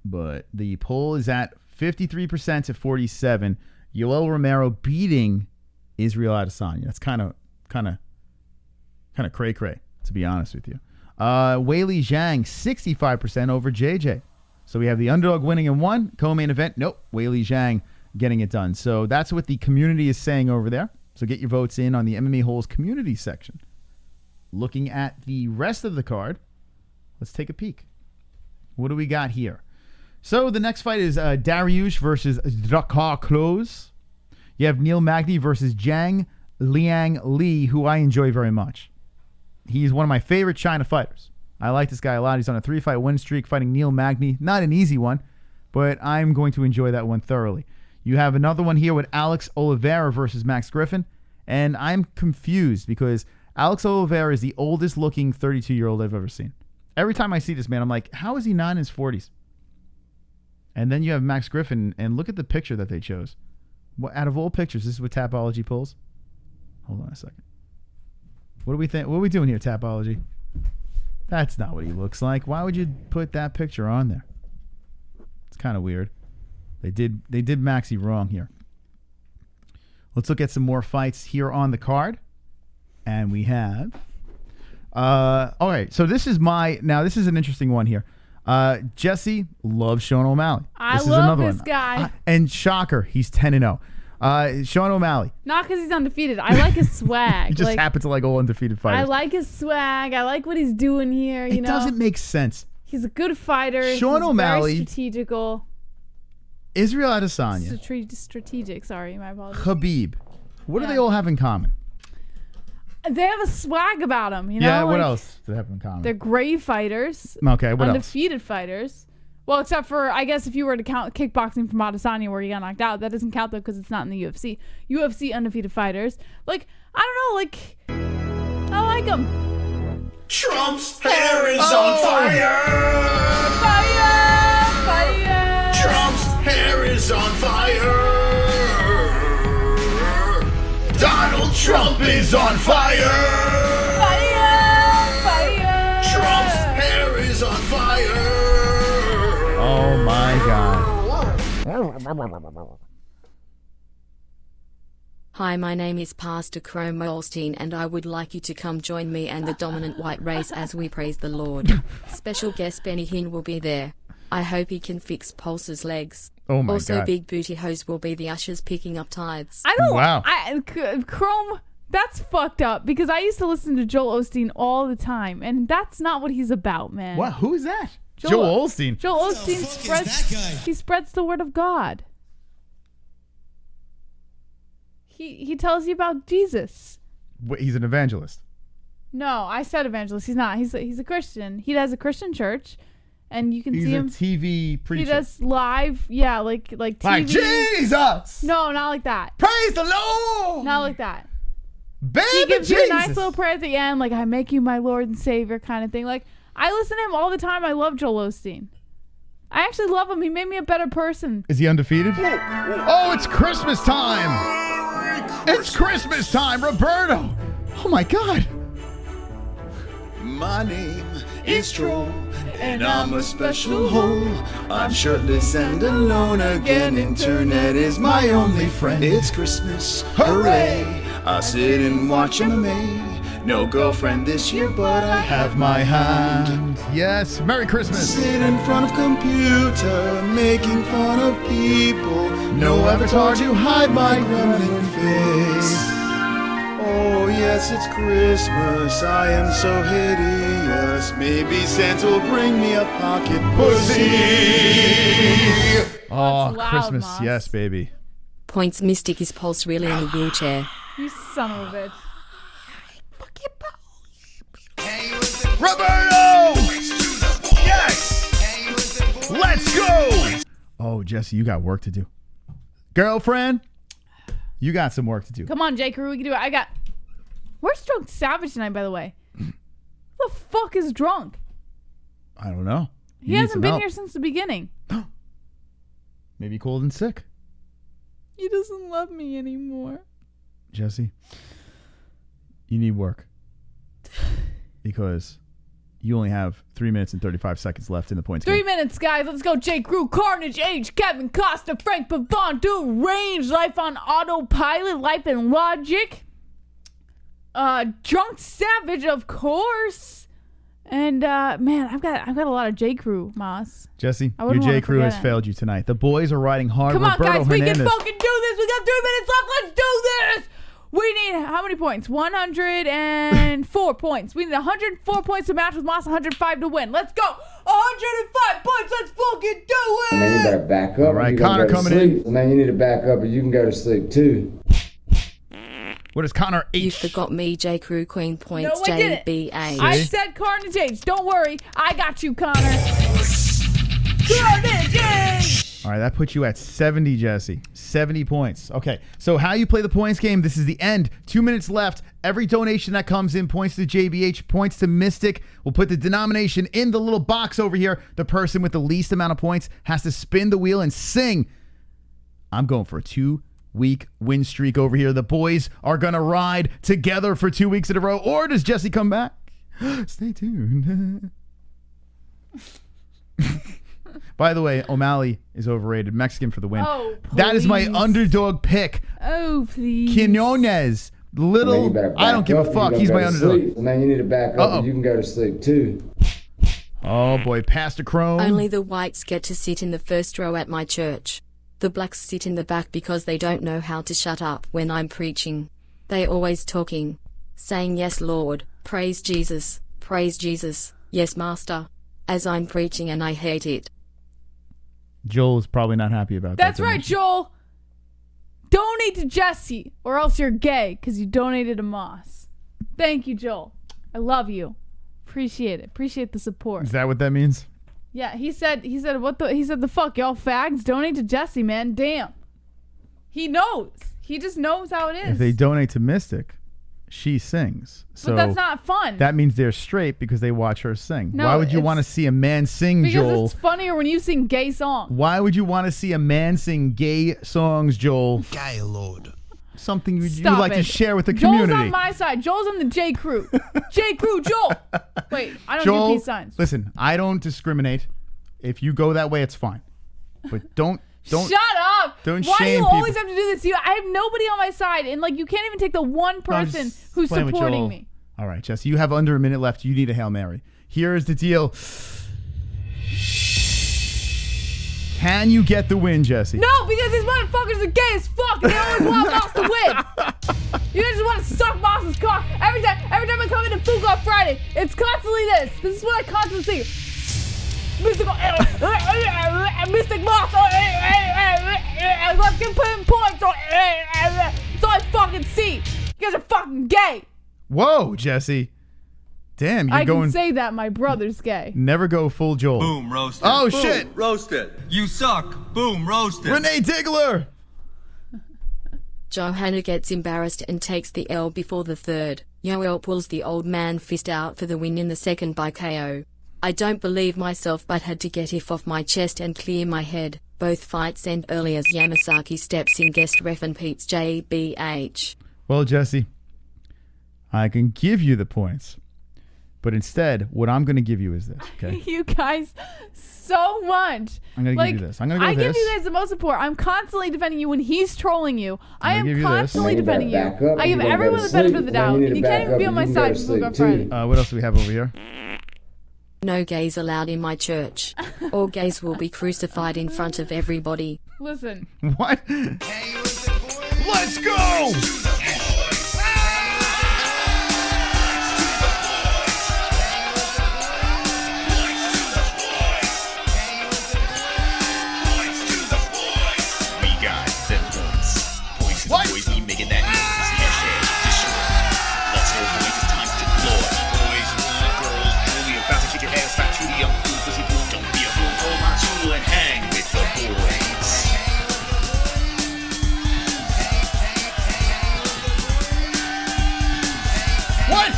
But the poll is at 53% to 47%. Yoel Romero beating Israel Adesanya. That's kind of cray-cray, to be honest with you. Weili Zhang, 65% over JJ. So we have the underdog winning in 1. Co-main event, nope. Weili Zhang getting it done. So that's what the community is saying over there. So get your votes in on the MMA-Holes community section. Looking at the rest of the card, let's take a peek. What do we got here? So the next fight is Dariush versus Drakkar Klose. You have Neil Magny versus Zhang Liang Li, who I enjoy very much. He's one of my favorite China fighters. I like this guy a lot. He's on a 3-fight win streak fighting Neil Magny. Not an easy one, but I'm going to enjoy that one thoroughly. You have another one here with Alex Oliveira versus Max Griffin, and I'm confused because Alex Oliveira is the oldest looking 32-year-old I've ever seen. Every time I see this man, I'm like, how is he not in his 40s? And then you have Max Griffin, and look at the picture that they chose. Out of all pictures, this is what Tapology pulls. Hold on a second. What do we think? What are we doing here, Tapology? That's not what he looks like. Why would you put that picture on there? It's kind of weird. They did Maxie wrong here. Let's look at some more fights here on the card. And we have... all right, so this is an interesting one here. Jesse loves Sean O'Malley. I love this guy. And shocker, he's 10-0. Sean O'Malley. Not because he's undefeated. I like his swag. He just happens to like all undefeated fighters. I like his swag. I like what he's doing here. It doesn't make sense. He's a good fighter. Sean O'Malley. Very strategical. Israel Adesanya. Strategic. Sorry, my apologies. Khabib. What do they all have in common? They have a swag about them, Yeah, what else do they have in common? They're great fighters. Okay, what undefeated fighters. Well, except for, I guess, if you were to count kickboxing from Adesanya where he got knocked out. That doesn't count, though, because it's not in the UFC. UFC undefeated fighters. Like, I don't know, I like them. Trump's hair is on fire! Fire! Trump's hair is on fire! Donald Trump is on fire! Fire! Trump's hair is on fire! Oh my God. Hi, my name is Pastor Chrome Olstein, and I would like you to come join me and the dominant white race as we praise the Lord. Special guest Benny Hinn will be there. I hope he can fix Pulse's legs. Oh my also, God. Big Booty Hose will be the ushers picking up tithes. I don't. Wow. Chrome, that's fucked up because I used to listen to Joel Osteen all the time, and that's not what he's about, man. What? Who is that? Joel Osteen. Joel Osteen spreads the word of God. He tells you about Jesus. Wait, he's an evangelist. No, I said evangelist. He's not. He's a Christian. He has a Christian church, and you can see him. He's a TV preacher. He does live, like TV. Like Jesus. No, not like that. Praise the Lord. Not like that. Baby he gives Jesus. you a nice little prayer at the end, like I make you my Lord and Savior kind of thing. Like I listen to him all the time. I love Joel Osteen. I actually love him. He made me a better person. Is he undefeated? Oh, it's Christmas time. It's Christmas time, Roberto. Oh my God. My name is Troll, and I'm a special hole. I'm shirtless and alone again. Internet is my only friend. It's Christmas, hooray! I sit and watch MMA. No girlfriend this year, but I have my hand. Yes, Merry Christmas. Sit in front of computer, making fun of people. No avatar to hide my gremlin face. Oh yes, it's Christmas, I am so hideous. Maybe Santa will bring me a pocket pussy. Oh, loud, Christmas, Moss. yes, baby. Points Mystic is Pulse really in a wheelchair. You son of a bitch. Romero! Yes! Let's go! Oh, Jesse, you got work to do. Girlfriend, you got some work to do. Come on, J. Crew, we can do it. Where's Drunk Savage tonight, by the way? Who the fuck is Drunk? I don't know. He hasn't been here since the beginning. Maybe cold and sick. He doesn't love me anymore. Jesse, you need work. Because you only have 3 minutes and 35 seconds left in the points 3 game. minutes, guys. Let's go. J. Crew, Carnage, H, Kevin Costa, Frank Pavon, Do Range, Life on Autopilot, Life in Logic. Drunk Savage, of course. And man, I've got a lot of J. Crew, Moss. Jesse, I your wouldn't J. wanna Crew has forget it. failed you tonight. The boys are riding hard. Come on, Roberto guys. We Hernandez. can fucking do this. We got 3 minutes left. Let's do this. We need how many points? 104 points. We need 104 points to match with Moss, 105 to win. Let's go. 105 points. Let's fucking do it. Man, you better back up. All right, You're gonna Connor go to coming sleep. Man, you need to back up or you can go to sleep too. What is Connor H? You forgot me, J. Crew Queen points, No, I didn't. JBA. I said Carnage H. Don't worry. I got you, Connor. Carnage H. All right, that puts you at 70, Jesse. 70 points. Okay, so how you play the points game, this is the end. 2 minutes left. Every donation that comes in points to JBH, points to Mystic. We'll put the denomination in the little box over here. The person with the least amount of points has to spin the wheel and sing. I'm going for a 2-week win streak over here. The boys are going to ride together for 2 weeks in a row. Or does Jesse come back? Stay tuned. By the way, O'Malley is overrated. Mexican for the win. Oh, that is my please. underdog pick. Oh, please. Quinones. Little. I don't give a fuck. He's my underdog. Man, you need to back up or you can go to sleep too. Oh, boy. Pastor Crone. Only the whites get to sit in the first row at my church. The blacks sit in the back because they don't know how to shut up when I'm preaching. They always talking. Saying yes, Lord. Praise Jesus. Praise Jesus. Yes, Master. As I'm preaching and I hate it. Joel is probably not happy about that. That's right, Joel. Donate to Jesse, or else you're gay because you donated to Moss. Thank you, Joel. I love you. Appreciate it. Appreciate the support. Is that what that means? Yeah, he said the fuck, y'all fags, donate to Jesse, man. Damn. He knows. He just knows how it is. If they donate to Mystic, she sings. So but that's not fun. That means they're straight because they watch her sing. No, Why would you it's- want to see a man sing, because Joel? it's funnier when you sing gay songs. Why would you want to see a man sing gay songs, Joel? Gay Lord. Something you'd Stop like it. to share with the Joel's community. on my side. Joel's on the J. Crew. J. Crew, Joel. Wait, I don't Joel, do peace signs. listen, I don't discriminate. If you go that way, it's fine. But don't Shut up! don't Why do shame you always people. have to do this? I have nobody on my side, and like you can't even take the one No, I'm person just who's playing with supporting Joel. me. All right, Jesse, you have under a minute left. You need a Hail Mary. Here is the deal. Can you get the win, Jesse? No, because these motherfuckers are gay as fuck, and they always want Moss to win. You guys just want to suck Moss's cock every time I come into Food Off Friday. It's constantly this. This is what I constantly see. Mystic Moss. Let's get put in points. That's all I fucking see. You guys are fucking gay. Whoa, Jesse. Damn, you're I going. can say that my brother's gay. Never go full Joel. Boom, roasted. Oh, Boom, shit. Roasted. You suck. Boom, roasted. Renee Diggler. Johanna gets embarrassed and takes the L before the third. Yoel pulls the old man fist out for the win in the second by KO. I don't believe myself but had to get it off my chest and clear my head. Both fights end early as Yamasaki steps in guest ref and Pete's JBH. Well, Jesse, I can give you the points, But instead, what I'm going to give you is this, okay? You guys so much. I'm going to give you this. I'm going to go with I this. give you guys the most support. I'm constantly defending you when he's trolling you. I I'm gonna give am you this. constantly defending you. Back up, I give you're gonna everyone go the to benefit sleep. of the Then doubt. you need And to you can't back even up be on and my you can go side to for sleep Food too. Friday. What else do we have over here? No gays allowed in my church. All gays will be crucified in front of everybody. Listen. What? Let's go! What? Boys, we making that noise. Hashtag destroy. Let's go, boys. It's time to deploy. Boys, girls, we about to kick your ass back to the young fool. Pussy fool, don't be a fool. Hold my tool and hang with the boys. What?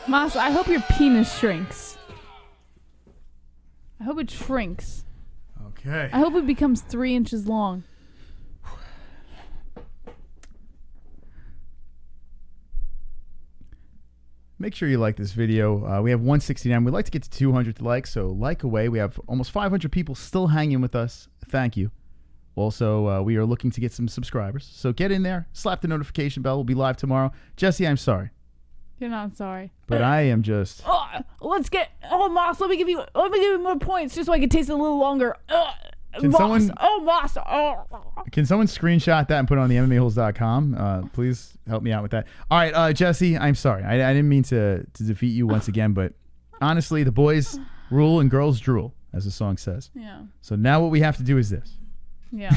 Mas, I hope your penis shrinks. I hope it shrinks. Okay. I hope it becomes 3 inches long. Make sure you like this video. We have 169. We'd like to get to 200 likes, so like away. We have almost 500 people still hanging with us. Thank you. Also, we are looking to get some subscribers. So get in there. Slap the notification bell. We'll be live tomorrow. Jesse, I'm sorry. You're not sorry. But I am just... Let's get... Oh, Moss, let me give you more points just so I can taste it a little longer. Can Moss. someone- Oh, Moss. Oh. Can someone screenshot that and put it on the MMA-Holes.com? Please help me out with that. All right, Jesse, I'm sorry. I didn't mean to defeat you once again, but honestly, the boys rule and girls drool, as the song says. Yeah. So now what we have to do is this. Yeah.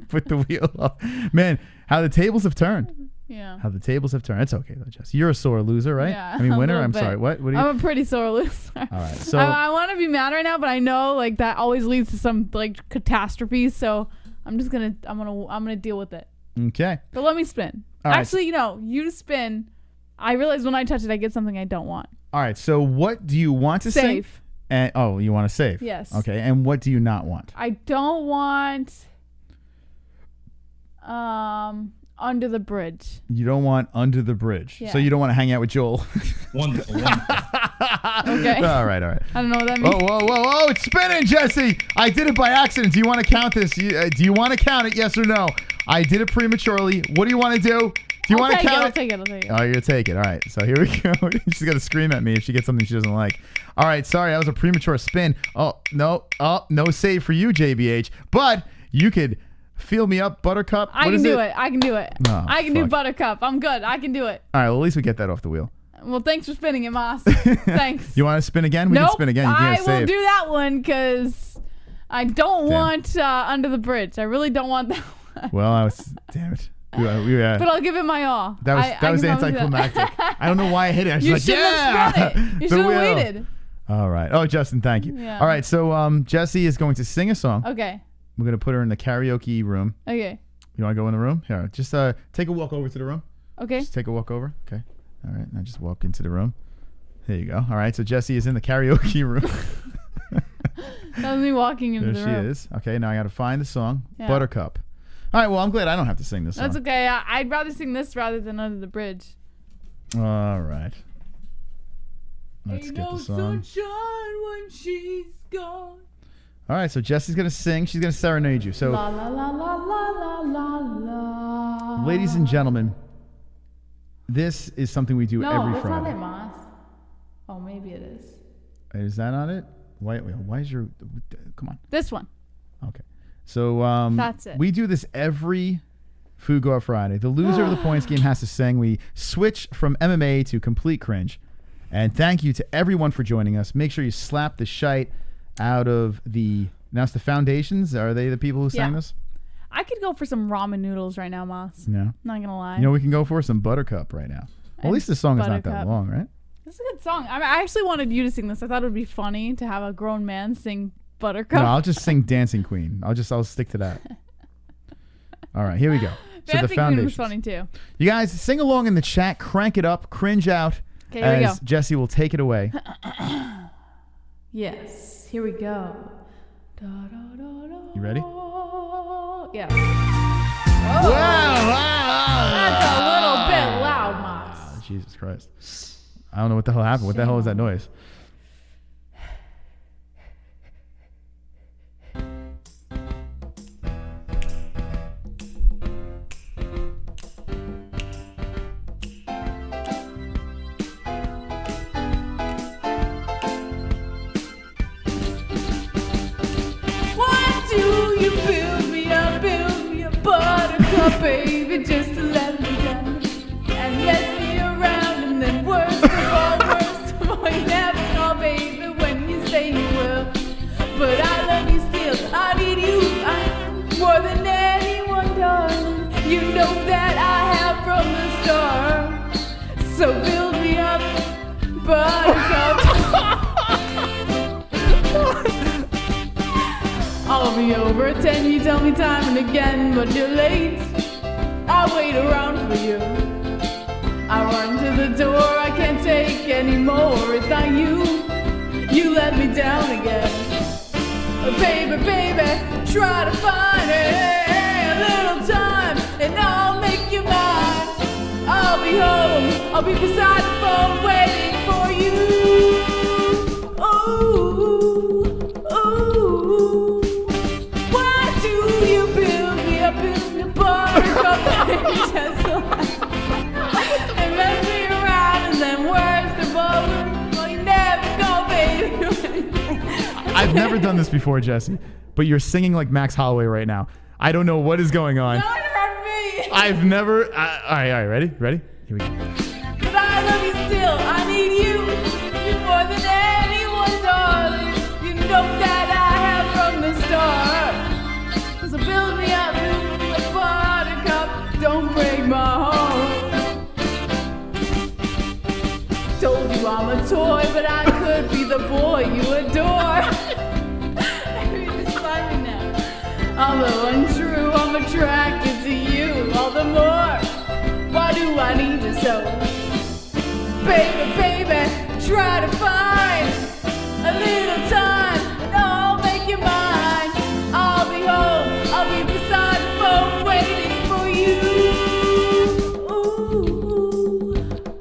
Put the wheel up. Man, how the tables have turned. Yeah. How the tables have turned. It's okay, though, Jesse. You're a sore loser, right? Yeah, I mean, a winner? little I'm bit. sorry. What do you... I'm a pretty sore loser. All right, so... I want to be mad right now, but I know like that always leads to some like catastrophes. So I'm just gonna I'm gonna deal with it. Okay. But let me spin. All right. Actually, you spin. I realize when I touch it, I get something I don't want. All right, so what do you want to Save. save? And, oh, you want to save? Yes. Okay, and what do you not want? I don't want Under the Bridge. You don't want Under the Bridge. Yeah. So you don't want to hang out with Joel. Wonderful. Okay. All right. I don't know what that means. Whoa, it's spinning, Jesse. I did it by accident. Do you want to count this? Do you want to count it, yes or no? I did it prematurely. What do you want to do? Do you want to count it? I'll take it. Oh, you're going to take it. All right. So here we go. She's going to scream at me if she gets something she doesn't like. All right. Sorry, that was a premature spin. Oh, no. Oh, no save for you, JBH. But you could feel me up, Buttercup. I can do it. I can do it. Oh, I can do fuck. Buttercup. I'm good. I can do it. All right. Well, at least we get that off the wheel. Well, thanks for spinning it, Moss. Thanks. You want to spin again? We Nope, can spin again. You can't I save. will do that one because I don't want Under the Bridge. I really don't want that one. Well, damn it. But I'll give it my all. That was I can promise you that. anticlimactic. I don't know why I hit it. I was You like, shouldn't have spun it. You The should have wheel. waited. All right. Oh, Justin, thank you. Yeah. All right. So Jesse is going to sing a song. Okay. We're going to put her in the karaoke room. Okay. You want to go in the room? Here, just take a walk over to the room. Okay. Just take a walk over. Okay. All right. Now just walk into the room. There you go. All right. So Jesse is in the karaoke room. That was me walking into There the room. she is. Okay. Now I got to find the song. Yeah. Buttercup. All right. Well, I'm glad I don't have to sing this song. That's okay. I'd rather sing this rather than Under the Bridge. All right. Let's Ain't get no the song. sunshine when she's gone. All right. So Jesse's going to sing. She's going to serenade you. So, La la la la la la la la. ladies and gentlemen, this is something we do No, every that's Friday. not it, Moss. Oh, maybe it is. Is that not it? Why is your... Come on. This one. Okay. So That's it. we do this every Food Go Up Friday. The loser of the points game has to sing. We switch from MMA to complete cringe. And thank you to everyone for joining us. Make sure you slap the shite out of the... Now it's the Foundations. Are they the people who sang this? I could go for some ramen noodles right now, Moss. No. Not going to lie. You know, we can go for some Buttercup right now. Well, at least the song is not that Buttercup. long, right? This is a good song. I actually wanted you to sing this. I thought it would be funny to have a grown man sing Buttercup. No, I'll just sing Dancing Queen. I'll stick to that. All right, here we go. So the Dancing Queen foundation was funny too. You guys sing along in the chat, crank it up, cringe out. Okay, here we go. Jesse will take it away. Yes, here we go. You ready? Yeah. Wow. That's a little bit loud, Moss. Jesus Christ. I don't know what the hell happened. What the hell is that noise? Why do you build me up, buttercup, baby, just to let me down and mess me around, and then worst of all, you never call, baby, when you say you will. But I love you still. I need you more than anyone, darling. You know that I have from the start. So build me up, buttercup. I'll be over at 10, you tell me time and again, but you're late. I wait around for you. I run to the door, I can't take anymore. It's not you, you let me down again. Baby, baby, try to find it. A little time and I'll make you mine. I'll be home, I'll be beside the phone waiting for you. Ooh, ooh. Why do you build me up in the buttercup and mess me around, and then worst of all, well, you never go, baby. I've never done this before, Jesse, but you're singing like Max Holloway right now. I don't know what is going on. Don't interrupt me. I've never. All right, ready? Ready? Here we go. But I love you still. I need you. You more than anyone, darling. You know that I have from the start. So build me up, a buttercup. Don't break my heart. Told you I'm a toy, but I could be the boy you adore. Just find me now. Although untrue, I'm attracted to you all the more. Why do I need you so? Baby, baby, try to find a little time and I'll make you mine. I'll be home, I'll be beside the phone waiting for you. Ooh,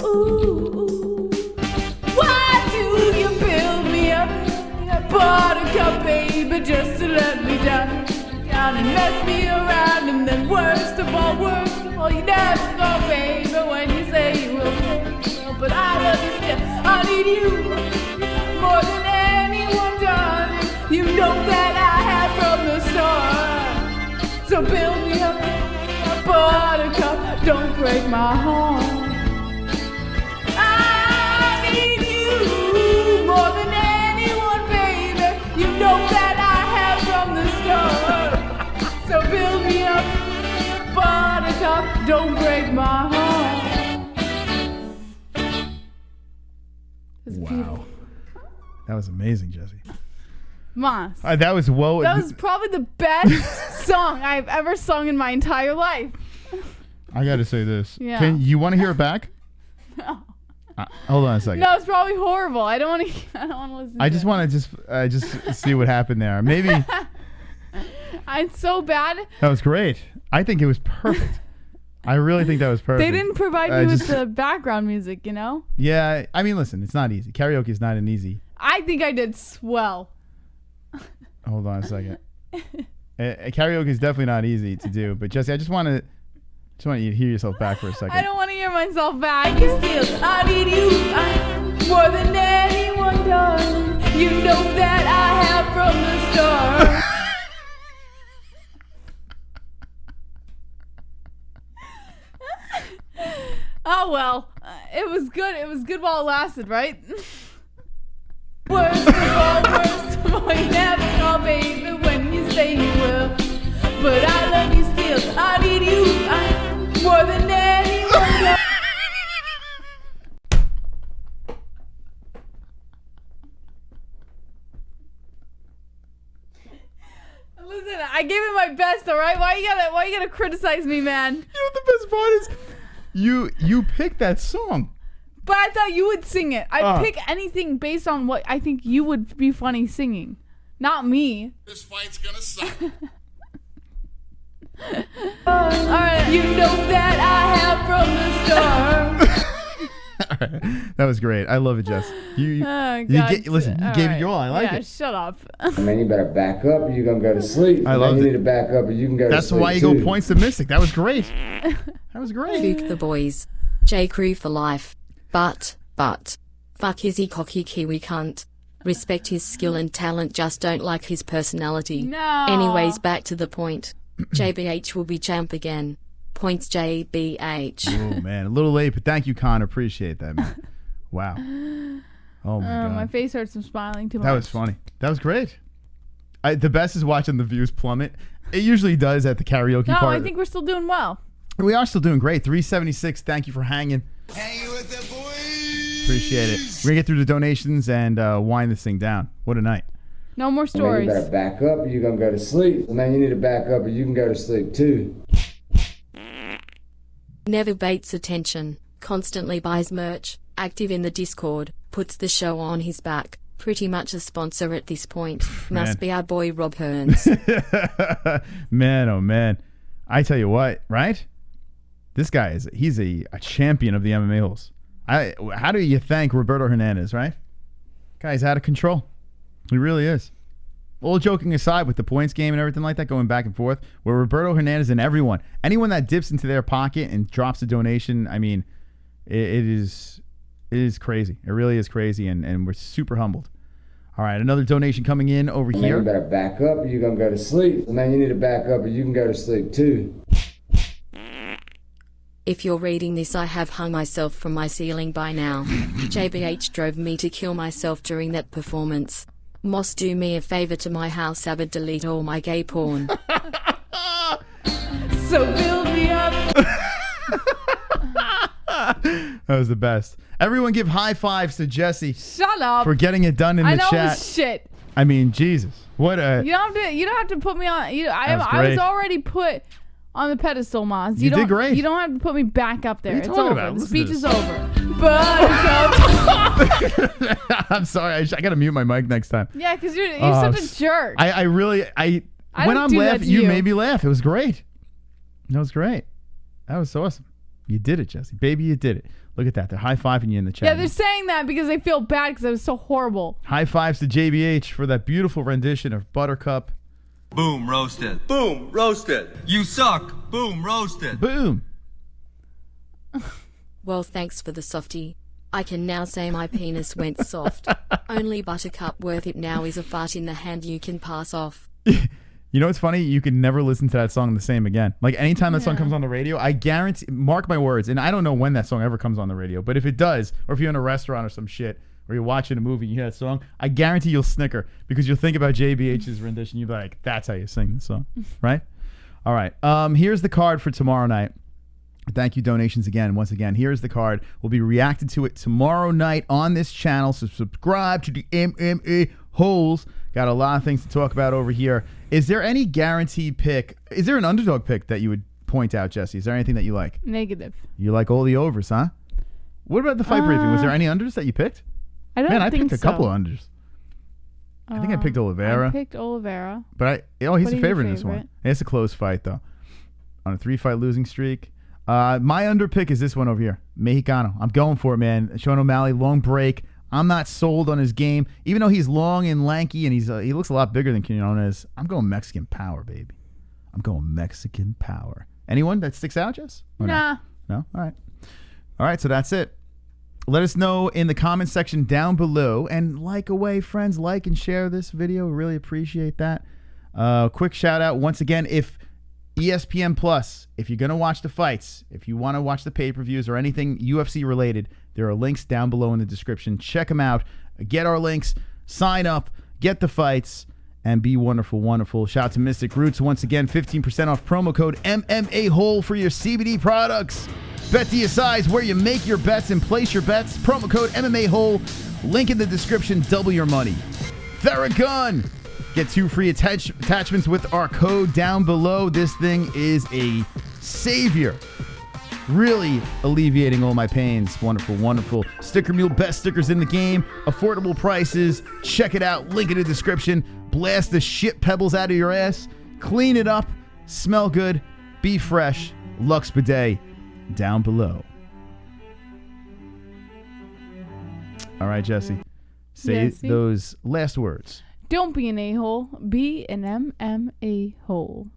ooh. Why do you build me up, buttercup, baby, just to let me down and mess me around, and then worst of all, you never go, baby, when you say you will. But I love you still. I need you more than anyone, darling. You know that I have from the start. So build me up, a buttercup. Don't break my heart. I need you more than anyone, baby. You know that I have from the start. So build me up, buttercup. Don't break my heart. Wow. That was amazing, Jesse. Moss. That was whoa. That was probably the best song I've ever sung in my entire life. I got to say this. Yeah. Can you want to hear it back? No. Hold on a second. No, it's probably horrible. I don't want to. I don't want to listen. I just want to just see what happened there. Maybe. It's so bad. That was great. I think it was perfect. I really think that was perfect. They didn't provide me with the background music, you know? Yeah, I mean, listen, it's not easy. Karaoke is not an easy. I think I did swell. Hold on a second. Karaoke is definitely not easy to do, but Jesse, I just want you to hear yourself back for a second. I don't want to hear myself back. You still, I need you more than anyone, darling. You know that I have from the start. Oh well, it was good. It was good while it lasted, right? Worst of all, you never call, baby, when you say you will. But I love you still. I need you more than anyone. Listen, I gave it my best, all right? Why you gotta criticize me, man? You know what the best part is? You picked that song. But I thought you would sing it. I pick anything based on what I think you would be funny singing, not me. This fight's gonna suck. All right, you know that I have from the start. That was great. I love it, Jess. Listen, you gave it your all. I like it. Shut up. Man, you better back up or you're going to go to sleep. I love it. You need to back up or you can go to sleep. That's why you go points to Mystic. That was great. That was great. Duke the boys. J. Crew for life. But. Fuck his cocky Kiwi cunt. Respect his skill and talent, just don't like his personality. No. Anyways, back to the point. JBH will be champ again. Points JBH. Oh, man. A little late, but thank you, Con. Appreciate that, man. Wow. Oh, my God. My face hurts from smiling too much. That was funny. That was great. The best is watching the views plummet. It usually does at the karaoke part. No, I think we're still doing well. We are still doing great. 376. Thank you for hanging. Hanging with the boys. Appreciate it. We're going to get through the donations and wind this thing down. What a night. No more stories. Man, you better back up or you're going to go to sleep. Man, you need to back up or you can go to sleep too. Never baits attention, constantly buys merch, active in the Discord, puts the show on his back, pretty much a sponsor at this point. Must be our boy Rob Hearns. Man, oh man. I tell you what, right? This guy he's a champion of the MMA-Holes. How do you thank Roberto Hernandez, right? Guy's out of control. He really is. All joking aside with the points game and everything like that going back and forth, where Roberto Hernandez and anyone that dips into their pocket and drops a donation, I mean, it is crazy. It really is crazy, and we're super humbled. All right, another donation coming in over here. Man, you better back up or you're going to go to sleep. Man, you need to back up or you can go to sleep too. If you're reading this, I have hung myself from my ceiling by now. JBH drove me to kill myself during that performance. Moss, do me a favor to my house, Abba, delete all my gay porn. So build me up. That was the best. Everyone give high fives to Jesse. Shut up. For getting it done in the chat. I know it's shit. I mean, Jesus. What a... You don't have to put me on... I was already put on the pedestal, Moz. You did great. You don't have to put me back up there. What are you It's talking over. about? The Listen to speech is this. over. Buttercup. I'm sorry. I got to mute my mic next time. Yeah, because you're such a jerk. I really... when I'm laughing, you made me laugh. It was great. That was great. That was awesome. You did it, Jesse. Baby, you did it. Look at that. They're high-fiving you in the chat. Yeah, they're saying that because they feel bad because I was so horrible. High fives to JBH for that beautiful rendition of Buttercup. Boom, roasted. Boom, roasted. You suck. Boom, roasted. Boom. Well, thanks for the softie. I can now say my penis went soft. Only Buttercup worth it now is a fart in the hand you can pass off. You know what's funny? You can never listen to that song the same again. Like, anytime that song comes on the radio, I guarantee, mark my words, and I don't know when that song ever comes on the radio, but if it does, or if you're in a restaurant or some shit, or you're watching a movie and you hear that song, I guarantee you'll snicker because you'll think about JBH's rendition. You'll be like, that's how you sing the song, right? All right. Here's the card for tomorrow night. Thank you, donations again. Once again, here's the card. We'll be reacting to it tomorrow night on this channel, so subscribe to the MMA-Holes. Got a lot of things to talk about over here. Is there any guaranteed pick? Is there an underdog pick that you would point out, Jesse? Is there anything that you like? Negative. You like all the overs, huh? What about the fight briefing? Was there any unders that you picked? I don't think so. I picked a couple of unders. I think I picked Oliveira. I picked Oliveira. But he's a favorite in this one. It's a close fight, though. On a 3-fight losing streak. My under pick is this one over here. Mexicano. I'm going for it, man. Sean O'Malley, long break. I'm not sold on his game. Even though he's long and lanky and he looks a lot bigger than Quinones, I'm going Mexican power, baby. I'm going Mexican power. Anyone that sticks out, Jess? Nah. No? All right. All right, so that's it. Let us know in the comment section down below. And like away, friends. Like and share this video. Really appreciate that. Quick shout out once again. If ESPN Plus, if you're going to watch the fights, if you want to watch the pay-per-views or anything UFC related, there are links down below in the description. Check them out. Get our links. Sign up. Get the fights. And be wonderful, wonderful. Shout out to Mystic Roots. Once again, 15% off promo code MMA-Hole for your CBD products. Bet DIAZ is where you make your bets and place your bets. Promo code MMA-Hole. Link in the description. Double your money. Theragun. Get 2 free attachments with our code down below. This thing is a savior. Really alleviating all my pains. Wonderful, wonderful. Sticker Mule, best stickers in the game. Affordable prices. Check it out. Link in the description. Blast the shit pebbles out of your ass. Clean it up. Smell good. Be fresh. Lux Bidet down below. All right, Jesse. Say those last words. Don't be an a-hole. Be an MMA hole.